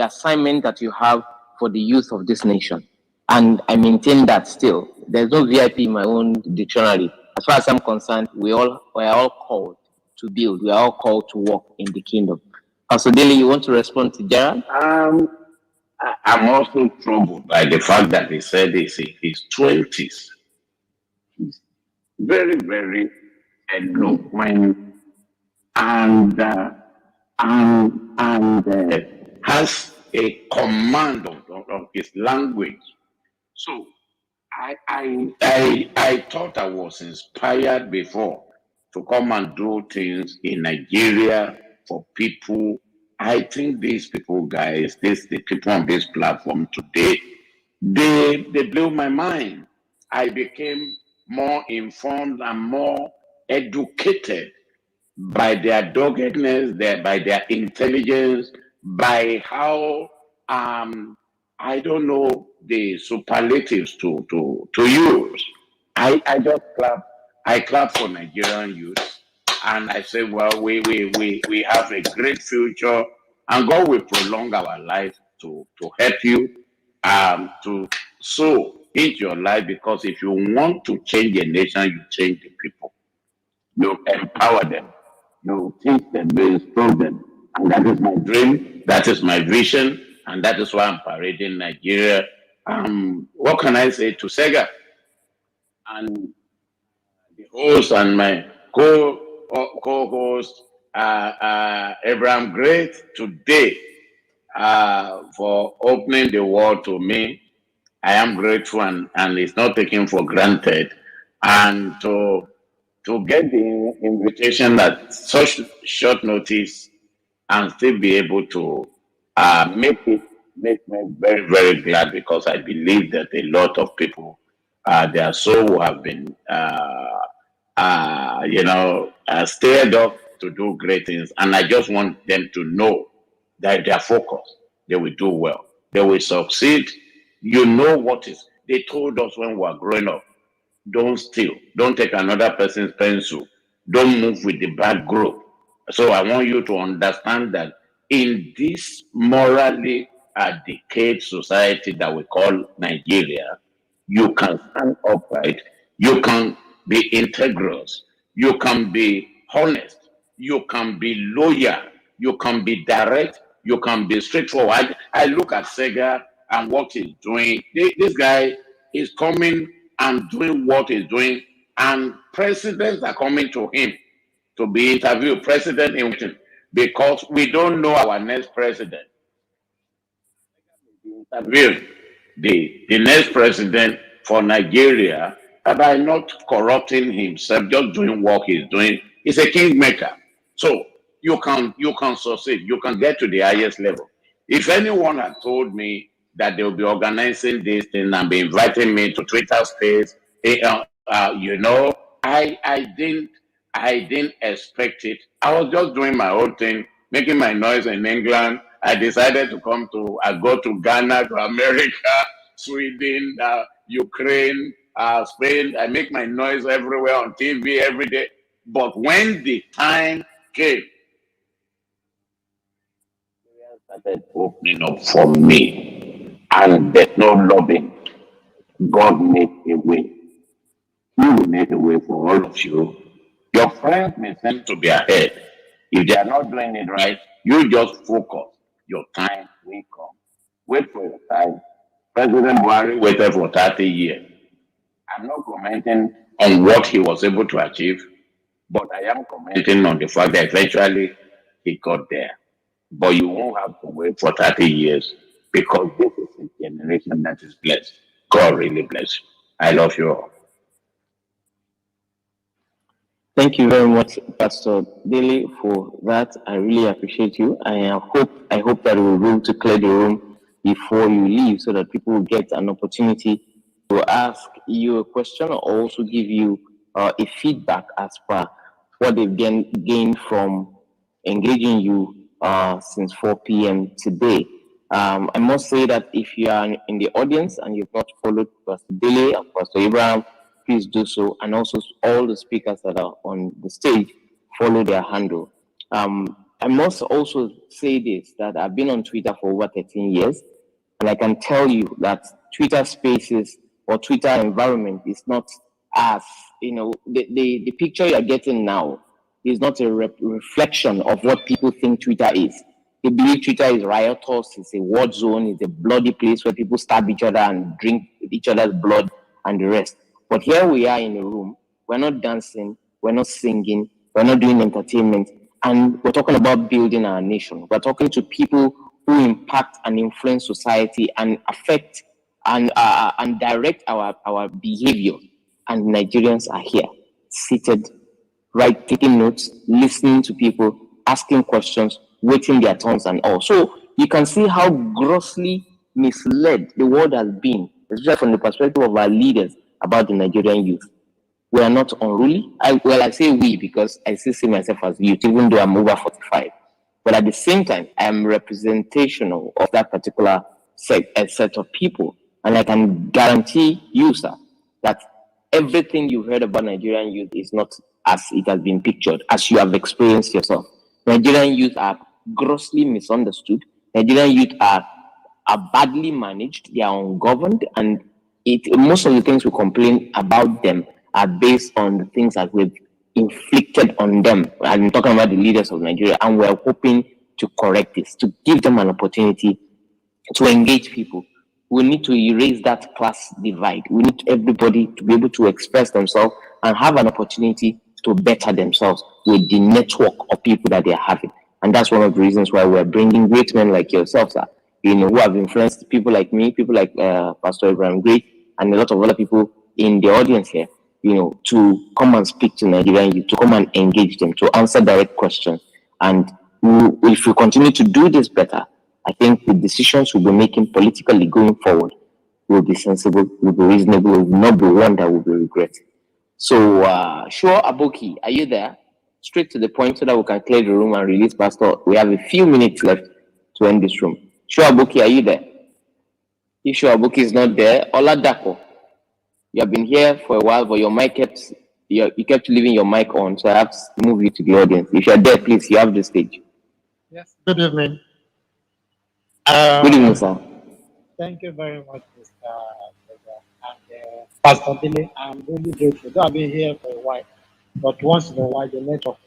assignment that you have for the youth of this nation. And I maintain that still. There's no VIP in my own dictionary. As far as I'm concerned, we are all called to build. We are all called to work in the kingdom. Pastor Daly, you want to respond to Gerard? I'm also troubled by the fact that he said he's in his 20s. He's very, very eloquent and has a command of his language. So I thought I was inspired before to come and do things in Nigeria for people. I think these people, guys, the people on this platform today, they blew my mind. I became more informed and more educated by their doggedness, by their intelligence, by how I don't know the superlatives to use. I just clap. I clap for Nigerian youth, and I say, well, we have a great future, and God will prolong our life to help you to sow into your life, because if you want to change a nation, you change the people. You empower them. You teach them, you instruct them. And that is my dream. That is my vision. And that is why I'm parading Nigeria. What can I say to Sega and the host and my co-host, Abraham Great, today for opening the world to me. I am grateful, and it's not taken for granted. And to get the invitation at such short notice and still be able to make me very, very glad, because I believe that a lot of people, there are so who have been, stirred up to do great things. And I just want them to know that they are focused. They will do well. They will succeed. You know what is, they told us when we were growing up, don't steal, don't take another person's pencil, don't move with the bad group. So I want you to understand that in this morally decayed society that we call Nigeria, you can stand upright, you can be integrous, you can be honest, you can be loyal, you can be direct, you can be straightforward. I look at Sega and what he's doing. This guy is coming and doing what he's doing, and presidents are coming to him to be interviewed, president in waiting, because we don't know our next president. Interviewed the next president for Nigeria by not corrupting himself, just doing what he's doing. He's a kingmaker. So you can succeed, you can get to the highest level. If anyone had told me that they'll be organizing this thing and be inviting me to Twitter space, I didn't expect it. I was just doing my own thing, making my noise in England, I decided to I go to Ghana, to America, Sweden, Ukraine, Spain. I make my noise everywhere on TV every day. But when the time came, started opening up for me, and there's no lobbying. God made a way. He will make a way for all of you. Your friends may seem to be ahead. If they are not doing it right, you just focus. Your time will come. Wait for your time. President Buhari waited for 30 years. I'm not commenting on what he was able to achieve, but I am commenting on the fact that eventually he got there. But you won't have to wait for 30 years because this is a generation that is blessed. God really bless you. I love you all. Thank you very much, Pastor Dele, for that. I really appreciate you. I hope that we'll be able to clear the room before you leave so that people will get an opportunity to ask you a question or also give you a feedback as per what they've gained from engaging you since 4 p.m. today. I must say that if you are in the audience and you've not followed Pastor Dele and Pastor Abraham, please do so. And also all the speakers that are on the stage, follow their handle. I must also say this, that I've been on Twitter for over 13 years, and I can tell you that Twitter spaces or Twitter environment is not as, the picture you're getting now is not a reflection of what people think Twitter is. They believe Twitter is riotous, it's a war zone, it's a bloody place where people stab each other and drink each other's blood and the rest. But here we are in a room, we're not dancing, we're not singing, we're not doing entertainment, and we're talking about building our nation. We're talking to people who impact and influence society and affect and direct our behavior. And Nigerians are here, seated, right, taking notes, listening to people, asking questions, waiting their turns and all. So you can see how grossly misled the world has been, especially from the perspective of our leaders, about the Nigerian youth. We are not unruly. I say we because I still see myself as youth, even though I'm over 45. But at the same time, I am representational of that particular set of people. And I can guarantee you, sir, that everything you've heard about Nigerian youth is not as it has been pictured, as you have experienced yourself. Nigerian youth are grossly misunderstood. Nigerian youth are badly managed. They are ungoverned, and most of the things we complain about them are based on the things that we've inflicted on them. I'm talking about the leaders of Nigeria, and we're hoping to correct this, to give them an opportunity to engage people. We need to erase that class divide. We need everybody to be able to express themselves and have an opportunity to better themselves with the network of people that they're having. And that's one of the reasons why we're bringing great men like yourself, sir, who have influenced people like me, people like Pastor Abraham Great, and a lot of other people in the audience here, to come and speak to Nigerian youth, to come and engage them, to answer direct questions. And if we continue to do this better, I think the decisions we'll be making politically going forward will be sensible, will be reasonable, will not be one that will be regretted. So, sure, Aboki, are you there? Straight to the point so that we can clear the room and release Pastor. We have a few minutes left to end this room. Sure, Aboki, are you there? If Sure Aboki is not there, Oladako, you have been here for a while, but your mic you kept leaving your mic on, so I have to move you to the audience. If you're there, please, you have the stage. Yes, good evening. Good evening, sir. Thank you very much, Mr. And Pastor Dele. I'm really grateful. I've been here for a while, but once in a while, the network.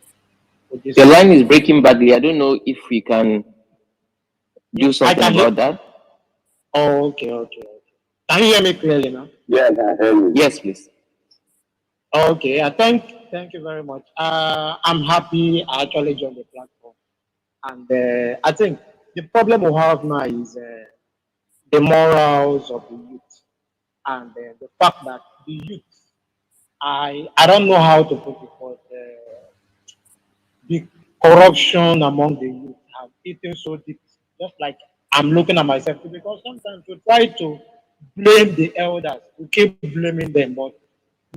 The line is breaking badly. I don't know if we can do something about that. Oh, okay. Can you hear me clearly now? Yeah, I can hear you. Yes, please. Okay, thank you very much. I'm happy I actually joined the platform. And I think the problem we have now is the morals of the youth and the fact that the youth, I don't know how to put it, but the corruption among the youth have eaten so deep, just like I'm looking at myself too, because sometimes we try to blame the elders, we keep blaming them, but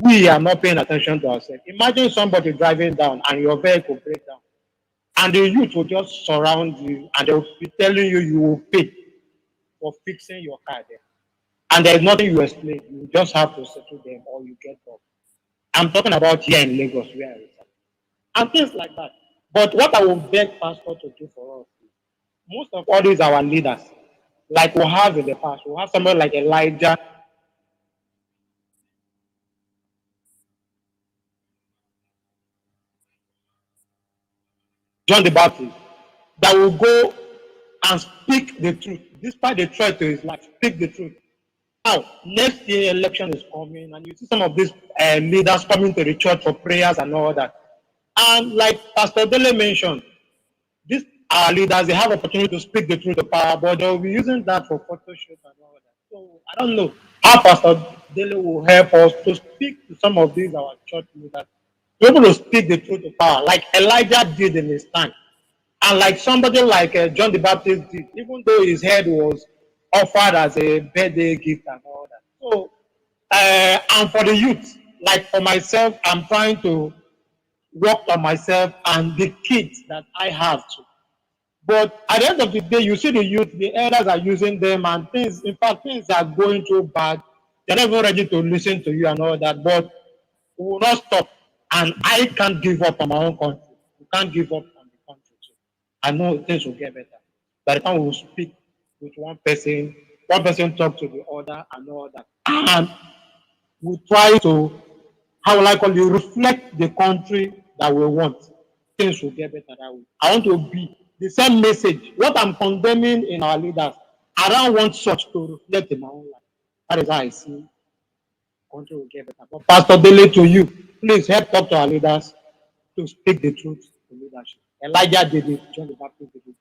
we are not paying attention to ourselves. Imagine somebody driving down and your vehicle breaks down. And the youth will just surround you and they'll be telling you you will pay for fixing your car there. And there's nothing you explain. You just have to settle them or you get off. I'm talking about here in Lagos where I reside. And things like that. But what I will beg Pastor to do for us is most of all these our leaders, like we have in the past, we have someone like Elijah. John the Baptist, that will go and speak the truth, despite the threat to his life, speak the truth. Now, next year election is coming, and you see some of these leaders coming to the church for prayers and all that. And like Pastor Dele mentioned, these our leaders, they have opportunity to speak the truth of power, but they'll be using that for photo shoot and all that. So I don't know how Pastor Dele will help us to speak to some of these our church leaders, be able to speak the truth of power, like Elijah did in his time. And like somebody like John the Baptist did, even though his head was offered as a birthday gift and all that. So, and for the youth, like for myself, I'm trying to work on myself and the kids that I have to. But at the end of the day, you see the youth, the elders are using them and things, in fact, things are going too bad. They're not even ready to listen to you and all that. But we will not stop. And I can't give up on my own country. We can't give up on the country too. I know things will get better. By the time we will speak with one person talk to the other and all that. And we try to, how will I call you, reflect the country that we want. Things will get better that way. I want to be the same message. What I'm condemning in our leaders, I don't want such to reflect in my own life. That is how I see country will get better. But Pastor Dele, to you, please help talk to our leaders to speak the truth to leadership. Elijah did it, John the Baptist did it,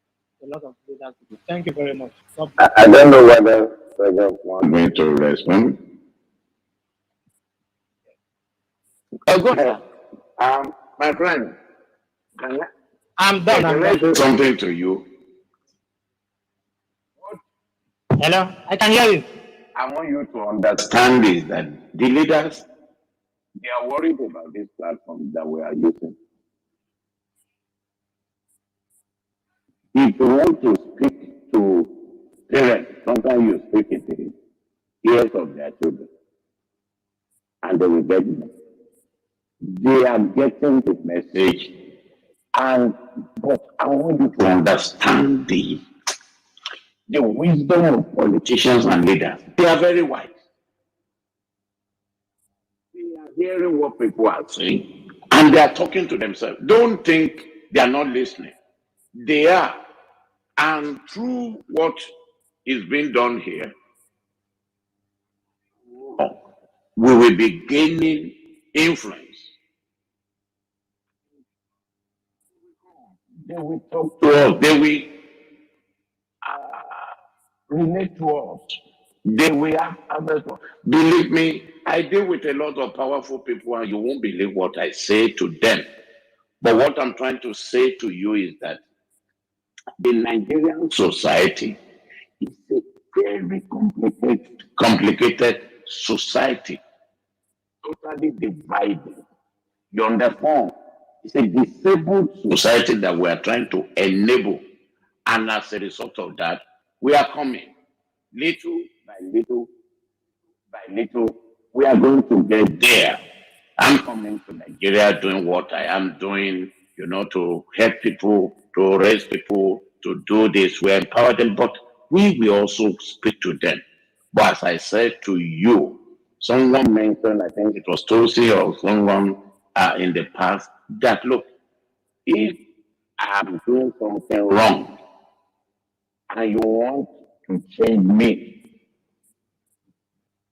a lot of leaders did it. Thank you very much. I don't know whether President wants me to respond. Oh, go ahead. My friend, I'm done. Can I say something to you? Hello, I can hear you. I want you to understand is that the leaders, they are worried about this platform that we are using. If you want to speak to parents, sometimes you speak in the ears of their children, and they will get it. They are getting the message, but I want you to understand the wisdom of politicians and leaders. They are very wise. They are hearing what people are saying, and they are talking to themselves. Don't think they are not listening. They are. And through what is being done here, we will be gaining influence. They will talk to us. They will relate to us. They will have others. Believe me, I deal with a lot of powerful people, and you won't believe what I say to them. But what I'm trying to say to you is that the Nigerian society is a very complicated society, totally divided. You understand? It's a disabled society that we are trying to enable. And as a result of that, we are coming little by little by little. We are going to get there. I'm coming to Nigeria doing what I am doing, to help people, to raise people, to do this. We empower them, but we will also speak to them. But as I said to you, someone mentioned, I think it was Tosi or someone in the past, that look, if I'm doing something wrong and you want to change me,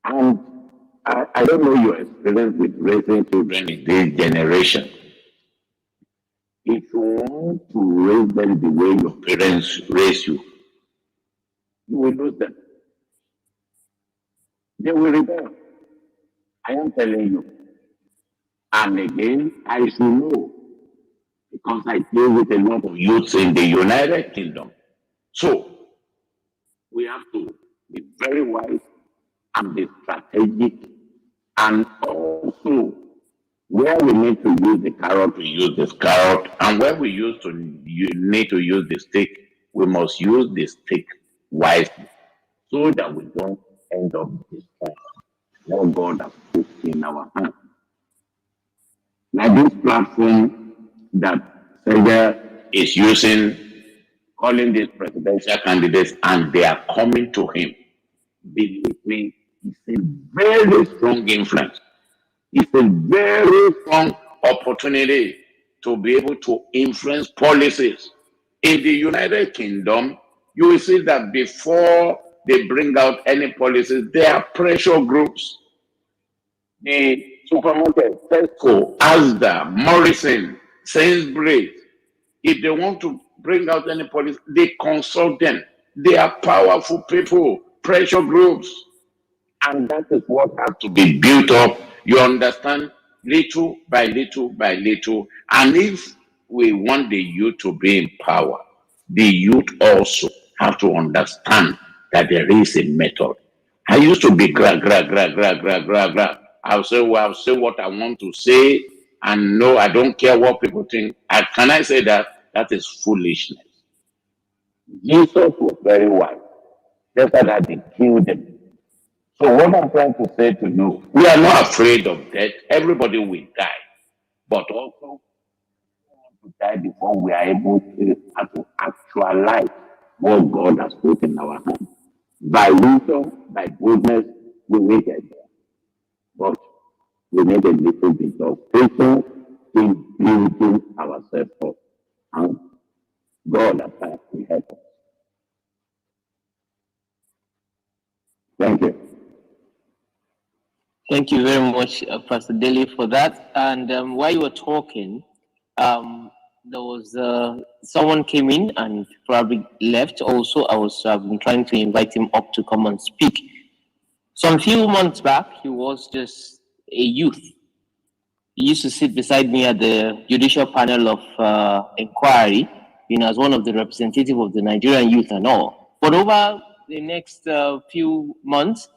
and I don't know your experience with raising children in this generation. If you want to raise them the way your parents raised you, you will lose them. They will rebel. I am telling you. And again, I should know, because I deal with a lot of youths in the United Kingdom. So, we have to be very wise and be strategic, and also Where we need to use the carrot, we use this carrot, and where we need to use the stick, we must use the stick wisely, so that we don't end up destroying what God has put in our hands. Like this platform that Sega is using, calling these presidential candidates, and they are coming to him. Believe me, it's a very strong influence. It's a very strong opportunity to be able to influence policies. In the United Kingdom, you will see that before they bring out any policies, there are pressure groups. The supermarket, Tesco, Asda, Morrison, Sainsbury's, if they want to bring out any policy, they consult them. They are powerful people, pressure groups. And that is what has to be built up, you understand, little by little by little. And if we want the youth to be in power, the youth also have to understand that there is a method. I used to be gra. I'll say what I want to say, and no, I don't care what people think. Can I say that? That is foolishness. Jesus was very wise. Just that they killed him. So what I'm trying to say to you, we are not afraid of death. Everybody will die. But also, we want to die before we are able to actualize what God has put in our hands. By wisdom, by goodness, we will get there. But we need a little bit of patience in building ourselves up. And God at times will help us. Thank you. Thank you very much, Pastor Dele, for that. And while you were talking, there was someone came in and probably left. Also, I was trying to invite him up to come and speak. Some few months back, he was just a youth. He used to sit beside me at the judicial panel of inquiry, as one of the representatives of the Nigerian youth and all. But over the next few months,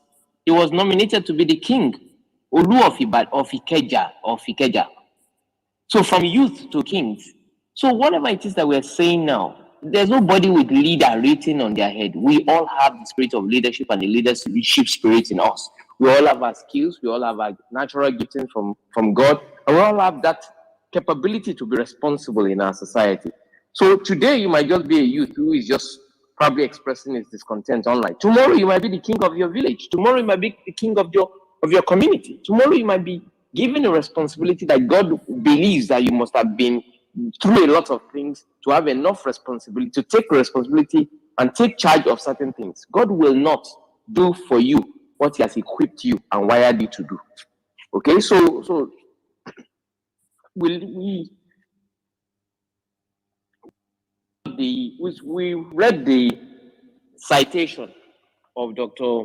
he was nominated to be the king, Olu of Ikeja. So from youth to kings. So whatever it is that we're saying now, there's nobody with leader written on their head. We all have the spirit of leadership and the leadership spirit in us. We all have our skills. We all have our natural gifting from God. And we all have that capability to be responsible in our society. So today you might just be a youth who is just probably expressing his discontent online. Tomorrow you might be the king of your village. Tomorrow you might be the king of your community. Tomorrow you might be given a responsibility that God believes that you must have been through a lot of things to have enough responsibility, to take responsibility and take charge of certain things. God will not do for you what he has equipped you and wired you to do. Okay, so we read the citation of Dr.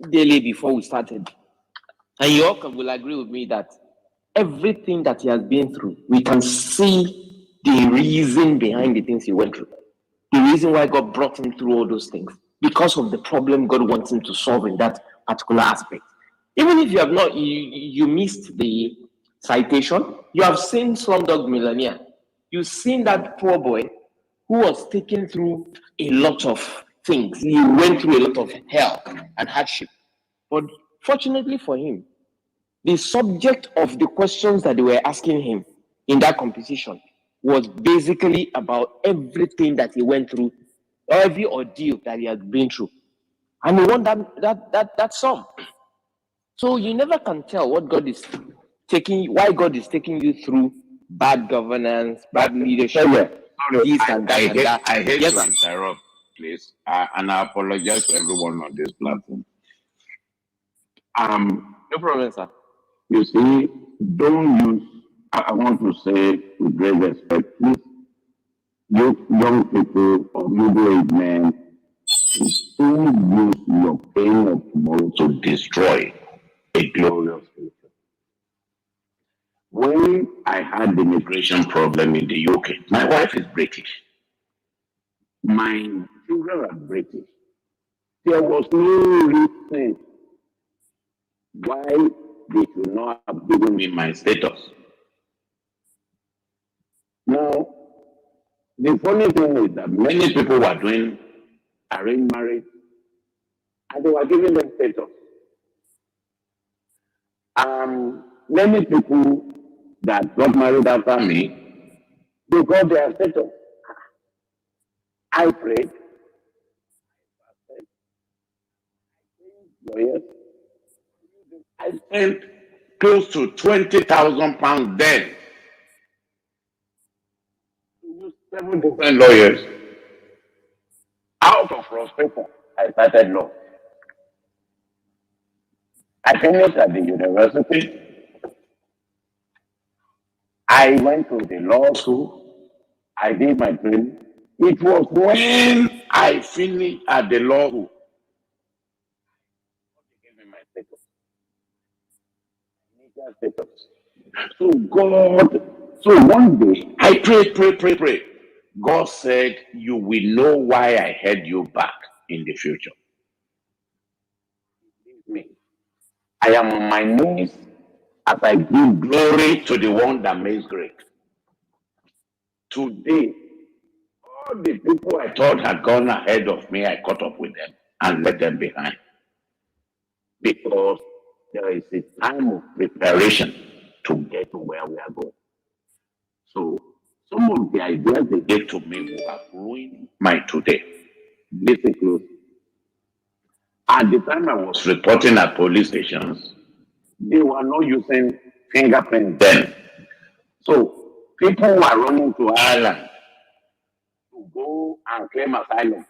Dele before we started. And you all will agree with me that everything that he has been through, we can see the reason behind the things he went through. The reason why God brought him through all those things. Because of the problem God wants him to solve in that particular aspect. Even if you have not, you missed the citation, you have seen Slumdog Millionaire. You've seen that poor boy who was taken through a lot of things. He went through a lot of hell and hardship. But fortunately for him, the subject of the questions that they were asking him in that competition was basically about everything that he went through, every ordeal that he had been through. And he won that sum. So you never can tell what God is why God is taking you through bad governance, bad leadership. I hate to interrupt, please. And I apologize to everyone on this platform. No problem, sir. You see, don't use, I want to say with great respect, please, you young people or middle-aged men, don't use your pain of tomorrow to destroy a glorious future. When I had the immigration problem in the UK, my wife is British. My children are British. There was no reason why they should not have given me my status. Now, the funny thing is that many people were doing arranged marriage and they were giving them status. Many people that got married after me, they got their status. I prayed, lawyers. I spent close to 20,000 pounds then. 7 different lawyers. Out of frustration, I started law. I finished at the university. I went to the law school. I did my training. It was when I finished at the law school. They gave me my status. So God, so one day I prayed. God said, you will know why I held you back in the future. Me. I am on my knees as I give glory to the one that makes great. Today, all the people I thought had gone ahead of me, I caught up with them and left them behind. Because there is a time of preparation to get to where we are going. So, some of the ideas they gave to me will have ruined my today. Basically, at the time I was reporting at police stations, they were not using fingerprints then. So people were running to Ireland to go and claim asylum.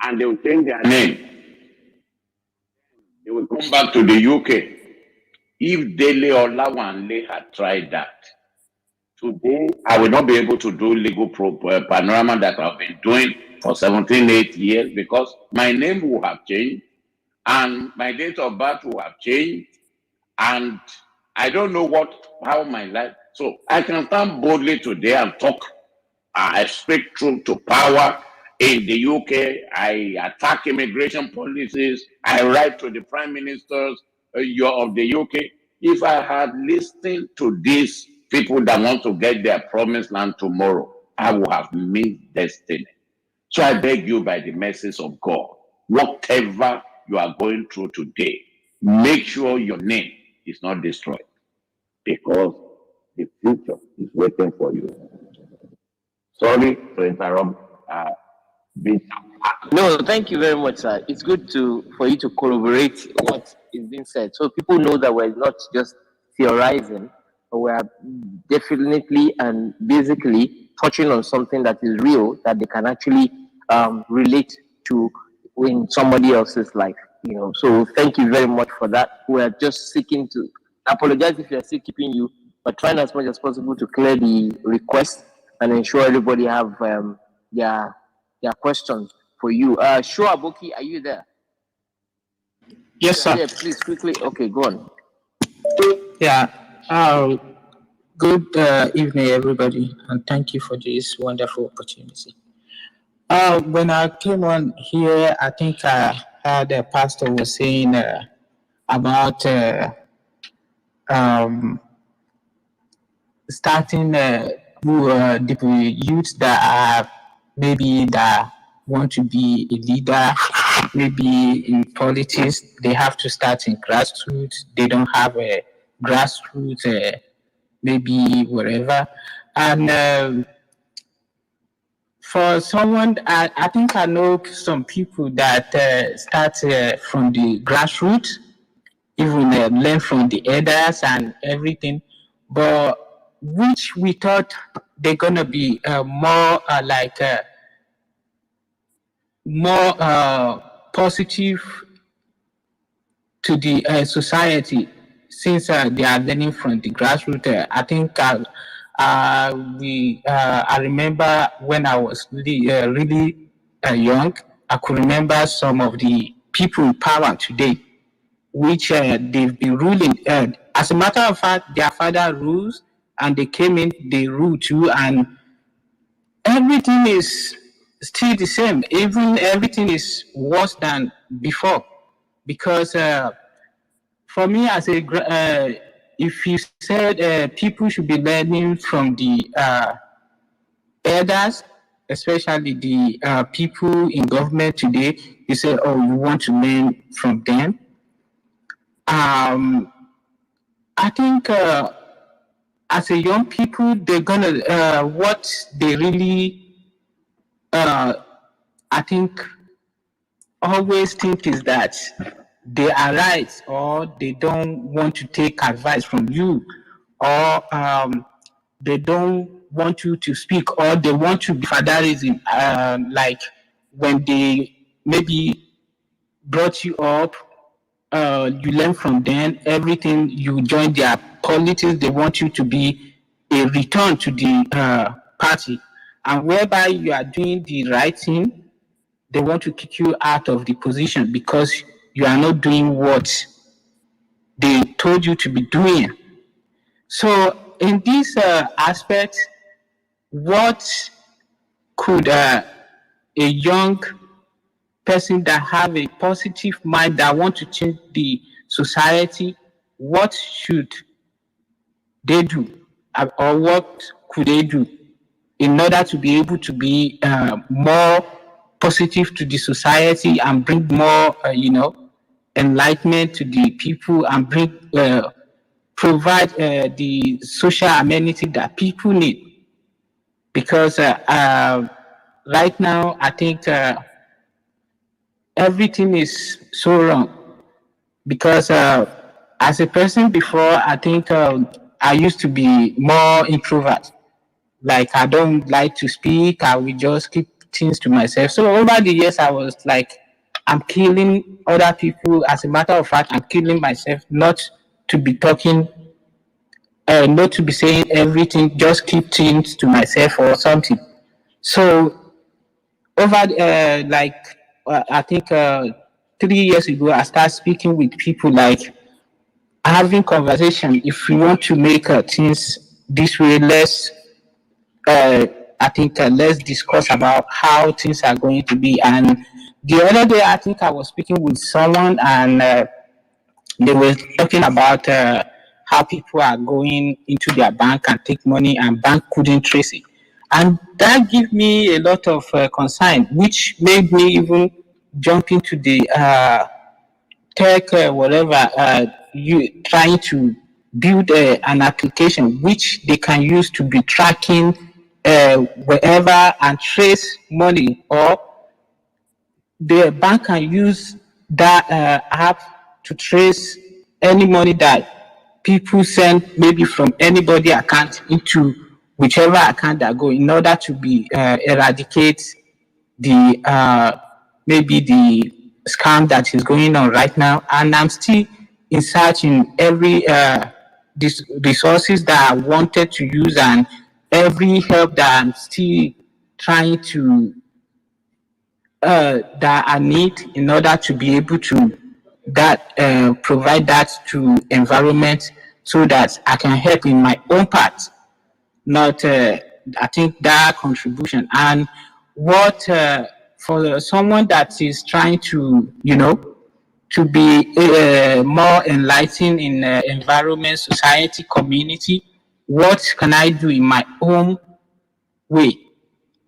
And they will change their name. They will come back to the UK. If Dele or Lawanle had tried that, today I will not be able to do legal panorama that I've been doing for 8 years because my name will have changed and my date of birth will have changed and I don't know how my life. So I can stand boldly today and talk. I speak truth to power. In the UK, I attack immigration policies. I write to the prime ministers of the UK. If I had listened to these people that want to get their promised land tomorrow, I would have missed destiny. So I beg you by the mercies of God, whatever you are going through today, make sure your name is not destroyed because the future is waiting for you. Sorry to interrupt. No, thank you very much, sir. It's good for you to corroborate what is being said, so people know that we're not just theorizing, but we are definitely and basically touching on something that is real that they can actually relate to in somebody else's life. So thank you very much for that. We are just seeking to apologize if we are still keeping you, but trying as much as possible to clear the request and ensure everybody have their questions for you. Sure, Aboki, are you there? Yes, sir. Yeah, please quickly. Okay, go on. Yeah. Good evening, everybody, and thank you for this wonderful opportunity. When I came on here, I think I heard the pastor was saying about starting the youth that are maybe that want to be a leader, maybe in politics, they have to start in grassroots. They don't have a grassroots, maybe wherever. And for someone, I think I know some people that start from the grassroots, even learn from the elders and everything, but which we thought they're gonna be more more positive to the society since they are learning from the grassroots. I think I remember when I was really young, I could remember some of the people in power today, which they've been ruling. As a matter of fact, their father rules, and they came in, they rule too, and everything is still the same. Even everything is worse than before, because for me as a if you said people should be learning from the elders, especially the people in government today, you say, oh, you want to learn from them. I think as a young people, they're gonna what they really I think always think is that they are right, or they don't want to take advice from you, or they don't want you to speak, or they want to be fatherism, like when they maybe brought you up, you learn from them everything, you join their politics, they want you to be a return to the party, and whereby you are doing the right thing, they want to kick you out of the position because you are not doing what they told you to be doing. So in this aspect, what could a young person that have a positive mind that want to change the society, what should they do, or what could they do in order to be able to be more positive to the society and bring more, enlightenment to the people, and provide the social amenity that people need? Because right now, I think everything is so wrong. Because as a person before, I think I used to be more introvert. Like, I don't like to speak. I will just keep things to myself. So over the years, I was like, I'm killing other people. As a matter of fact, I'm killing myself not to be talking, not to be saying everything, just keep things to myself or something. So over I think 3 years ago, I started speaking with people, like having conversation. If we want to make things this way, uh, let's discuss about how things are going to be. And the other day, I think I was speaking with someone, and they were talking about how people are going into their bank and take money, and bank couldn't trace it. And that gave me a lot of concern, which made me even jump into the tech, you trying to build an application which they can use to be tracking wherever and trace money, or the bank can use that app to trace any money that people send, maybe from anybody account into whichever account that go, in order to be eradicate the maybe the scam that is going on right now. And I'm still in search in every these resources that I wanted to use, and every help that I'm still trying to that I need in order to be able to provide that to environment, so that I can help in my own part. Not I think that contribution. And what for someone that is trying to to be more enlightened in environment, society, community, what can I do in my own way?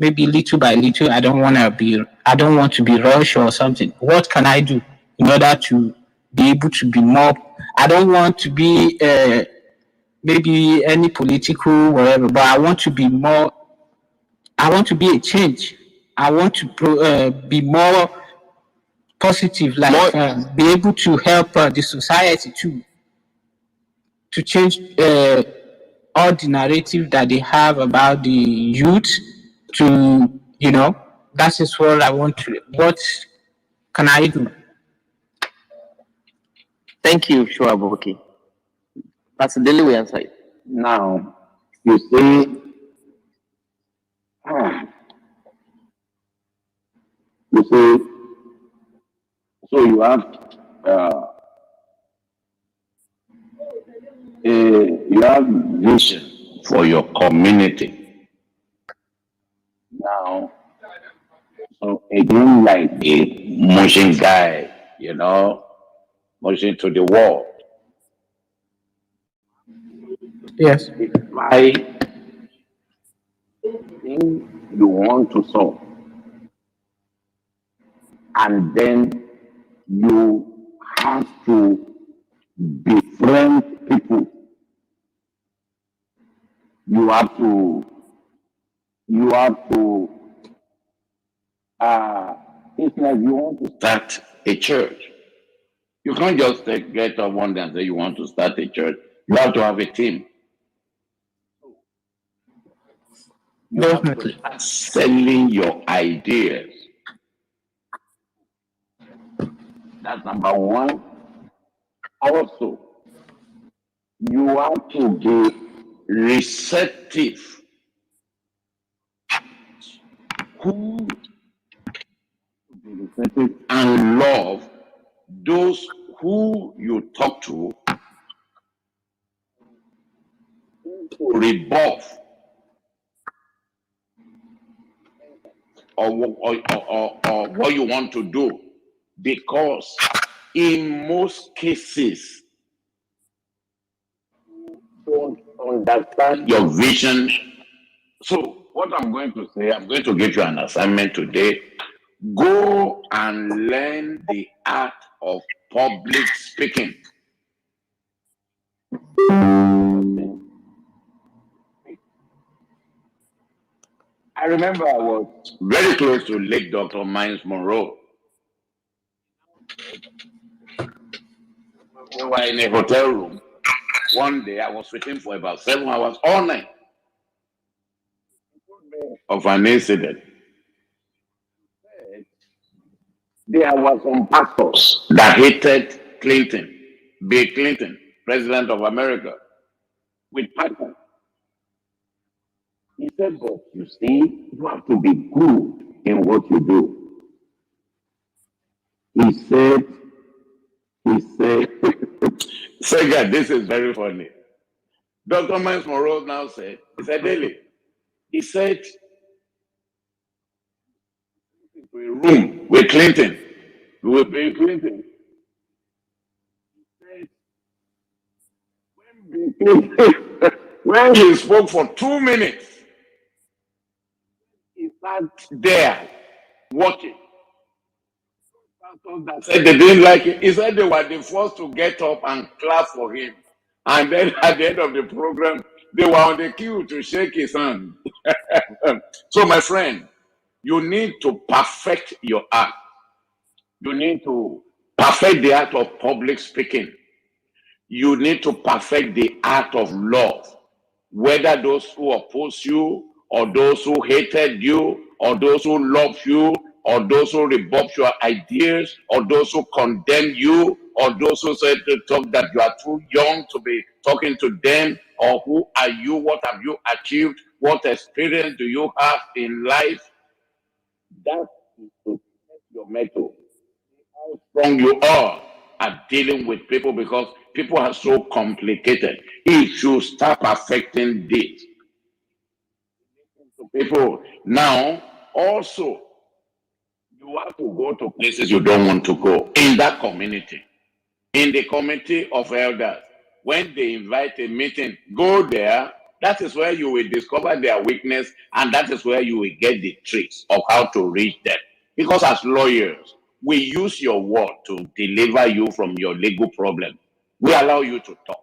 Maybe little by little. I don't want to be rushed or something. What can I do in order to be able to be more? I don't want to be maybe any political whatever, but I want to be more. I want to be a change. I want to be more positive, like be able to help the society to change all the narrative that they have about the youth. To that is what I want to. What can I do? Thank you, Shuabuki. Pastor Dele will answer it. Now, you see, so you have vision for your community. Now, so again, like the motion guy, motion to the wall. Yes. By anything you want to solve, and then you have to befriend people. You have to, you have to, it's like you want to start a church. You can't just get up one day and say you want to start a church. You have to have a team. You have to start selling your ideas. That's number one. Also, you have to be receptive. Who to be receptive and love those who you talk to rebuff or what you want to do, because in most cases don't understand your vision. So what I'm going to say, I'm going to give you an assignment today. Go and learn the art of public speaking. I remember I was very close to late Dr. Miles Monroe. We were in a hotel room. One day I was with him for about 7 hours all night of an incident. There were some pastors that hated Clinton, Bill Clinton, President of America, with passion. He said, but you see, you have to be good in what you do. He said, Sega, this is very funny. Dr. Miles Monroe now said, he said, Daily, he said, to a room with Clinton, with Bill Clinton. He said, when he spoke for 2 minutes, he sat there watching. Pastors that said they didn't like it, he said they were the first to get up and clap for him. And then at the end of the program, they were on the queue to shake his hand. So, my friend, you need to perfect your art. You need to perfect the art of public speaking. You need to perfect the art of love. Whether those who oppose you, or those who hated you, or those who love you, or those who rebuff your ideas, or those who condemn you, or those who said to talk that you are too young to be talking to them, or who are you, what have you achieved, what experience do you have in life? That is to test your mettle, how strong you are at dealing with people, because people are so complicated. If you start perfecting this, people now also, you have to go to places you don't want to go in that community, in the committee of elders. When they invite a meeting, go there. That is where you will discover their weakness, and that is where you will get the tricks of how to reach them. Because as lawyers, we use your word to deliver you from your legal problem. We allow you to talk.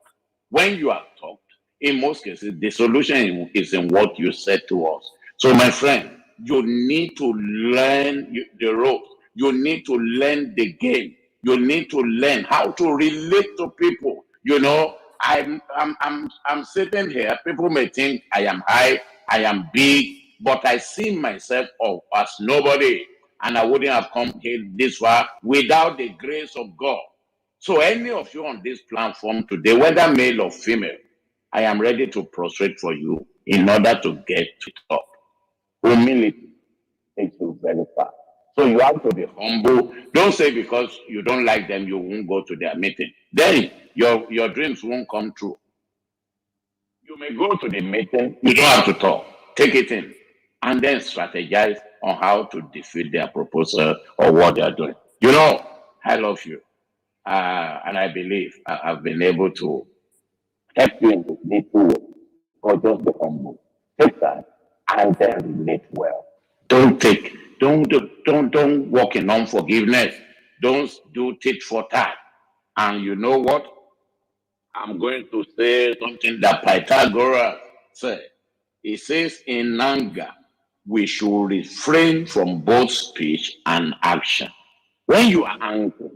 When you have talked, in most cases, the solution is in what you said to us. So, my friend, you need to learn the ropes. You need to learn the game. You need to learn how to relate to people. You know, I'm sitting here. People may think I am high, I am big, but I see myself as nobody, and I wouldn't have come here this far without the grace of God. So, any of you on this platform today, whether male or female, I am ready to prostrate for you in order to get to the top. Humility takes you very far. So you have to be humble. Don't say because you don't like them, you won't go to their meeting. Then your dreams won't come true. You may go to the meeting, you don't have to talk. Take it in, and then strategize on how to defeat their proposal or what they are doing. You know, I love you. And I believe I've been able to help you in the little way, or just be humble. Take that and then relate well. Don't walk in unforgiveness. Don't do tit for tat. And you know what? I'm going to say something that Pythagoras said. He says, in anger, we should refrain from both speech and action. When you are angry,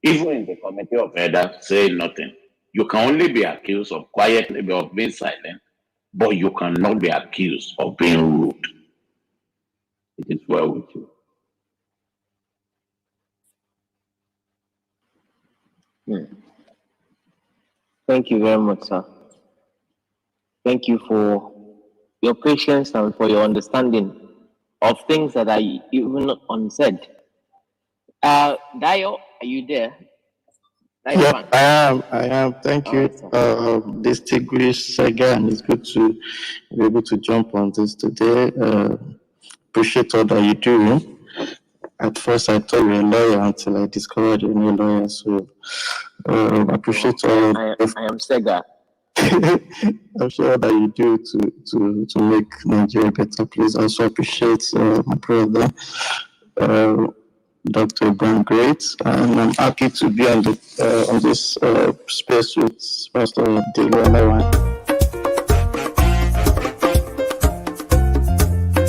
even in the committee of elders, say nothing. You can only be accused of quietly of being silent, but you cannot be accused of being rude. It is well with you. Thank you very much, sir. Thank you for your patience and for your understanding of things that are even unsaid. Dio, are you there? Yeah, I am. Thank you, distinguished Sega, and it's good to be able to jump on this today. Appreciate all that you do. At first, I thought you were a lawyer until I discovered you're a lawyer. So, appreciate all. I am Sega. I'm sure that you do to make Nigeria a better place. I also appreciate my brother, Dr. Ibrahim Great, and I'm happy to be on this space with Pastor Dele.